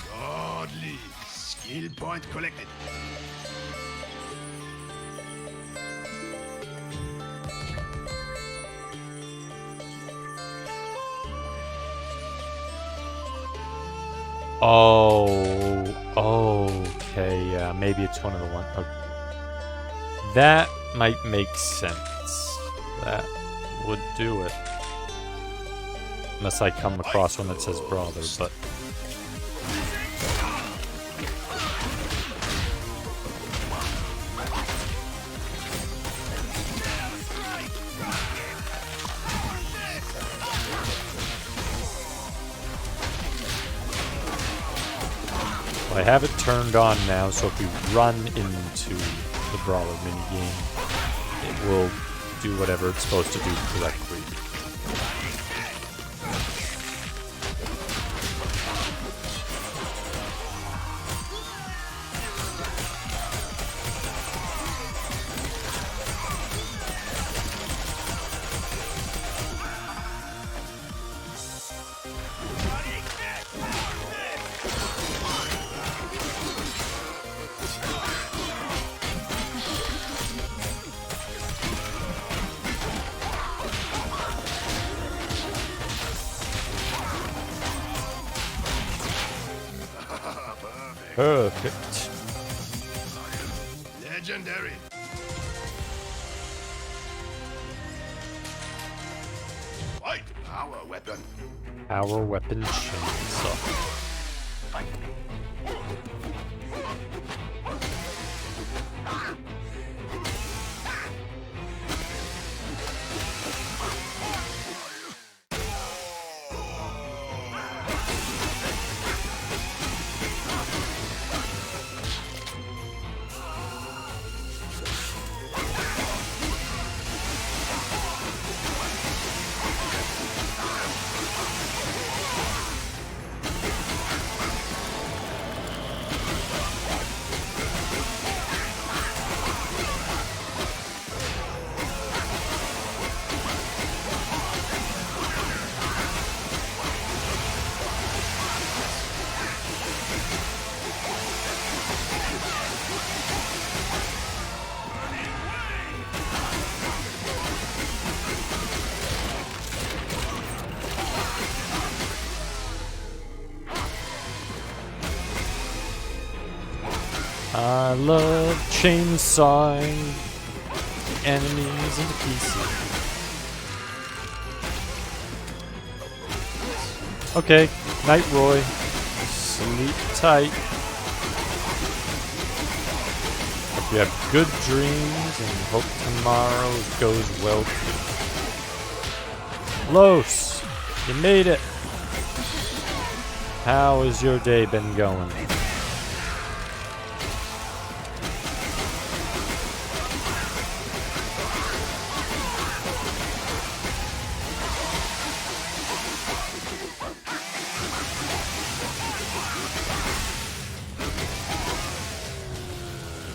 Godly. Skill point collected. Oh, okay, yeah, maybe it's one of the ones. Okay. That might make sense. That would do it. Unless I come across one that says Brawler, but... I have it turned on now, so if we run into the Brawler minigame, it will do whatever it's supposed to do correctly. Perfect. Legendary. Fight. Power weapon. Power weapon chainsaw. I love chainsawing enemies into pieces. Okay, night, Roy. Sleep tight. Hope you have good dreams and hope tomorrow goes well too. Los, you made it. How has your day been going?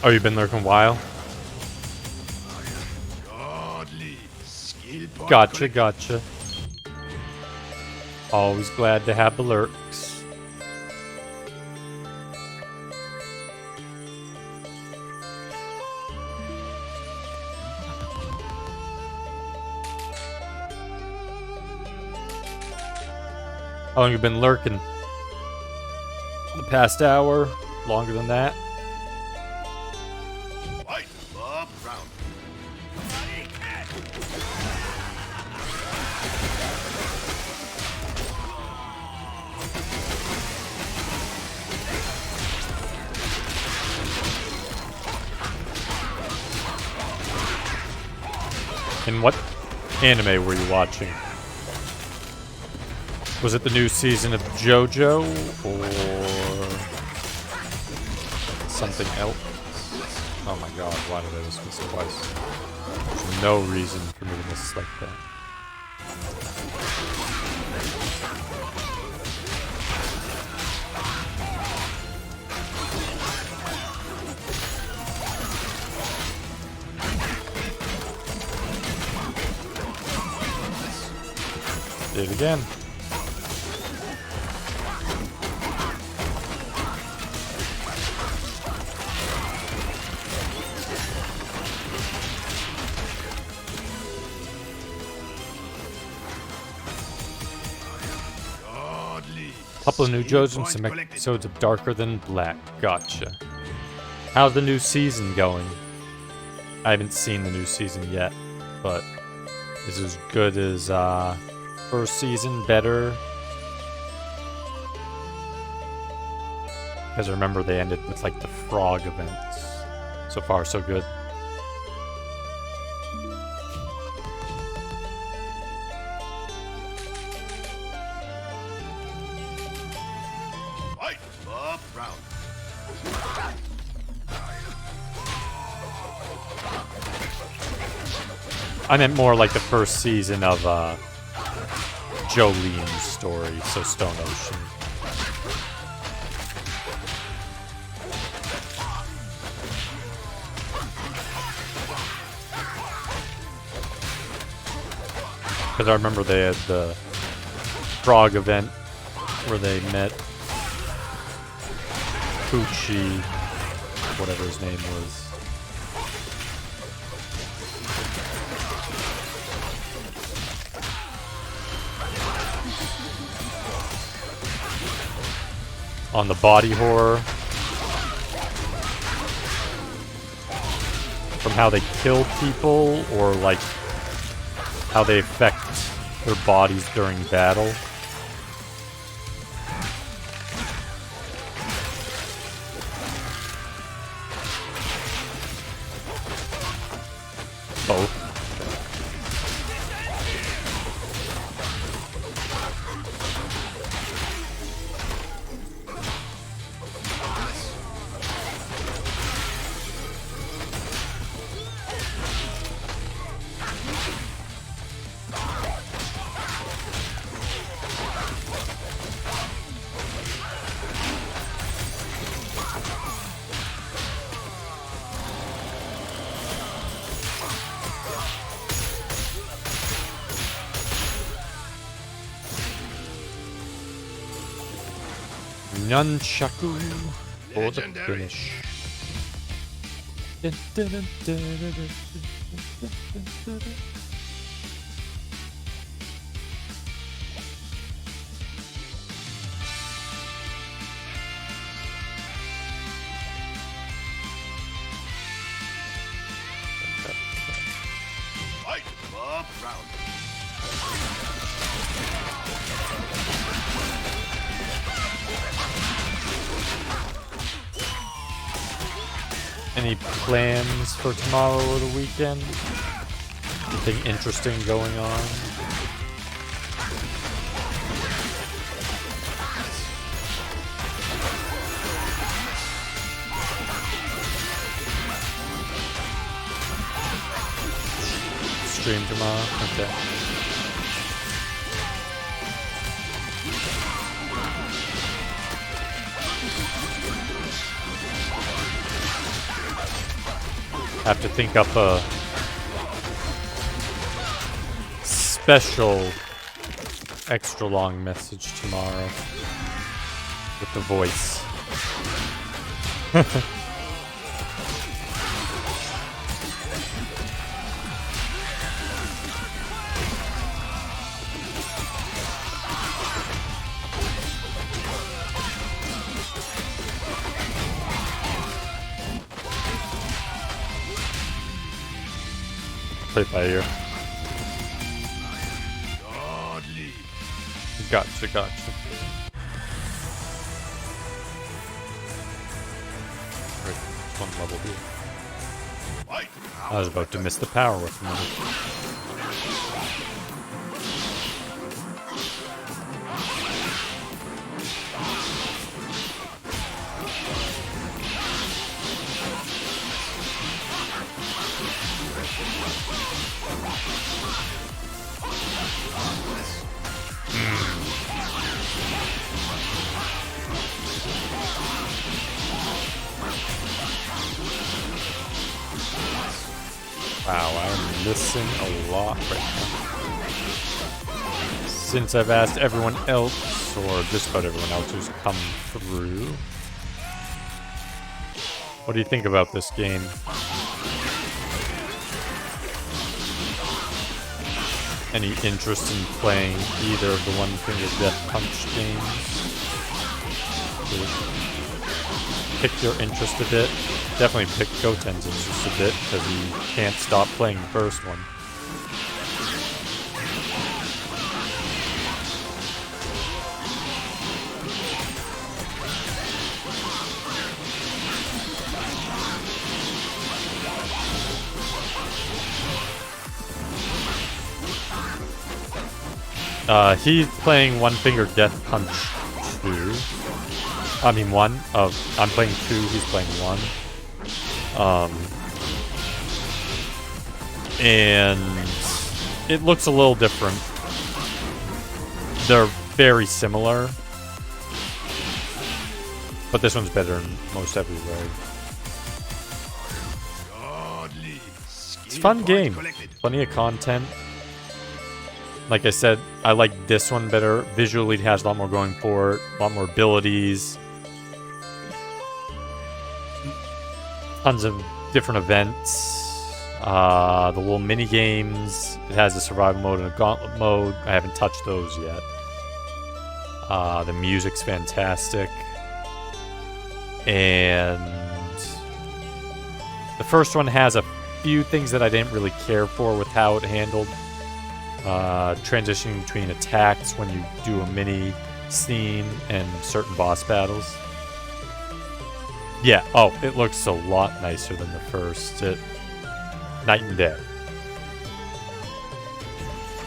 Oh, you've been lurking a while? Godly skill point Gotcha, collected. gotcha. Always glad to have the lurks. How long you been lurking? The past hour? Longer than that? Fight Bob Brown. And what anime were you watching? Was it the new season of JoJo or something else? Oh my god, why did I just miss twice? There's no reason for me to miss like that. Did it again. Godly Couple of new skill JoJo and point some collected. episodes of Darker Than Black. Gotcha. How's the new season going? I haven't seen the new season yet, but is it as good as first season? Better? Because I remember they ended with like the frog events. So far, so good. Fight Bob Brown. I meant more like the first season of Jolene's story, so Stone Ocean. Because I remember they had the frog event where they met Pucci, whatever his name was. On the body horror. From how they kill people, or like how they affect their bodies during battle. Both. Nunchaku for the Legendary. finish. Fight Bob Brown. Any plans for tomorrow or the weekend? Anything interesting going on? Stream tomorrow? Okay. Have to think up a special extra long message tomorrow with the voice. Play it by ear. Godly. Gotcha. Right, one level here. Fight. I was about to miss the power with me. Wow, I'm missing a lot right now. Since I've asked everyone else, or just about everyone else who's come through. What do you think about this game? Any interest in playing either of the One Finger Death Punch games? Pick your interest a bit. Definitely pick Goten's interest a bit, because he can't stop playing the first one. He's playing One Finger Death Punch 2. I mean 1. I'm playing 2, he's playing 1. And it looks a little different. They're very similar, but this one's better in most every way. Godly. It's a fun game. Plenty of content. Like I said, I like this one better. Visually, it has a lot more going for it, a lot more abilities. Tons of different events. The little mini games. It has a survival mode and a gauntlet mode. I haven't touched those yet. The music's fantastic. And the first one has a few things that I didn't really care for with how it handled. Transitioning between attacks when you do a mini scene and certain boss battles. Yeah, oh, it looks a lot nicer than the first. Night and day.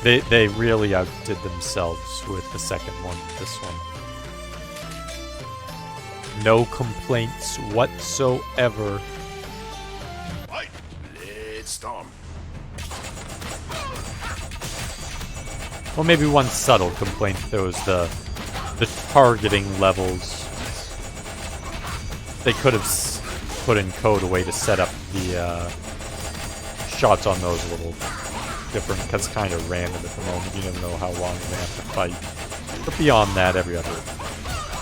They really outdid themselves with the second one, this one. No complaints whatsoever. Fight. Blade storm. Well, maybe one subtle complaint. There was the targeting levels. They could have put in code a way to set up the shots on those a little different, because it's kind of random at the moment. You never know how long they have to fight. But beyond that, every other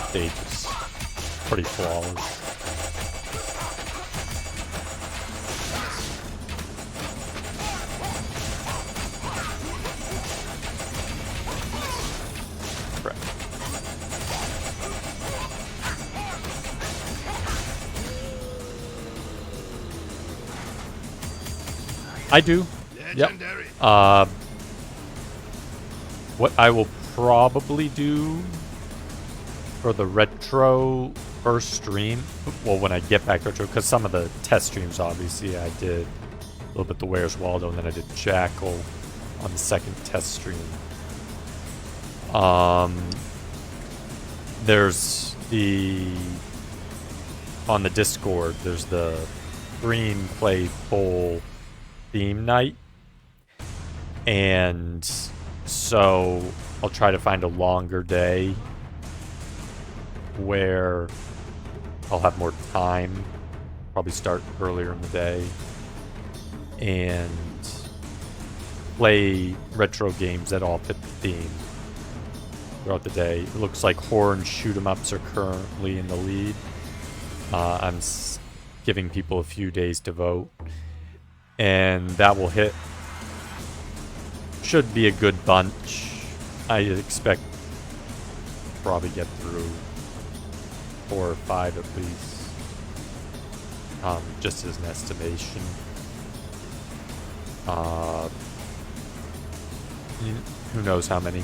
stage is pretty flawless. I do. Legendary. Yep. What I will probably do for the retro first stream, well, when I get back to retro, because some of the test streams, obviously, I did a little bit the Where's Waldo, and then I did Jackal on the second test stream. There's on the Discord, there's the Green Play Bowl theme night, and so I'll try to find a longer day where I'll have more time, probably start earlier in the day, and play retro games that all fit the theme throughout the day. It looks like horror and shoot 'em ups are currently in the lead. I'm giving people a few days to vote, and that will hit. Should be a good bunch. I expect probably get through 4 or 5 at least, just as an estimation. Who knows how many,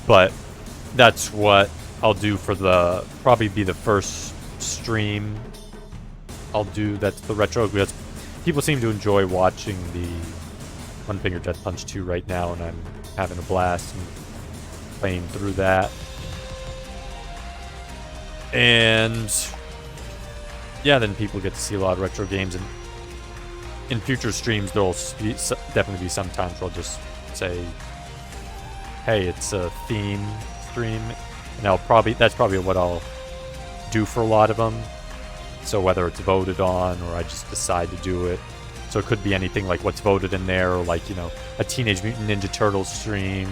but that's what I'll do for probably be the first stream I'll do. That's the retro, because people seem to enjoy watching the One Finger Death Punch 2 right now, and I'm having a blast and playing through that. And yeah, then people get to see a lot of retro games, and in future streams there'll definitely be some times where I'll just say, hey, it's a theme stream, and that's probably what I'll do for a lot of them. So whether it's voted on or I just decide to do it, so it could be anything like what's voted in there, or like, you know, a Teenage Mutant Ninja Turtles stream,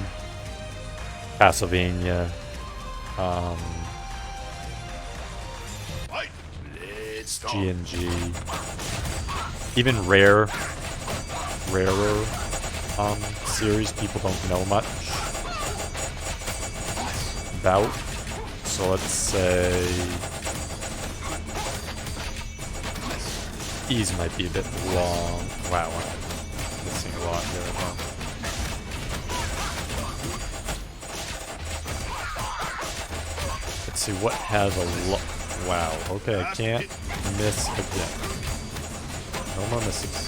Castlevania, GNG, even rarer series people don't know much about. So let's say these might be a bit long. Wow, I'm missing a lot here. Let's see what has a lot. Wow, okay, I can't miss again. No more misses.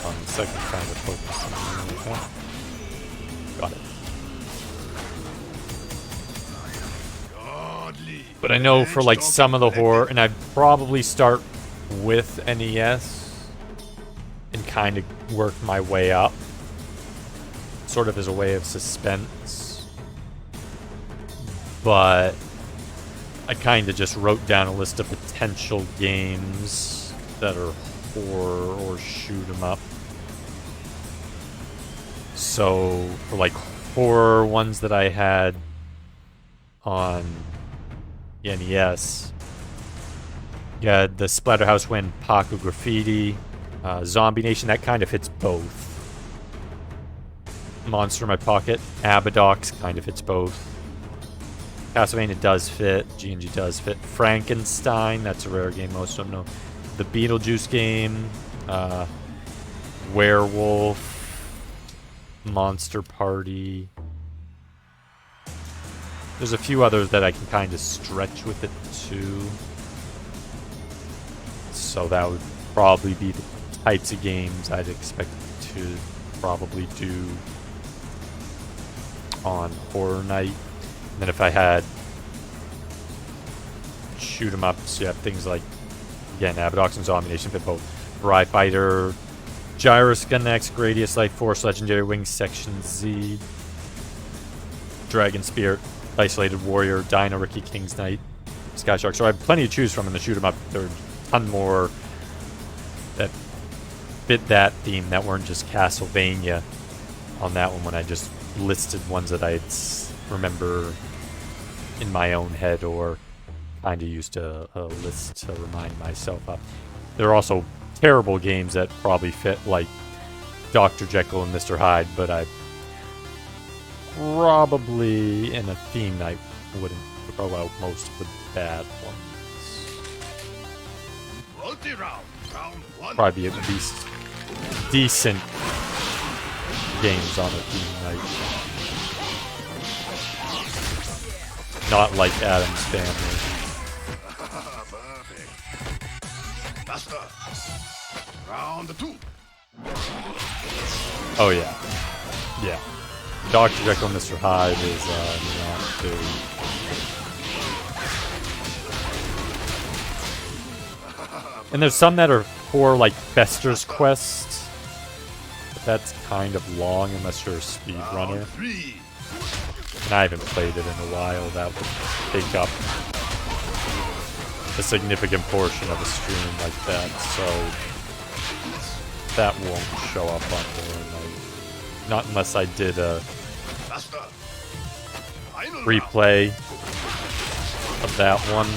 On the second time to focus on that. Got it. But I know for like some of the horror, and I'd probably start with NES and kind of work my way up, sort of as a way of suspense. But I kind of just wrote down a list of potential games that are horror or shoot 'em up. So for like horror ones that I had on the NES, you had the Splatterhouse Wind, Paco Graffiti, Zombie Nation. That kind of fits both. Monster in My Pocket, Abadox kind of fits both. Castlevania does fit, GNG does fit. Frankenstein, that's a rare game, most of them know. The Beetlejuice game, Werewolf, Monster Party. There's a few others that I can kind of stretch with it too. So that would probably be the types of games I'd expect to probably do on Horror Night. And then if I had shoot 'em ups, you have things like, again, Abadox and Zombie Nation fit both. Fry Fighter, Gyroskin X, Gradius Life Force, Legendary Wings Section Z, Dragon Spirit, Isolated Warrior, Dino Ricky King's Knight, Sky Shark. So I have plenty to choose from in the shoot 'em up. There are a ton more that fit that theme that weren't just Castlevania on that one, when I just listed ones that I remember in my own head or kind of used a list to remind myself of. There are also terrible games that probably fit, like Dr. Jekyll and Mr. Hyde, but I probably in a theme night wouldn't throw out most of the bad ones. Multi-round, round one. Probably be at least decent games on a theme night. Not like Adam's Family. Perfect. Buster. Round 2. Oh yeah. Yeah. Dr. Jekyll and Mr. Hyde is not very... And there's some that are for like Fester's Quest. But that's kind of long unless you're a speedrunner. Round 3. And I haven't played it in a while. That would take up a significant portion of a stream like that, so that won't show up on Horror Night. Not unless I did a Buster. Final round. replay of that one,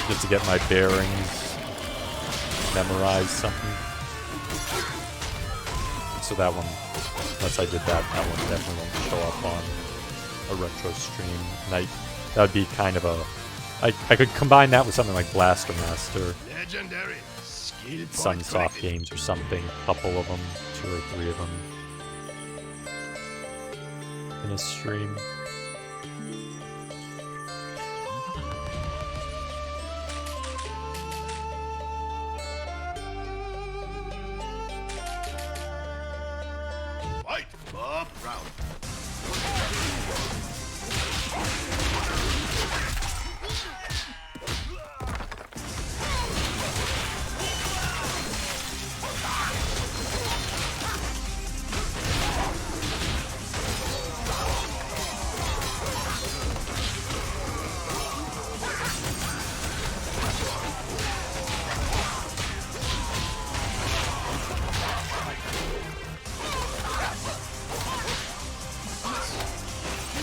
just to get my bearings, memorize something. So that one, unless I did that, that one definitely won't show up on a retro stream night. That would be kind of a... I could combine that with something like Blaster Master, Legendary. Skill point Sunsoft collected. Games or something. A couple of them, 2 or 3 of them in a stream. Fight. Up round.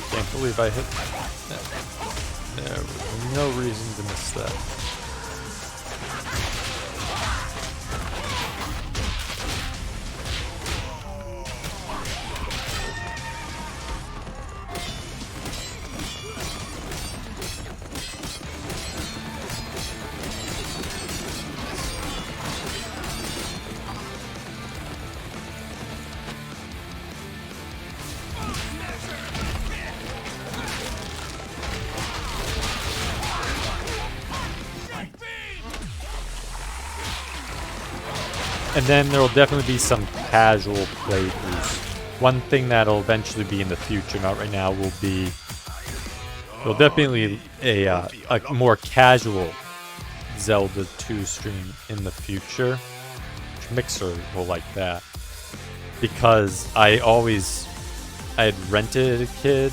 Can't believe I hit that. There was no reason to miss that. And then there will definitely be some casual playthroughs. One thing that'll eventually be in the future, not right now, will be... There'll definitely be a more casual Zelda 2 stream in the future. Mixer will like that. Because I had rented a kid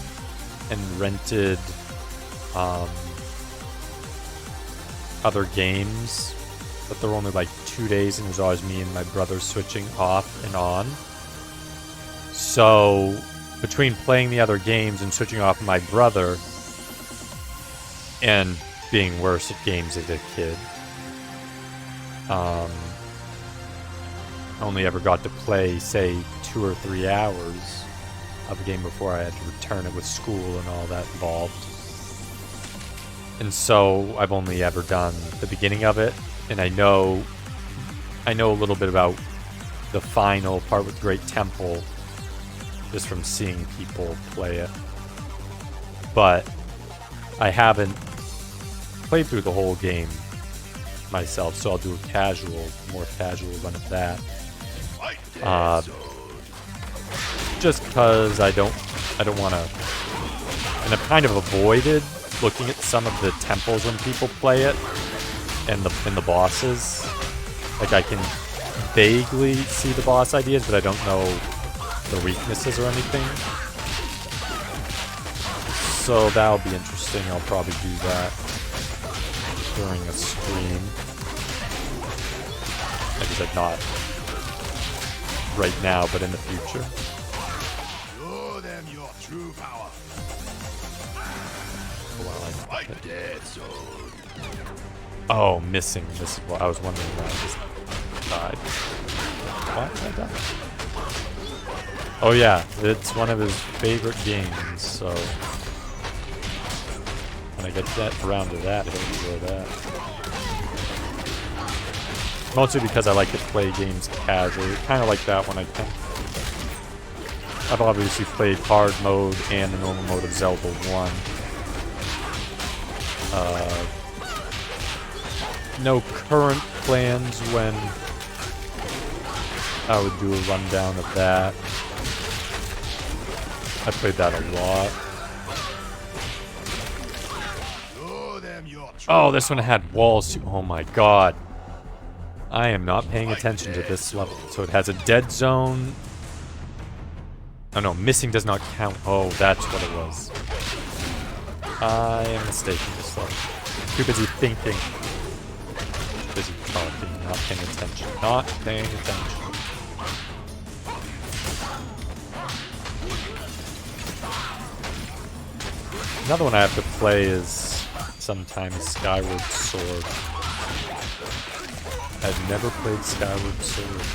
and rented other games, but there were only like 2 days and it was always me and my brother switching off and on. So between playing the other games and switching off my brother and being worse at games as a kid, I only ever got to play, say, 2 or 3 hours of a game before I had to return it with school and all that involved. And so I've only ever done the beginning of it, and I know a little bit about the final part with Great Temple just from seeing people play it. But I haven't played through the whole game myself, so I'll do a more casual run of that. Just because I don't want to, and I've kind of avoided looking at some of the temples when people play it, and the bosses. Like I can vaguely see the boss ideas, but I don't know the weaknesses or anything. So that'll be interesting. I'll probably do that during a stream. Like I said, not right now, but in the future. Show them your true power. Fight dead zone. Oh, missing. This is what I was wondering why I just died. Why did I die? Oh yeah, it's one of his favorite games, so when I get around to that, he'll enjoy that. Mostly because I like to play games casually. Kind of like that one, I think. I've obviously played hard mode and the normal mode of Zelda 1. No current plans when I would do a rundown of that. I played that a lot. Show them your Oh, this one had walls too. Oh my god. I am not paying attention to this level. So it has a dead zone. Oh no, missing does not count. Oh, that's what it was. I am mistaken this level. Too busy thinking. Busy talking, not paying attention. Not paying attention. Another one I have to play is sometimes Skyward Sword. I've never played Skyward Sword.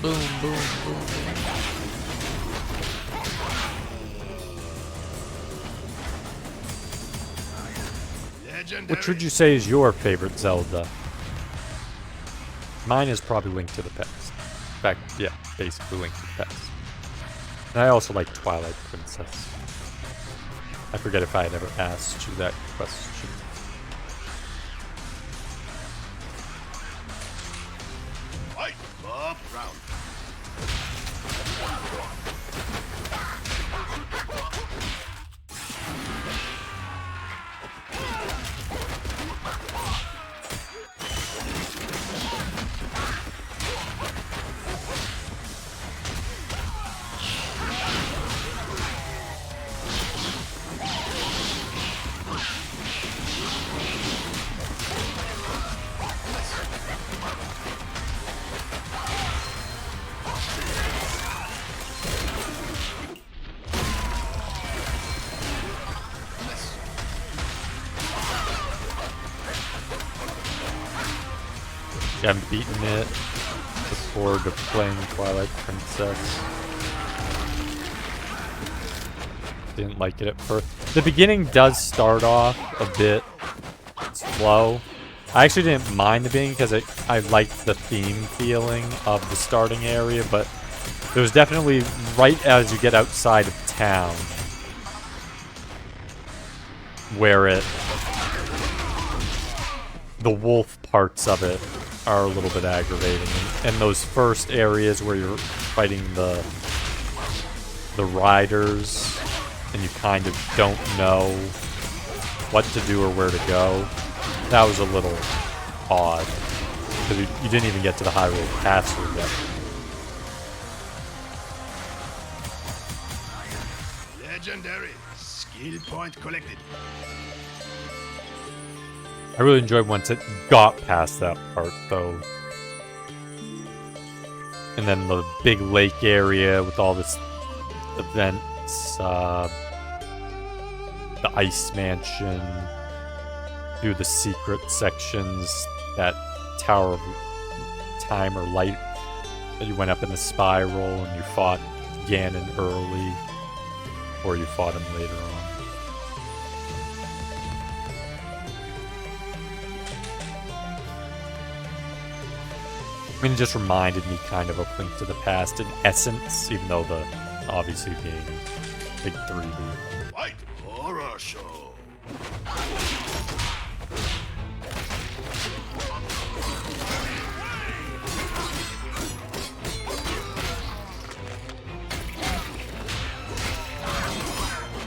Boom, boom, boom. legendary. Which would you say is your favorite Zelda? Mine is probably Link to the Past. In fact, yeah, basically Link to the Past. And I also like Twilight Princess. I forget if I had ever asked you that question. Fight Bob Brown. Yeah, I'm beating it. Look forward to playing Twilight Princess. Didn't like it at first. The beginning does start off a bit slow. I actually didn't mind the beginning because I liked the theme feeling of the starting area, but there was definitely, right as you get outside of town, where the wolf parts of it are a little bit aggravating. And those first areas where you're fighting the riders and you kind of don't know what to do or where to go, that was a little odd. Because you didn't even get to the Hyrule Castle yet. Legendary. Skill point collected. I really enjoyed once it got past that part, though. And then the big lake area with all this events, the ice mansion, do the secret sections, that Tower of Time or Light that you went up in the spiral and you fought Ganon early, or you fought him later on. I mean, it just reminded me kind of Link to the Past in essence, even though the obviously being big 3D. Fight horror show.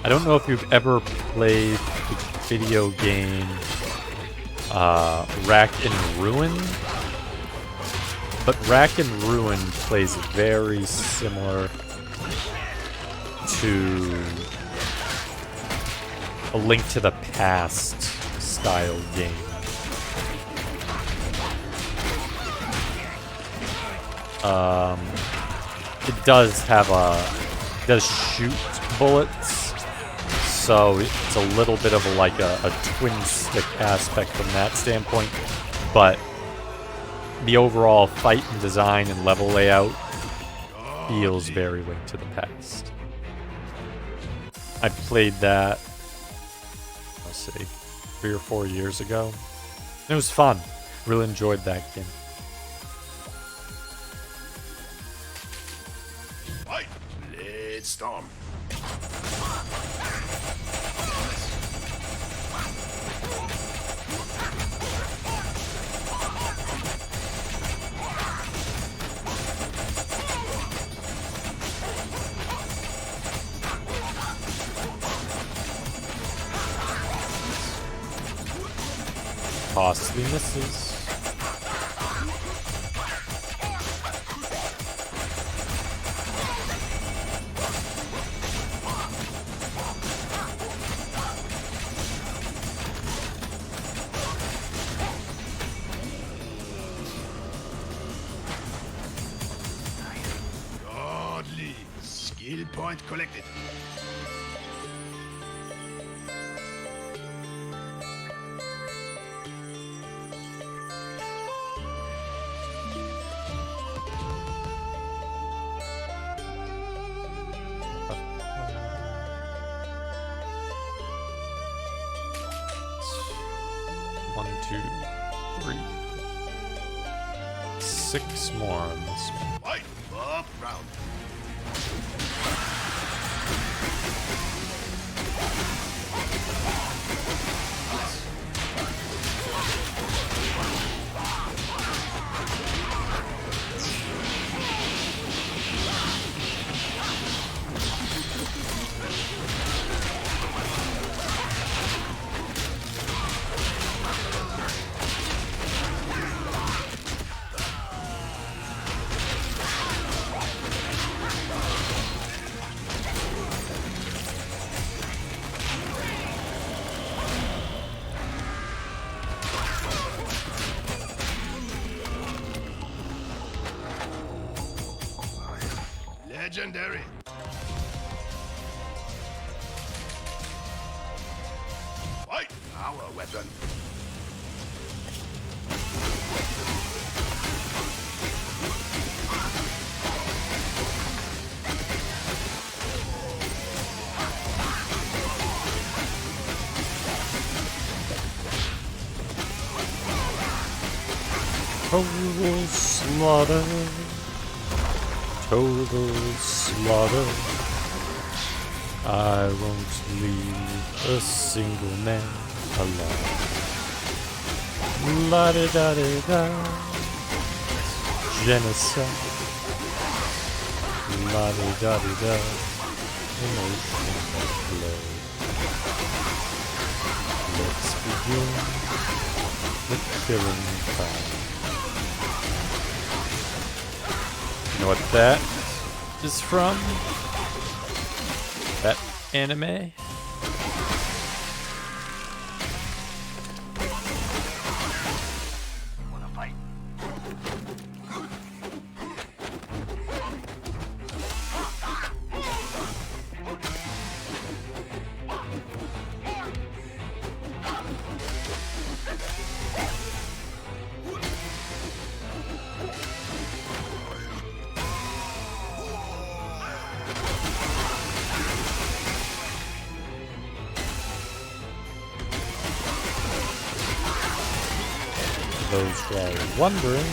I don't know if you've ever played the video game Rack and Ruin, but Rack and Ruin plays very similar to a Link to the Past style game. It does have it does shoot bullets, so it's a little bit of a twin stick aspect from that standpoint, but the overall fight and design and level layout feels very Link to the Past. I played that, let's see, 3 or 4 years ago. It was fun. Really enjoyed that game. Fight! Blade Storm. Costly misses. Godly. Skill point collected. One, two, three. 6 more on this one. Fight! Up round. Legendary. Fight! Our weapon. Total slaughter. Total slaughter. I won't leave a single man alive. La da da da da. Genocide. La da da da da. Emotion of blood. Let's begin the killing time. You know what that is from? That anime? Wanna fight? Those who are wondering,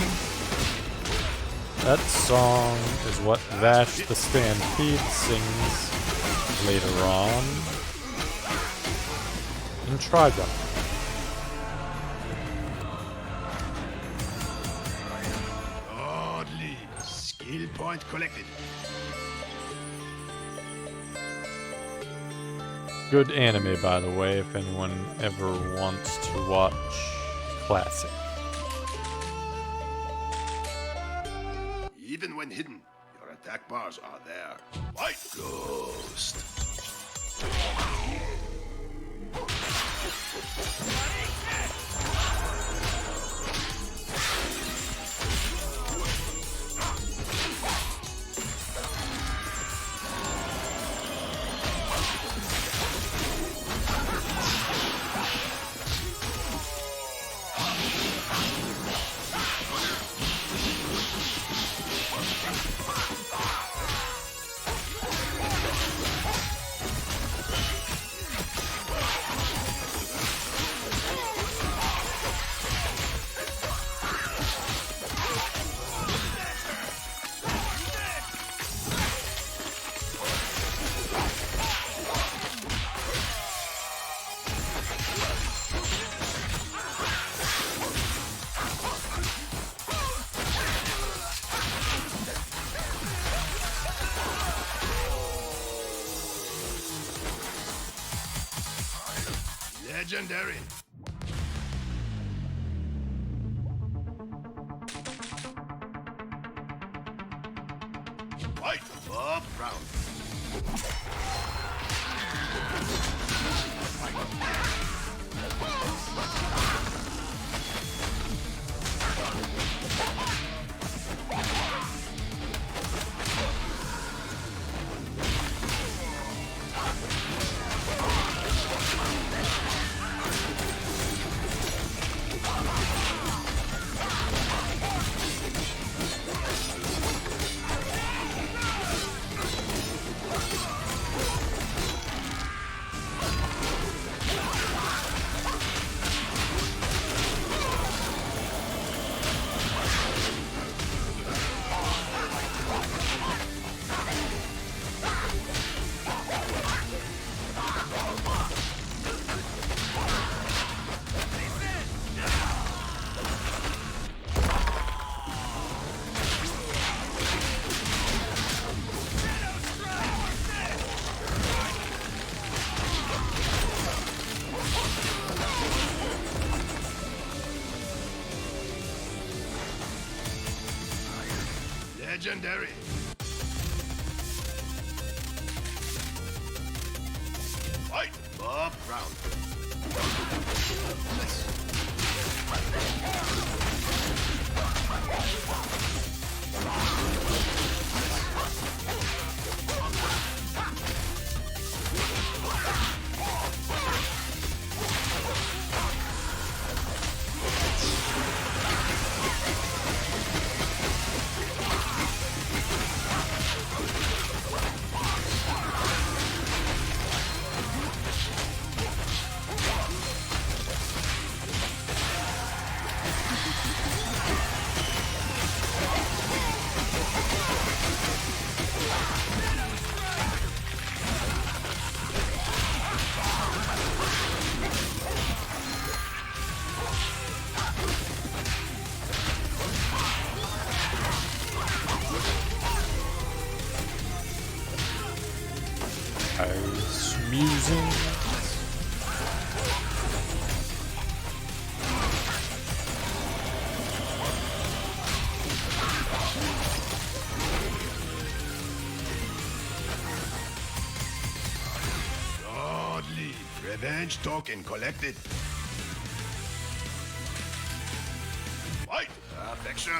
that song is what Vash the Stampede sings later on in Trigun. Godly. Skill point collected. Good anime, by the way, if anyone ever wants to watch classic. Even when hidden, your attack bars are there. Fight! Ghost. Legendary. Fight! Bob Brown. Legendary. Fight! Bob Brown. Musing. Godly. Revenge token collected. Fight! Affection.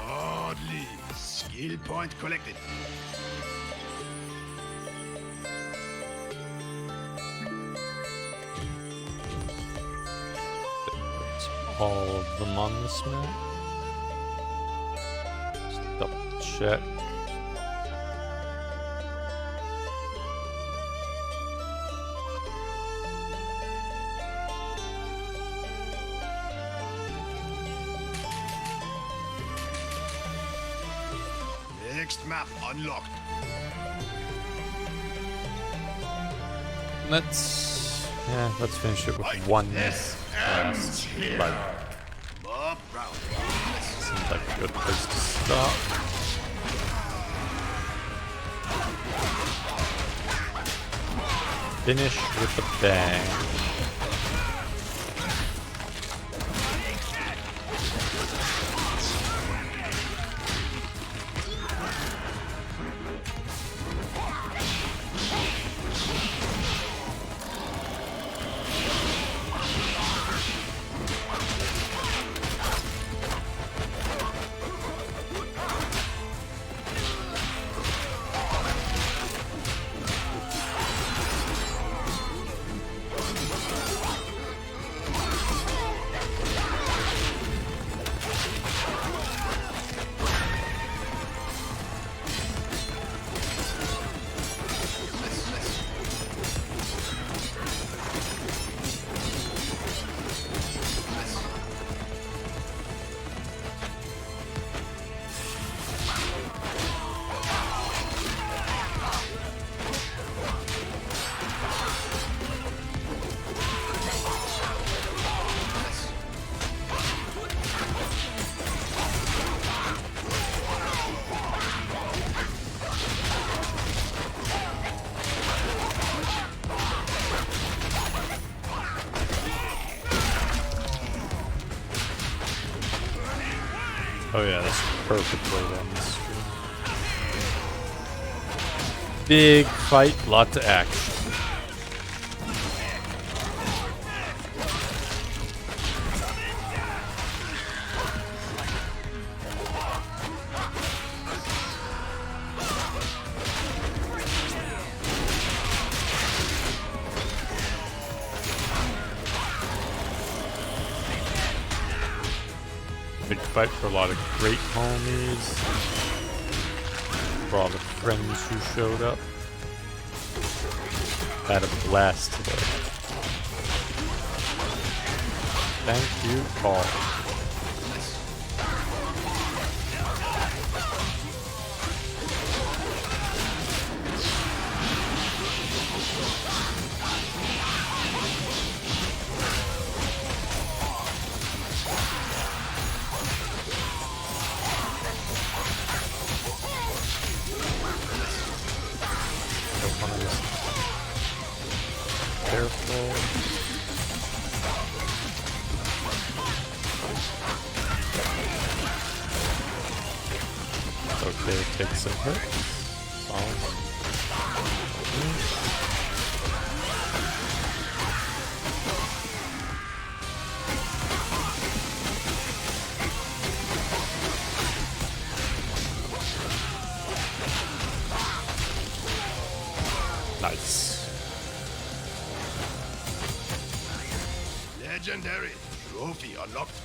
Godly. Skill point collected. All of them on this map. Just double check. Next map unlocked. Let's finish it with one Yes. last. But Bob Brown. seems like a good place to stop. Finish with a bang. Oh yeah, that's perfect way to end the stream. Big fight, lots of action. Big fight for a lot of great homies. For all the friends who showed up. Had a blast today. Thank you, Paul. Careful. Okay, take some hits. Solid. Nice. Legendary trophy unlocked.